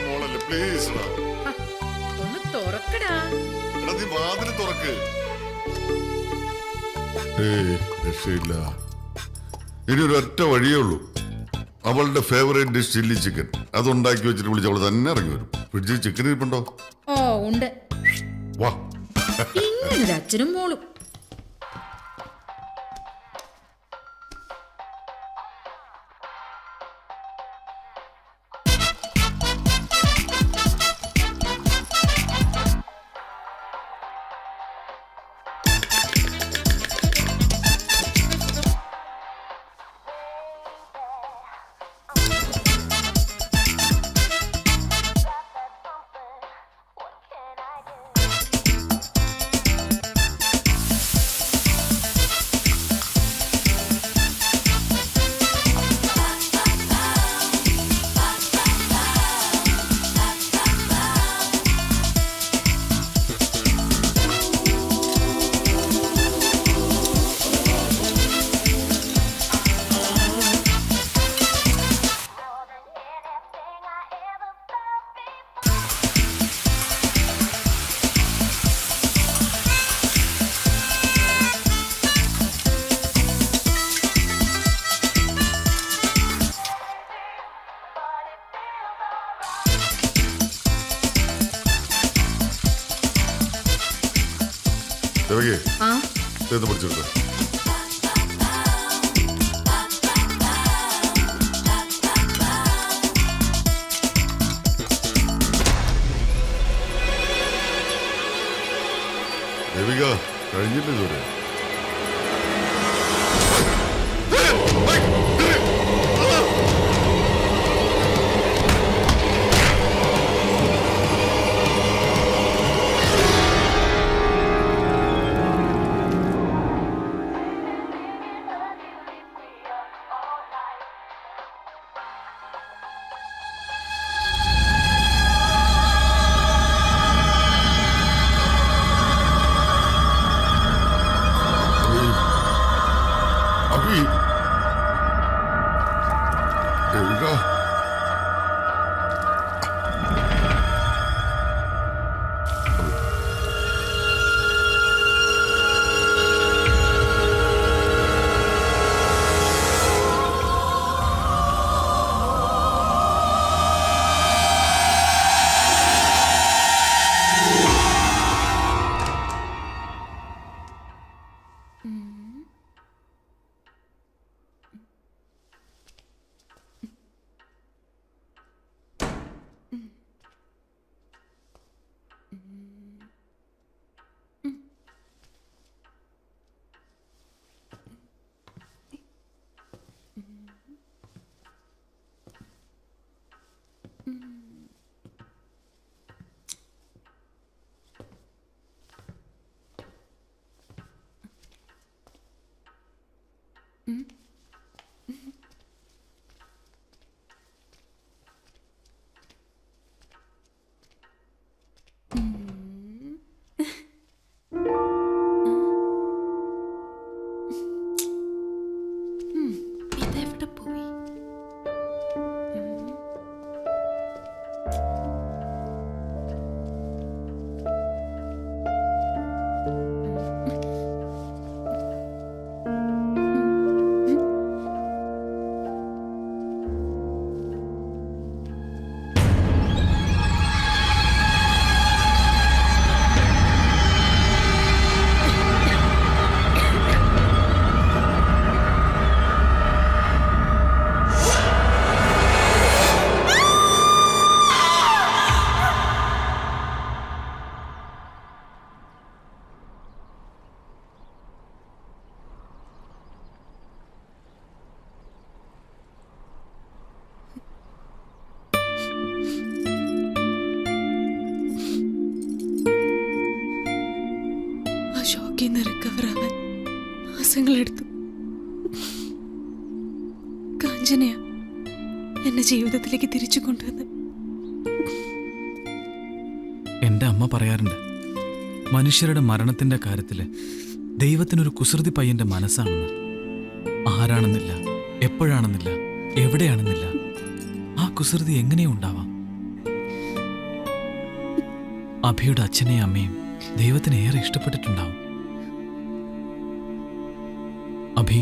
മോളല്ലേ, പ്ലീസ്. ഒന്ന് തുറക്കടാ. നീ വാതിൽ തുറക്ക്. ഏയ്, രക്ഷയില്ല. ഇനി ഒരു ഒറ്റ വഴിയേ ഉള്ളൂ. അവളുടെ ഫേവറേറ്റ് ഡിഷ് ചില്ലി ചിക്കൻ. അതുണ്ടാക്കി വെച്ചിട്ട് വിളിച്ച് അവള് തന്നെ ഇറങ്ങി വരും. ഫ്രിഡ്ജിൽ ചിക്കൻ ഇരിപ്പുണ്ടോ? ഓ ഉണ്ട്. വാ. ഇങ്ങനൊരു അച്ഛനും മോളും. പിടിച്ചെടുത്ത ദേവിക, കഴിഞ്ഞില്ല ഇതുവരെ. ദേവി ദേവിക ഇതെവിടെ പോയി? ആ ഷോക്കിൽ നിന്ന് റിക്കവർ ആവാൻ മാസങ്ങളെടുത്തു. കാഞ്ചനയാ എന്നെ ജീവിതത്തിലേക്ക് തിരിച്ചു കൊണ്ടുവന്ന്. എന്റെ അമ്മ പറയാറുണ്ട്, മനുഷ്യരുടെ മരണത്തിന്റെ കാര്യത്തില് ദൈവത്തിനൊരു കുസൃതി പയ്യന്റെ മനസ്സാണെന്ന്. ആരാണെന്നില്ല, എപ്പോഴാണെന്നില്ല, എവിടെയാണെന്നില്ല, ആ കുസൃതി എങ്ങനെയും ഉണ്ടാവാം. അഭിയുടെ അച്ഛനെയും അമ്മയും ദൈവത്തിന് ഏറെ ഇഷ്ടപ്പെട്ടിട്ടുണ്ടാവും. അഭി,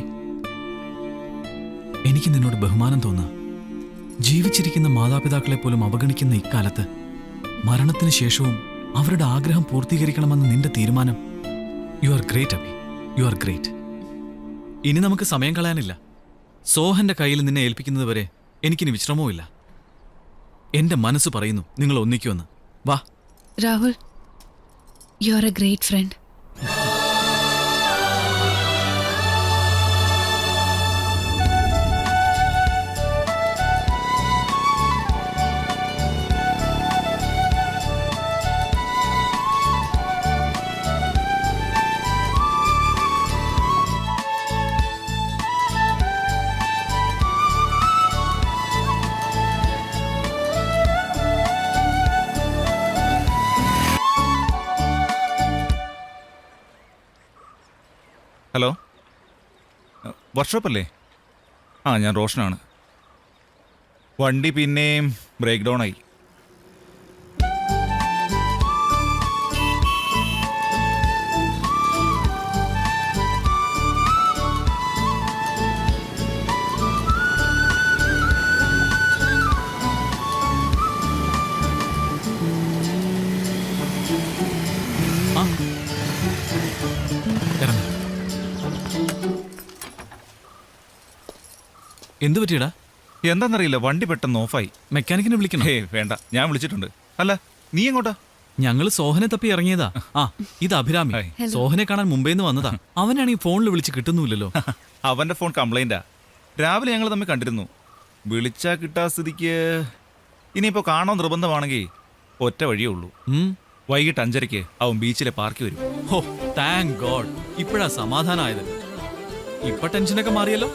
എനിക്ക് നിന്നോട് ബഹുമാനം തോന്നുക. ജീവിച്ചിരിക്കുന്ന മാതാപിതാക്കളെ പോലും അവഗണിക്കുന്ന ഇക്കാലത്ത് മരണത്തിന് ശേഷവും അവരുടെ ആഗ്രഹം പൂർത്തീകരിക്കണമെന്ന് നിന്റെ തീരുമാനം. You are great Abhi, you are great. ഇനി നമുക്ക് സമയം കളയാനില്ല. സോഹന്റെ കയ്യിൽ നിന്നെ ഏൽപ്പിക്കുന്നത് വരെ എനിക്കിനി വിശ്രമവുമില്ല. എന്റെ മനസ്സ് പറയുന്നു നിങ്ങൾ ഒന്നിക്കുമെന്ന്. വാ Rahul, you are a great friend. Hello, workshop അല്ലേ? ആ, ഞാൻ റോഷനാണ്. വണ്ടി പിന്നെയും ബ്രേക്ക് ഡൗൺ ആയി. എന്തു പറ്റിയടാ? എന്താണെന്നറിയില്ല, വണ്ടി പെട്ടെന്ന് ഓഫായി. മെക്കാനിക്കിനെ വിളിക്കണം. വേണ്ട, ഞാൻ വിളിച്ചിട്ടുണ്ട്. അല്ല, നീ എങ്ങോട്ടാ? ഞങ്ങള് സോഹനെ തപ്പി ഇറങ്ങിയതാ. ആ, ഇത് അഭിരാമി. സോഹനെ കാണാൻ മുംബൈന്ന് വന്നതാ. അവനാണെങ്കിൽ ഫോണിൽ വിളിച്ച് കിട്ടുന്നുമില്ലല്ലോ. അവന്റെ ഫോൺ കംപ്ലൈന്റാ. രാവിലെ ഞങ്ങൾ തമ്മിൽ കണ്ടിരുന്നു. വിളിച്ചാ കിട്ടാ സ്ഥിതിക്ക് ഇനിയിപ്പോ കാണാൻ നിർബന്ധമാണെങ്കിൽ ഒറ്റ വഴിയേ ഉള്ളൂ. വൈകിട്ട് 5:30 അവൻ ബീച്ചിലെ പാർക്കിൽ വരും. ഹോ, താങ്ക് ഗോഡ്, ഇപ്പോഴാ സമാധാനമായത്. ഇപ്പൊ ടെൻഷനൊക്കെ മാറിയല്ലോ.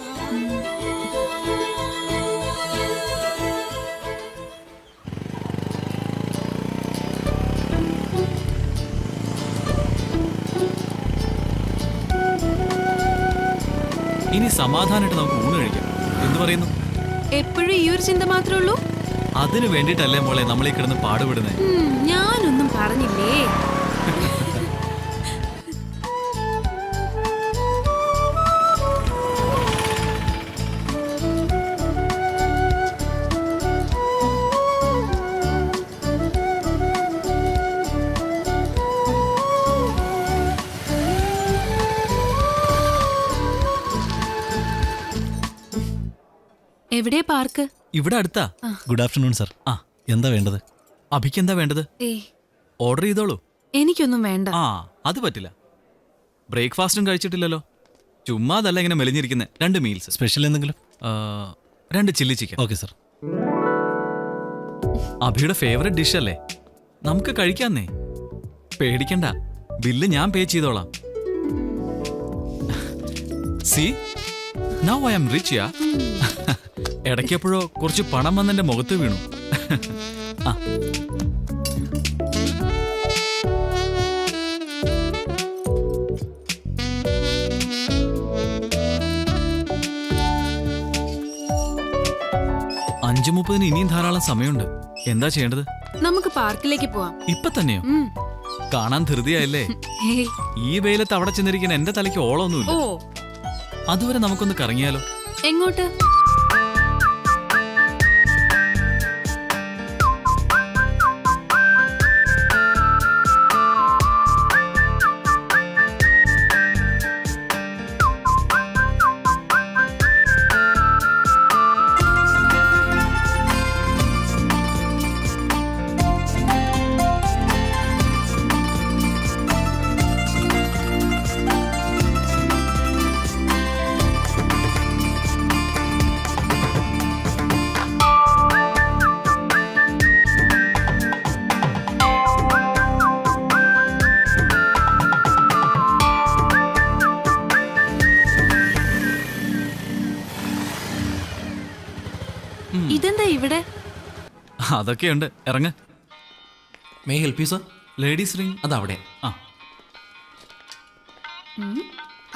ഇനി സമാധാനമായിട്ട് നമുക്ക് ഊണ് കഴിക്കാം. എന്ത് പറയുന്നു? എപ്പോഴും ഈ ഒരു ചിന്ത മാത്രമേ ഉള്ളൂ? അതിനു വേണ്ടിയിട്ടല്ലേ മോളെ നമ്മളീ കിടന്ന് പാടുപെടുന്നേ. ഞാനൊന്നും പറഞ്ഞില്ലേ. എവിടെ പാർക്ക്? ഇവിടെ അടുത്താ. Good afternoon sir. ആ, എന്താ വേണ്ടത്? അഭിക്ക് എന്താ വേണ്ടത്? ഓർഡർ ചെയ്തോളൂ. എനിക്കൊന്നും വേണ്ട. ആ, അത് പറ്റില്ല. ബ്രേക്ക്ഫാസ്റ്റും കഴിച്ചിട്ടില്ലല്ലോ. ചുമ്മാ അതല്ല ഇങ്ങനെ മെലിഞ്ഞിരിക്കുന്നത്. 2 മീൽസ്. സ്പെഷ്യൽ എന്തെങ്കിലും? 2 ചില്ലി ചിക്കൻ. Okay sir. അഭിയുടെ ഫേവറേറ്റ് ഡിഷ് അല്ലേ, നമുക്ക് കഴിക്കാന്നേ. പേടിക്കണ്ട, ബില്ല് ഞാൻ പേ ചെയ്തോളാം. See now I am rich. Yeah ഇടയ്ക്കെപ്പോഴോ കുറച്ച് പണം വന്നെന്റെ മുഖത്ത് വീണു. ആ, അഞ്ച് 5:30 ഇനിയും ധാരാളം സമയമുണ്ട്. എന്താ ചെയ്യേണ്ടത്? നമുക്ക് പാർക്കിലേക്ക് പോവാം. ഇപ്പൊ തന്നെയോ? കാണാൻ ധൃതിയായല്ലേ? ഈ വെയിലത്ത് അവിടെ ചെന്നിരിക്കുന്ന എന്റെ തലയ്ക്ക് ഓളമൊന്നുമില്ല. അതുവരെ നമുക്കൊന്ന് കറങ്ങിയാലോ? എങ്ങോട്ട്? ഇതെന്താ ഇവിടെ? അതൊക്കെയുണ്ട്, ഇറങ്ങ. May help you sir? Ladies ring അതവിടെ. ആ,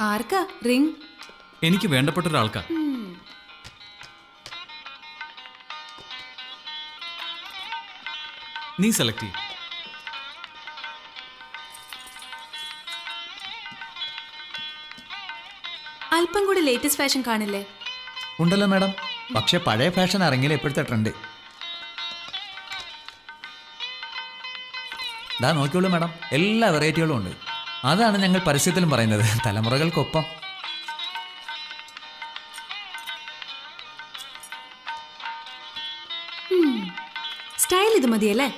ആർക്കാ റിംഗ്? എനിക്ക് വേണ്ടപ്പെട്ട ഒരാൾക്കാ. നീ സെലക്ട് ചെയ്യും. അല്പം കൂടി ലേറ്റസ്റ്റ് ഫാഷൻ കാണില്ലേ? ഉണ്ടല്ലോ മാഡം, പക്ഷെ പഴയ ഫാഷൻ ഇറങ്ങിയില്ല ഇപ്പോഴത്തെ ട്രെൻഡ്. ദാ നോക്കിയോളൂ മാഡം, എല്ലാ വെറൈറ്റികളും ഉണ്ട്. അതാണ് ഞങ്ങൾ പരസ്യത്തിലും പറയുന്നത്, തലമുറകൾക്കൊപ്പം. സ്റ്റൈൽ ഇത് മതിയല്ലേ?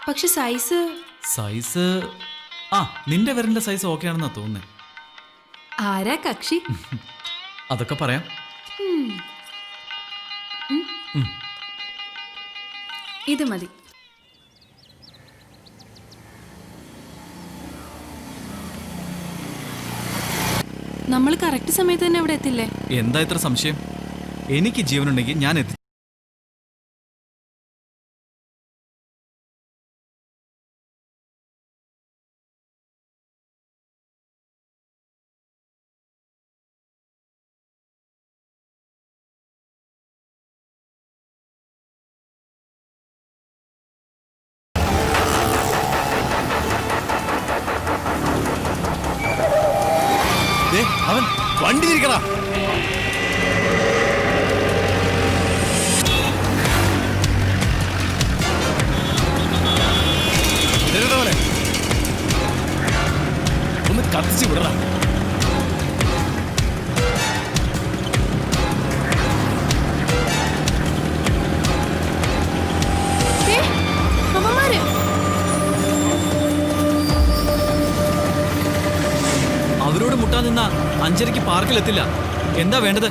പക്ഷെ സൈസ് ആ, നിന്റെ വിരലിന്റെ സൈസ് ഓക്കെ ആണെന്നാ തോന്നുന്നേ. ആരാ കക്ഷി? അതൊക്കെ പറയാം. ഇത് മതി. നമ്മൾ കറക്റ്റ് സമയത്ത് തന്നെ അവിടെ എത്തില്ലേ? എന്താ ഇത്ര സംശയം? എനിക്ക് ജീവനുണ്ടെങ്കിൽ ഞാൻ എത്തി. അവൻ വണ്ടി തിരിക്കടാ. ഒന്ന് കത്തിച്ച് വിടടാ. അവരോട് മുട്ടാൻ നിന്നാ 5:30 പാർക്കിലെത്തില്ല. എന്താ വേണ്ടത്?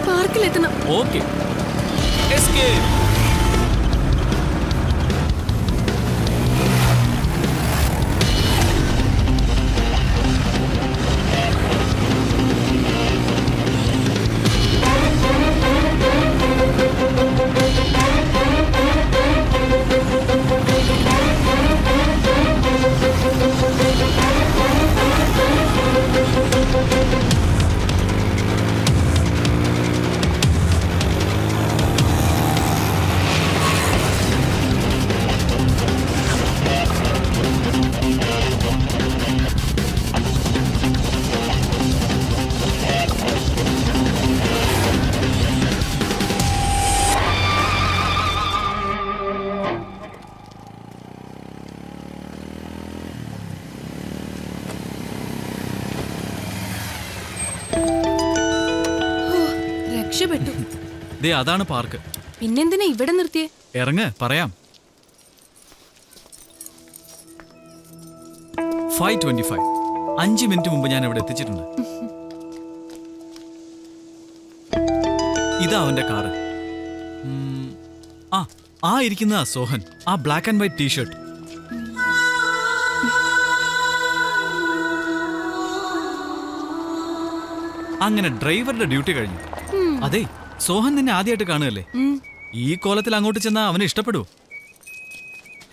പാർക്കിലെത്തണം. ഓക്കെ. എസ്കേപ്പ്. രക്ഷപ്പെട്ടു. ദേ അതാണ് പാർക്ക്. പിന്നെന്തിനാ ഇവിടെ നിർത്തിയേ? ഇറങ്ങ്, പറയാം. 5:25. 5 മിനിറ്റ് മുമ്പ് ഞാൻ ഇവിടെ എത്തിച്ചിട്ടുണ്ട്. ഇതാ അവന്റെ കാറ്. ആ ഇരിക്കുന്ന സോഹൻ, ആ ബ്ലാക്ക് ആൻഡ് വൈറ്റ് ടീഷർട്ട്. അങ്ങനെ ഡ്രൈവറുടെ ഡ്യൂട്ടി കഴിഞ്ഞു. അതെ, സോഹൻ നിന്നെ ആദ്യമായിട്ട് കാണുകയല്ലേ? ഈ കോലത്തിൽ അങ്ങോട്ട് ചെന്നാ അവനെ ഇഷ്ടപ്പെടുവോ?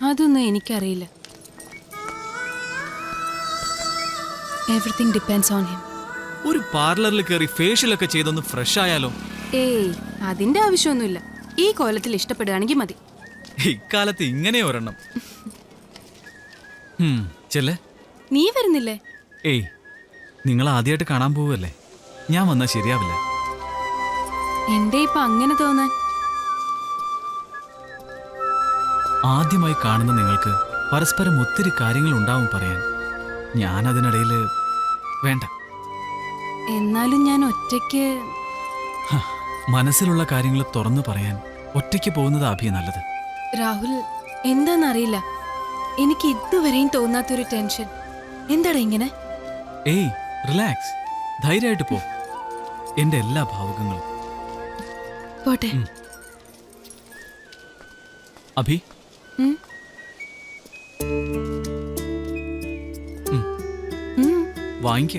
അതൊന്നും എനിക്കറിയില്ല. Everything depends on him. ഒരു പാർലറിൽ കയറി ഫേഷ്യലൊക്കെ ചെയ്തൊന്ന് ഫ്രഷ് ആയാലോ? ഏയ്, അതിന്റെ ആവശ്യമൊന്നുമില്ല. ഈ കോലത്തിൽ ഇഷ്ടപ്പെടുകയാണെങ്കിൽ മതി. ഇക്കാലത്ത് ഇങ്ങനെ ഒരെണ്ണം. ചെല്ലേ. നീ വരുന്നില്ലേ? ഏയ്, നിങ്ങൾ ആദ്യമായിട്ട് കാണാൻ പോവല്ലേ, ഞാൻ വന്നാൽ ശരിയാവില്ല. എന്തേ ഇപ്പൊ അങ്ങനെ തോന്നാൻ? ആദ്യമായി കാണുന്ന നിങ്ങൾക്ക് പരസ്പരം ഒത്തിരി കാര്യങ്ങൾ ഉണ്ടാവും പറയാൻ. ഞാൻ അതിനിടയിൽ വേണ്ട. എന്നാലും ഞാൻ ഒറ്റയ്ക്ക് മനസ്സിലുള്ള കാര്യങ്ങൾ തുറന്നു പറയാൻ ഒറ്റയ്ക്ക് പോകുന്നത് അഭിയ നല്ലത്. രാഹുൽ, എന്താന്നറിയില്ല, എനിക്ക് ഇതുവരെയും തോന്നാത്തൊരു ടെൻഷൻ. എന്താടാ ഇങ്ങനെ? ഏയ്, റിലാക്സ്, ധൈര്യമായിട്ട് പോ. എന്റെ എല്ലാ ഭാവുകങ്ങളും പോട്ടെ. അഭി, വാങ്ങിക്ക.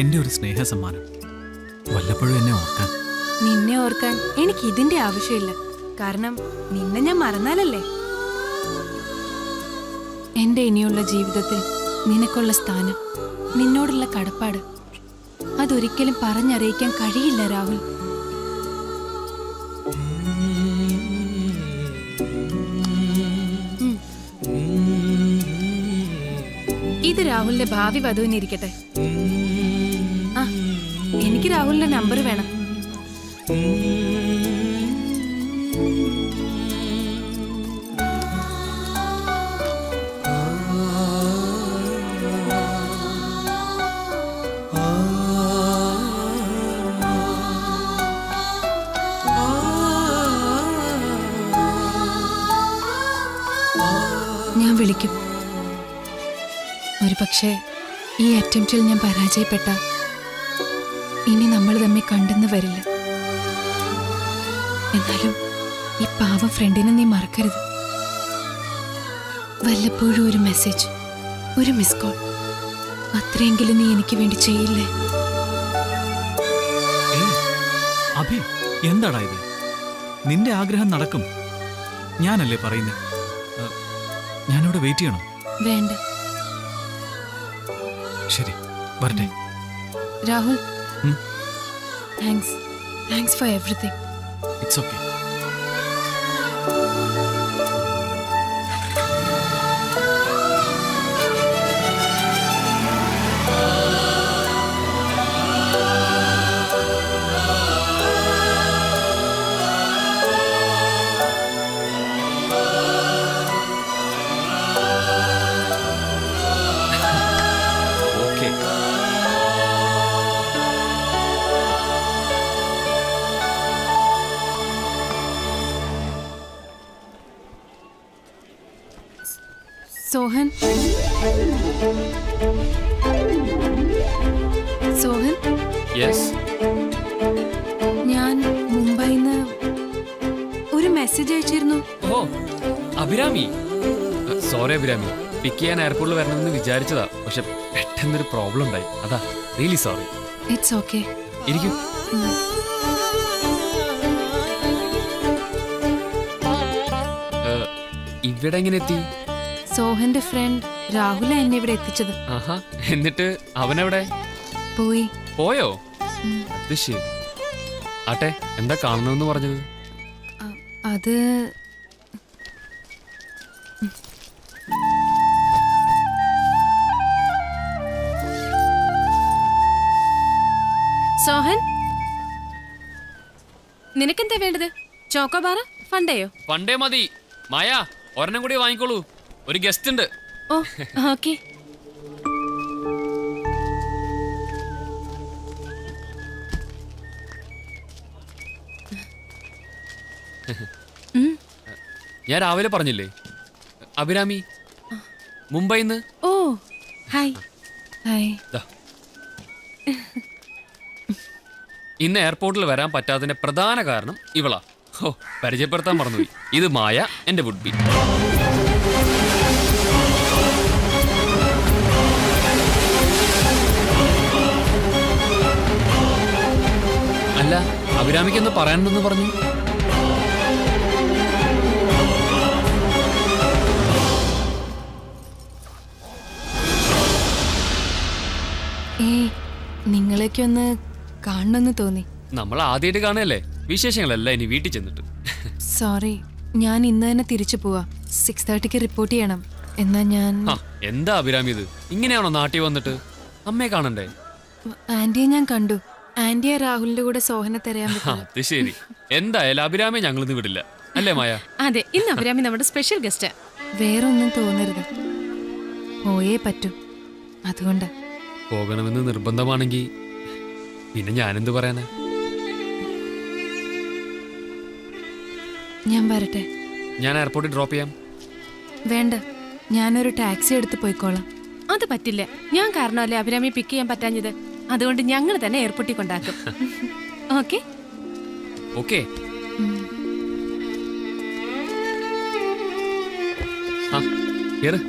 എന്റെ ഒരു സ്നേഹ സമ്മാനം. വല്ലപ്പോഴും എന്നെ ഓർക്കാൻ. നിന്നെ ഓർക്കാൻ എനിക്ക് ഇതിന്റെ ആവശ്യമില്ല. കാരണം നിന്നെ ഞാൻ മറന്നാലല്ലേ. എന്റെ ഇനിയുള്ള ജീവിതത്തിൽ നിനക്കുള്ള സ്ഥാനം, നിന്നോടുള്ള കടപ്പാട്, അതൊരിക്കലും പറഞ്ഞറിയിക്കാൻ കഴിയില്ല രാഹുൽ. ഇത് രാഹുലിന്റെ ഭാവി വധുവിനിരിക്കട്ടെ. ആ, എനിക്ക് രാഹുലിന്റെ നമ്പർ വേണം. ഞാൻ വിളിക്കും. ഒരു പക്ഷേ ഈ അറ്റംപ്റ്റിൽ ഞാൻ പരാജയപ്പെട്ട ഇനി നമ്മൾ തമ്മിൽ കണ്ടെന്ന് വരില്ല. എന്നാലും ഈ പാവം ഫ്രണ്ടിനെ നീ മറക്കരുത്. വല്ലപ്പോഴും ഒരു മെസ്സേജ്, ഒരു മിസ് കോൾ, അത്രയെങ്കിലും നീ എനിക്ക് വേണ്ടി ചെയ്യില്ലേ? അഭി, എന്താടാ ഇത്? നിന്റെ ആഗ്രഹം നടക്കും. ഞാനല്ലേ പറയുന്നത്. ഞാനിവിടെ വെയിറ്റ് ചെയ്യണം. വേണ്ട. ശരി, വരട്ടെ. Rahul, thanks for everything. It's okay. Sohan, Sohan, ഞാൻ മുംബൈന്ന് ഒരു മെസ്സേജ് അയച്ചിരുന്നു. ഓ, അഭിരാമി. സോറി അഭിരാമി, പിക്ക് ചെയ്യാൻ എയർപോർട്ടിൽ വരണമെന്ന് വിചാരിച്ചതാ. പക്ഷെ പെട്ടെന്നൊരു പ്രോബ്ലം ഉണ്ടായി, അതാ. Really sorry. It's okay. ഇരിക്കും. ഇവിടെ എങ്ങനെ എത്തി? സോഹന്റെ ഫ്രണ്ട് രാഹുല എന്നെ ഇവിടെ എത്തിച്ചത്. ആഹാ, എന്നിട്ട് അവനെവിടെ പോയി? പോയോ? അത് ശരി. ആട്ടെ, എന്താ കാണണമെന്ന് പറഞ്ഞത്? അത് സോഹൻ, നിനക്കെന്താ വേണ്ടത്? ചോക്കോബാറ, ഫണ്ടയോ? ഫണ്ടേ മതി. മായ, ഒരെണ്ണം കൂടി വാങ്ങിക്കോളൂ, ഒരു ഗസ്റ്റ് ഉണ്ട്. ഓ, ഓക്കെ. ഞാൻ രാവിലെ പറഞ്ഞില്ലേ അഭിരാമി മുംബൈന്ന്. ഓ ഹായ് ഹായ്. ഇന്ന് എയർപോർട്ടിൽ വരാൻ പറ്റാത്തതിന്റെ പ്രധാന കാരണം ഇവളാ. ഓ പരിചയപ്പെടുത്താൻ മറന്നുപോയി. ഇത് മായ, എന്റെ വുഡ് ബി. അല്ല അഭിരാമിക്ക് എന്ന് പറയാനുണ്ടെന്ന് പറഞ്ഞു. നിങ്ങളെയൊക്കെ ഒന്ന് കാണണമെന്ന് തോന്നി. നമ്മൾ ആദ്യമായിട്ട് കാണുകയല്ലേ, വിശേഷങ്ങളല്ല ഇനി വീട്ടിൽ ചെന്നിട്ട്. സോറി, ഞാൻ ഇന്ന് തന്നെ തിരിച്ചു പോവാ. 6:30 റിപ്പോർട്ട് ചെയ്യണം. എന്നാ ഞാൻ എന്താ അഭിരാമി ഇത്? ഇങ്ങനെയാണോ നാട്ടിൽ വന്നിട്ട്? അമ്മയെ കാണണ്ടേ? ആന്റിയെ ഞാൻ കണ്ടു. ആന്റിയെ രാഹുലിന്റെ കൂടെ സോഹനെ തിരയാൻ പറ്റില്ല. അത് ശരി. എന്തായാലും അഭിരാമിയെ ഞങ്ങളിന്ന് വിടില്ല, അല്ലേ മായ? അതെ, ഇന്ന് അഭിരാമി നമ്മുടെ സ്പെഷ്യൽ ഗസ്റ്റ്. വേറെ ഒന്നും തോന്നരുത്, പോയേ പറ്റൂ. അതുകൊണ്ട് പോകണമെന്ന് നിർബന്ധമാണെങ്കിൽ പിന്നെ ഞാനെന്ത് പറയാനാ? ഞാൻ വരട്ടെ? ഞാൻ എയർപോർട്ടിൽ ഡ്രോപ്പ് ചെയ്യാം. വേണ്ട, ഞാനൊരു ടാക്സി എടുത്ത് പോയിക്കോളാം. അത് പറ്റില്ല. ഞാൻ കാരണമല്ലേ അഭിരാമി പിക്ക് ചെയ്യാൻ പറ്റാഞ്ഞത്. അതുകൊണ്ട് ഞങ്ങൾ തന്നെ എയർപോർട്ടിൽ കൊണ്ടാക്കും. Okay okay. ആ കേറ്.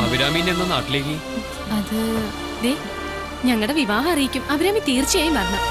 അഭിരാമിന്റെ എന്ന നാട്ടിലേക്ക്? അത് ഞങ്ങളുടെ വിവാഹം അറിയിക്കും. അഭിരാമി തീർച്ചയായും വരണം.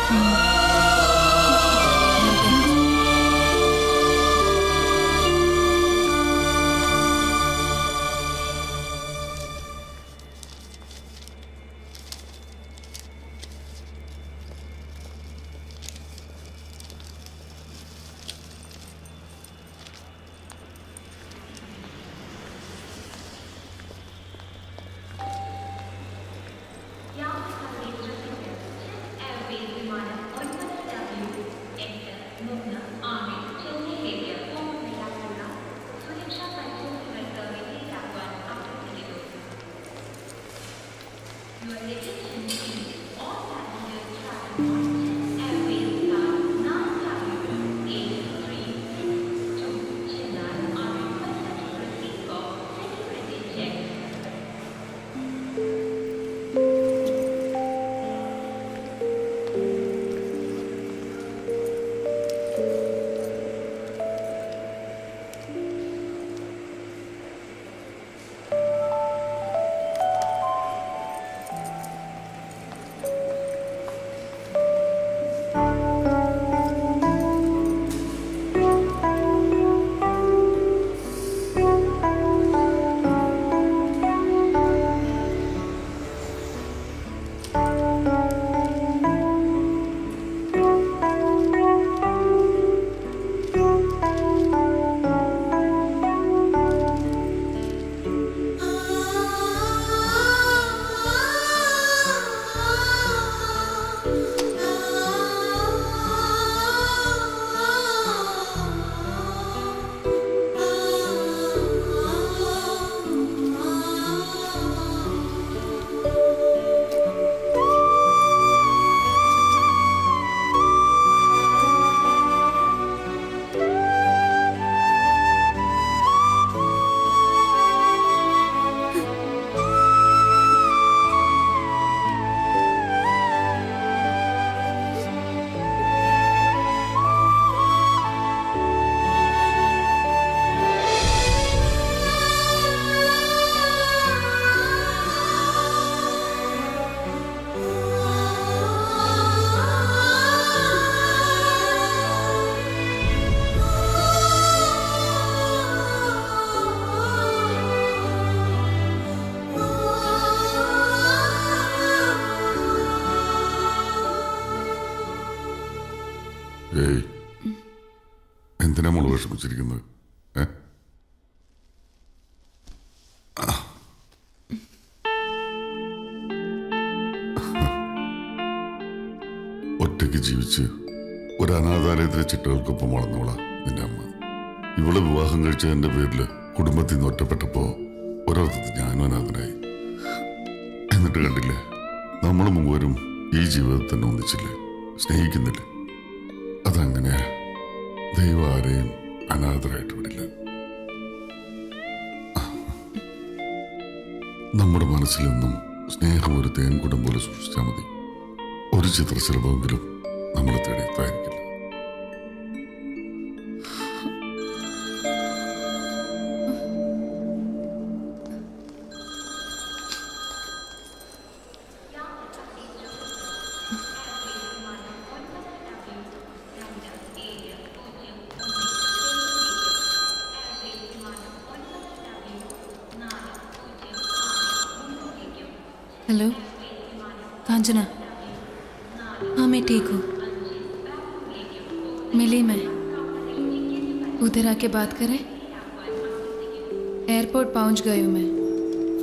എന്തിനാ മോള് വിഷമിച്ചിരിക്കുന്നത്? ഒറ്റയ്ക്ക് ജീവിച്ച് ഒരു അനാഥാലയത്തിലെ ചിട്ടകൾക്കൊപ്പം വളർന്നോളാം നിന്റെ അമ്മ. ഇവളെ വിവാഹം കഴിച്ചതിന്റെ പേരില് കുടുംബത്തിൽ നിന്ന് ഒറ്റപ്പെട്ടപ്പോ ഒരർത്ഥത്തിൽ ഞാനും അനാഥനായി. എന്നിട്ട് കണ്ടില്ലേ, നമ്മൾ മൂവരും ഈ ജീവിതത്തിൽ തന്നെ ഒന്നിച്ചില്ലേ, സ്നേഹിക്കുന്നില്ലേ? അതങ്ങനെയാ. ദൈവം ആരെയും അനാഥരായിട്ട് വിടില്ല. നമ്മുടെ മനസ്സിലെന്നും സ്നേഹം ഒരു തേൻകുടം പോലെ സൂക്ഷിച്ചാൽ മതി. ഒരു ചിത്രശലഭമെങ്കിലും നമ്മളെ തേടി എത്തായിരിക്കില്ല. हेलो कांचना, हाँ मैं ठीक हूँ. मिली मैं. उधर आके बात करें. एयरपोर्ट पहुँच गई हूँ मैं.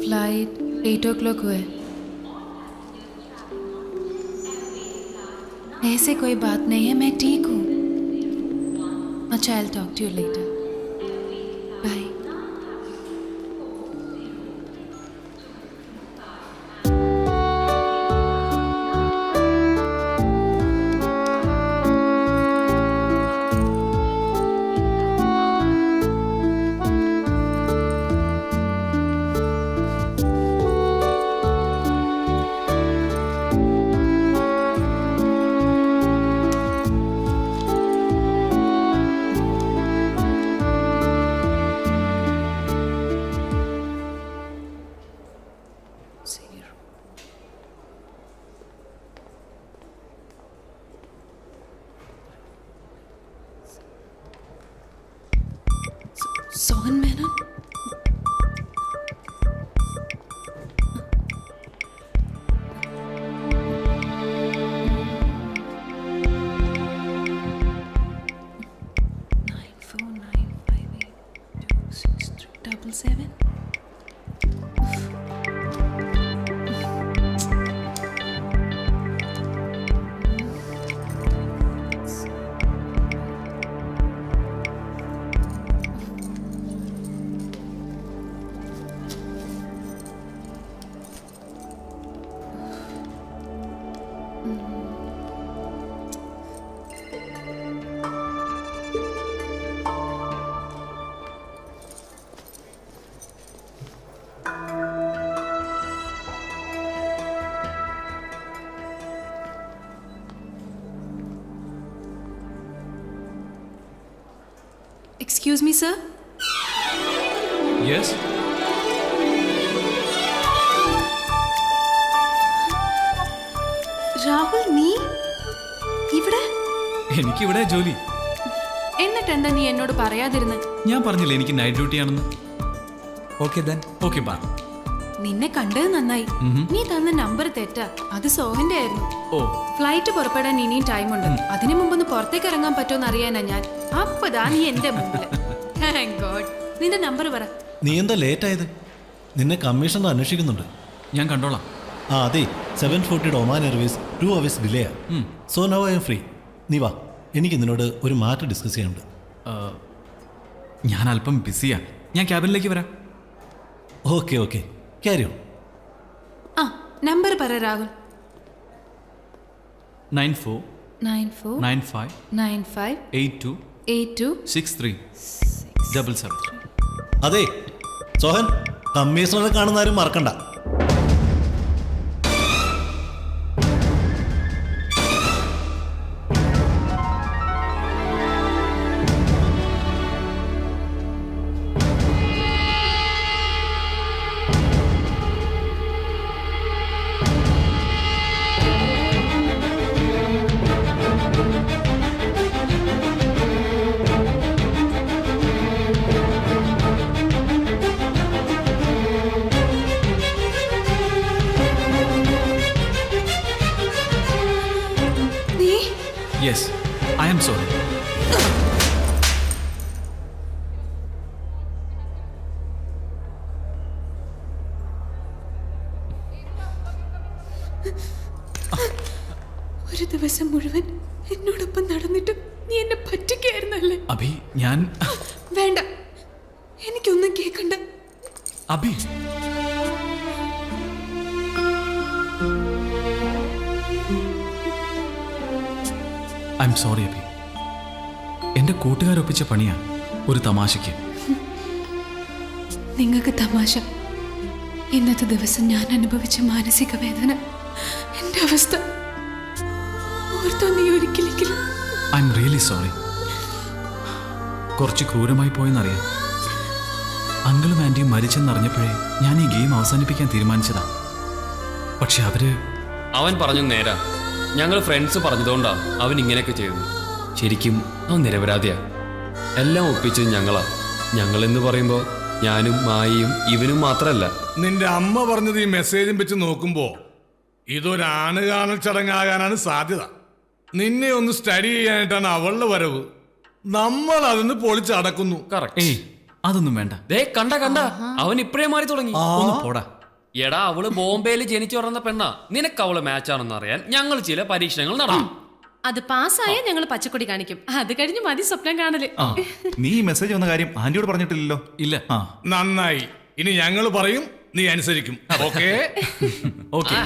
फ्लाइट 8 o'clock हुए. ऐसे कोई बात नहीं है, मैं ठीक हूँ. अच्छा, I will talk to you later. Bye. Sohan Menon. Excuse me, sir. Yes. Rahul, നീ ഇവിടെ? എനിക്കിവിടെ ജോലി. എന്നിട്ട് എന്താ നീ എന്നോട് പറയാതിരുന്ന്? ഞാൻ പറഞ്ഞില്ലേ എനിക്ക് നൈറ്റ് ഡ്യൂട്ടി ആണെന്ന്. ഓക്കെ ബാ. നിന്നെ കണ്ടത് നന്നായി. നീ തന്ന നമ്പർ തെറ്റാ. അത് സോഹന്റെ ആയിരുന്നു. ഓ, ഫ്ലൈറ്റ് പുറപ്പെടാൻ ഇനിയും ടൈമുണ്ട്. അതിനു മുമ്പൊന്ന് പുറത്തേക്ക് ഇറങ്ങാൻ പറ്റുമെന്ന് അറിയാനാ ഞാൻ. അപ്പതാ നീ എന്റെ മുമ്പില്. Thank God. നിന്റെ നമ്പർ പറ. നീ എന്താ ലേറ്റ് ആയത്? നിന്നെ കമ്മീഷണർ അന്വേഷിക്കുന്നുണ്ട്. ഞാൻ കണ്ടോളാം. ആ അതെ, 7:40 Oman Airways 2 hours delay. So now I M free. നീ വാ, എനിക്ക് നിന്നോട് ഒരു മാറ്റർ ഡിസ്കസ് ചെയ്യാനുണ്ട്. ഞാൻ അല്പം ബിസിയാ. ഞാൻ ക്യാബിനിലേക്ക് വരാം. Okay okay, carry on. ആ നമ്പർ പറ രാഹുൽ. 9495826377. അതെ സോഹൻ, കമ്മീഷണറെ കാണുന്ന ആരും മറക്കണ്ട. ദിവസം മുഴുവൻ എന്നോടൊപ്പം നടന്നിട്ട് നീ എന്നെ പറ്റിക്കായിരുന്നല്ലേ? അഭി, ഞാൻ വേണ്ട, എനിക്കൊന്നും കേൾക്കണ്ട. അഭി, ഐ എം സോറി അഭി. എന്റെ കൂട്ടുകാരൊപ്പിച്ച പണിയാ ഒരു തമാശയ്ക്ക്. നിങ്ങൾക്ക് തമാശ. ഇന്നത്തെ ദിവസം ഞാൻ അനുഭവിച്ച മാനസിക വേദന, എന്റെ അവസ്ഥ ഓർത്തോ നീ ഒരിക്കലെങ്കിലും? I am really sorry. കുറച്ച് ക്രൂരമായി പോയെന്നറിയാം. അങ്കിളും ആന്റിയും മരിച്ചെന്നറിഞ്ഞപ്പോഴേ ഞാൻ ഈ ഗെയിം അവസാനിപ്പിക്കാൻ തീരുമാനിച്ചതാ. പക്ഷെ അവൻ പറഞ്ഞു നേരാ. ഞങ്ങൾ ഫ്രണ്ട്സ് പറഞ്ഞതുകൊണ്ടാ അവൻ ഇങ്ങനെയൊക്കെ ചെയ്തത്. ശരിക്കും അവൻ നിരപരാധിയാ. എല്ലാം ഒപ്പിച്ചത് ഞങ്ങളാ. ഞങ്ങളെന്ന് പറയുമ്പോൾ ഞാനും മായയും ഇവനും മാത്രമല്ല. നിന്റെ അമ്മ പറഞ്ഞത് ഈ മെസ്സേജും വെച്ച് നോക്കുമ്പോ ഇതൊരാണ് കാണൽ ചടങ്ങാകാനാണ് സാധ്യത. നിന്നെ ഒന്ന് സ്റ്റഡി ചെയ്യാനായിട്ടാണ് അവളുടെ വരവ്. നമ്മൾ അതിന് പൊളിച്ചടക്കുന്നു. ഏയ്, അതൊന്നും വേണ്ട. കണ്ട അവൻ ഇപ്പഴേ മാറി തുടങ്ങി. ഒന്ന് പോടാ. എടാ, അവള് ബോംബെയിൽ ജനിച്ചു വളർന്ന പെണ്ണാ. നിനക്ക് അവള് മാച്ചാണെന്ന് അറിയാൻ ഞങ്ങൾ ചില പരീക്ഷണങ്ങൾ നടത്തും. അത് പാസ്സായ ഞങ്ങൾ പച്ചക്കൊടി കാണിക്കും. അത് കഴിഞ്ഞ് മതി സ്വപ്നം കാണല്. നീ ഈ മെസ്സേജ് വന്ന കാര്യം ആന്റിയോട് പറഞ്ഞിട്ടില്ലല്ലോ? ഇല്ല. നന്നായി. ഇനി ഞങ്ങൾ പറയും, നീ അനുസരിക്കും. ഓക്കേ? ഓക്കേ.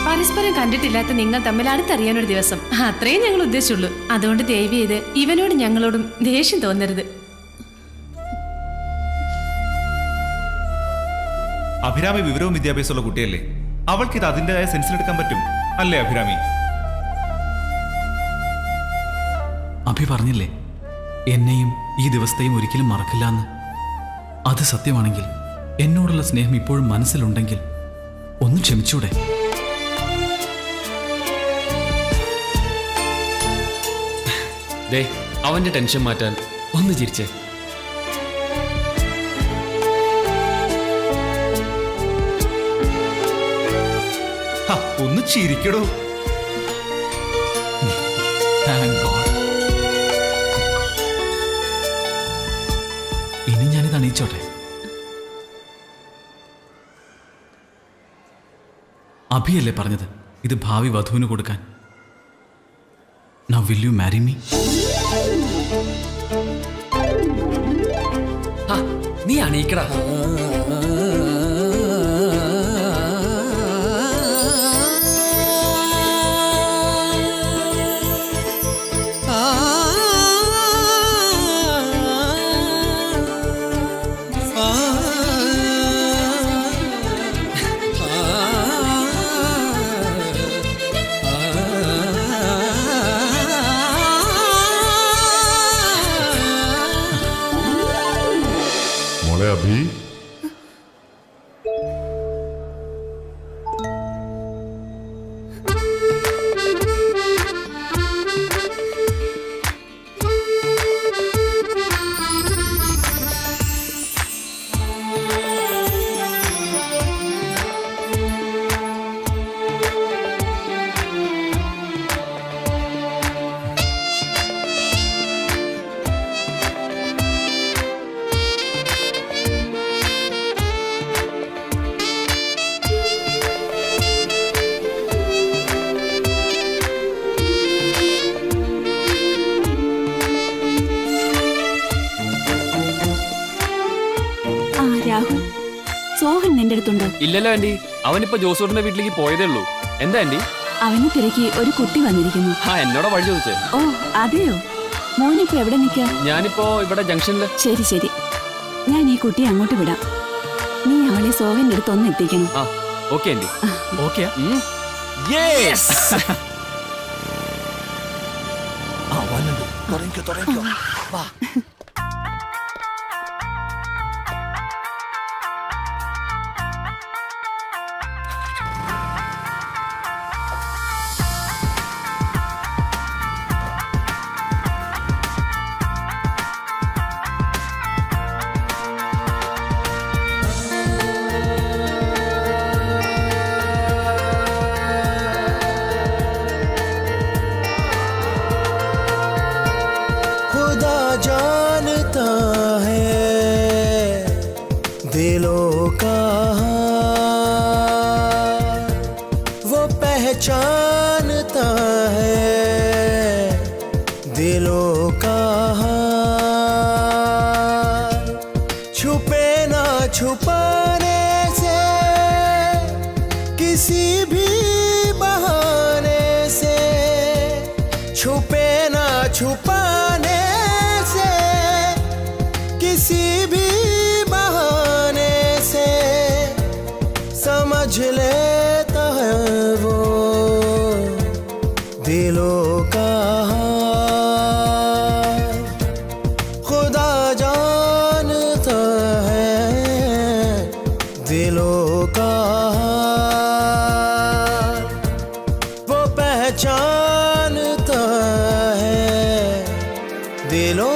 പരസ്പരം കണ്ടിട്ടില്ലാത്ത നിങ്ങൾ തമ്മിൽ അടുത്തറിയാനൊരു ദിവസം, അത്രയും ഞങ്ങൾ ഉദ്ദേശിച്ചുള്ളൂ. അതുകൊണ്ട് ദയവ് ചെയ്ത് ഇവനോട് ഞങ്ങളോടും ദേഷ്യം തോന്നരുത്. അഭിരാമി വിവരവും വിദ്യാഭ്യാസമുള്ള കുട്ടിയല്ലേ? അവൾക്ക് ഇത് അതിൻ്റെതായ സെൻസിലെടുക്കാൻ പറ്റും അല്ലേ അഭിരാമി? അഭി പറഞ്ഞില്ലേ എന്നെയും ഈ ദിവസത്തെയും ഒരിക്കലും മറക്കില്ല എന്ന്. അത് സത്യമാണെങ്കിൽ എന്നോടുള്ള സ്നേഹം ഇപ്പോഴും മനസ്സിലുണ്ടെങ്കിൽ ഒന്ന് ക്ഷമിച്ചൂടെ? അവന്റെ ടെൻഷൻ മാറ്റാൻ ഒന്ന് ചിരിച്ചേ. ഒന്ന് ചിരിക്കടോ. ഇനി ഞാനിത് അണിയിച്ചോട്ടെ. അഭിയല്ലേ പറഞ്ഞത് ഇത് ഭാവി വധുവിന് കൊടുക്കാൻ? Now will you marry me? നീ അണീക്കടാ. अभी രാഹുൽ, സോഹൻ നിന്റെ അടുത്തുണ്ടോ? ഇല്ലല്ലോ ആന്റി, അവനിപ്പോ ജോസൂട്ടിന്റെ വീട്ടിലേക്ക് പോയതേ ഉള്ളൂ. എന്താ ആന്റി? അവനെ തിരക്കി ഒരു കുട്ടി വന്നിരിക്കുന്നു. എന്നോടാ വഴി ചോദിച്ചേ. ഓ അതെയോ? മോനിപ്പോ എവിടെ നിൽക്കാ? ഞാനിപ്പോ ഇവിടെ ജംഗ്ഷനില്. ശരി ശരി, ഞാൻ ഈ കുട്ടിയെ അങ്ങോട്ട് വിടാം. നീ അവളെ സോഹന്റെ അടുത്ത് ഒന്ന് എത്തിക്കണം. Okay aunty. ഓക്കെ. दिलों का हाल वो पहचानता है, दिलों का हाल छुपे ना छुपाने से, किसी भी बहाने से, छुपे ना छुपाने से, किसी भी बहाने से समझ लेता है वो दिलों का हाल। खुदा जानता है दिलों का हाल, वो पहचानता है दिलों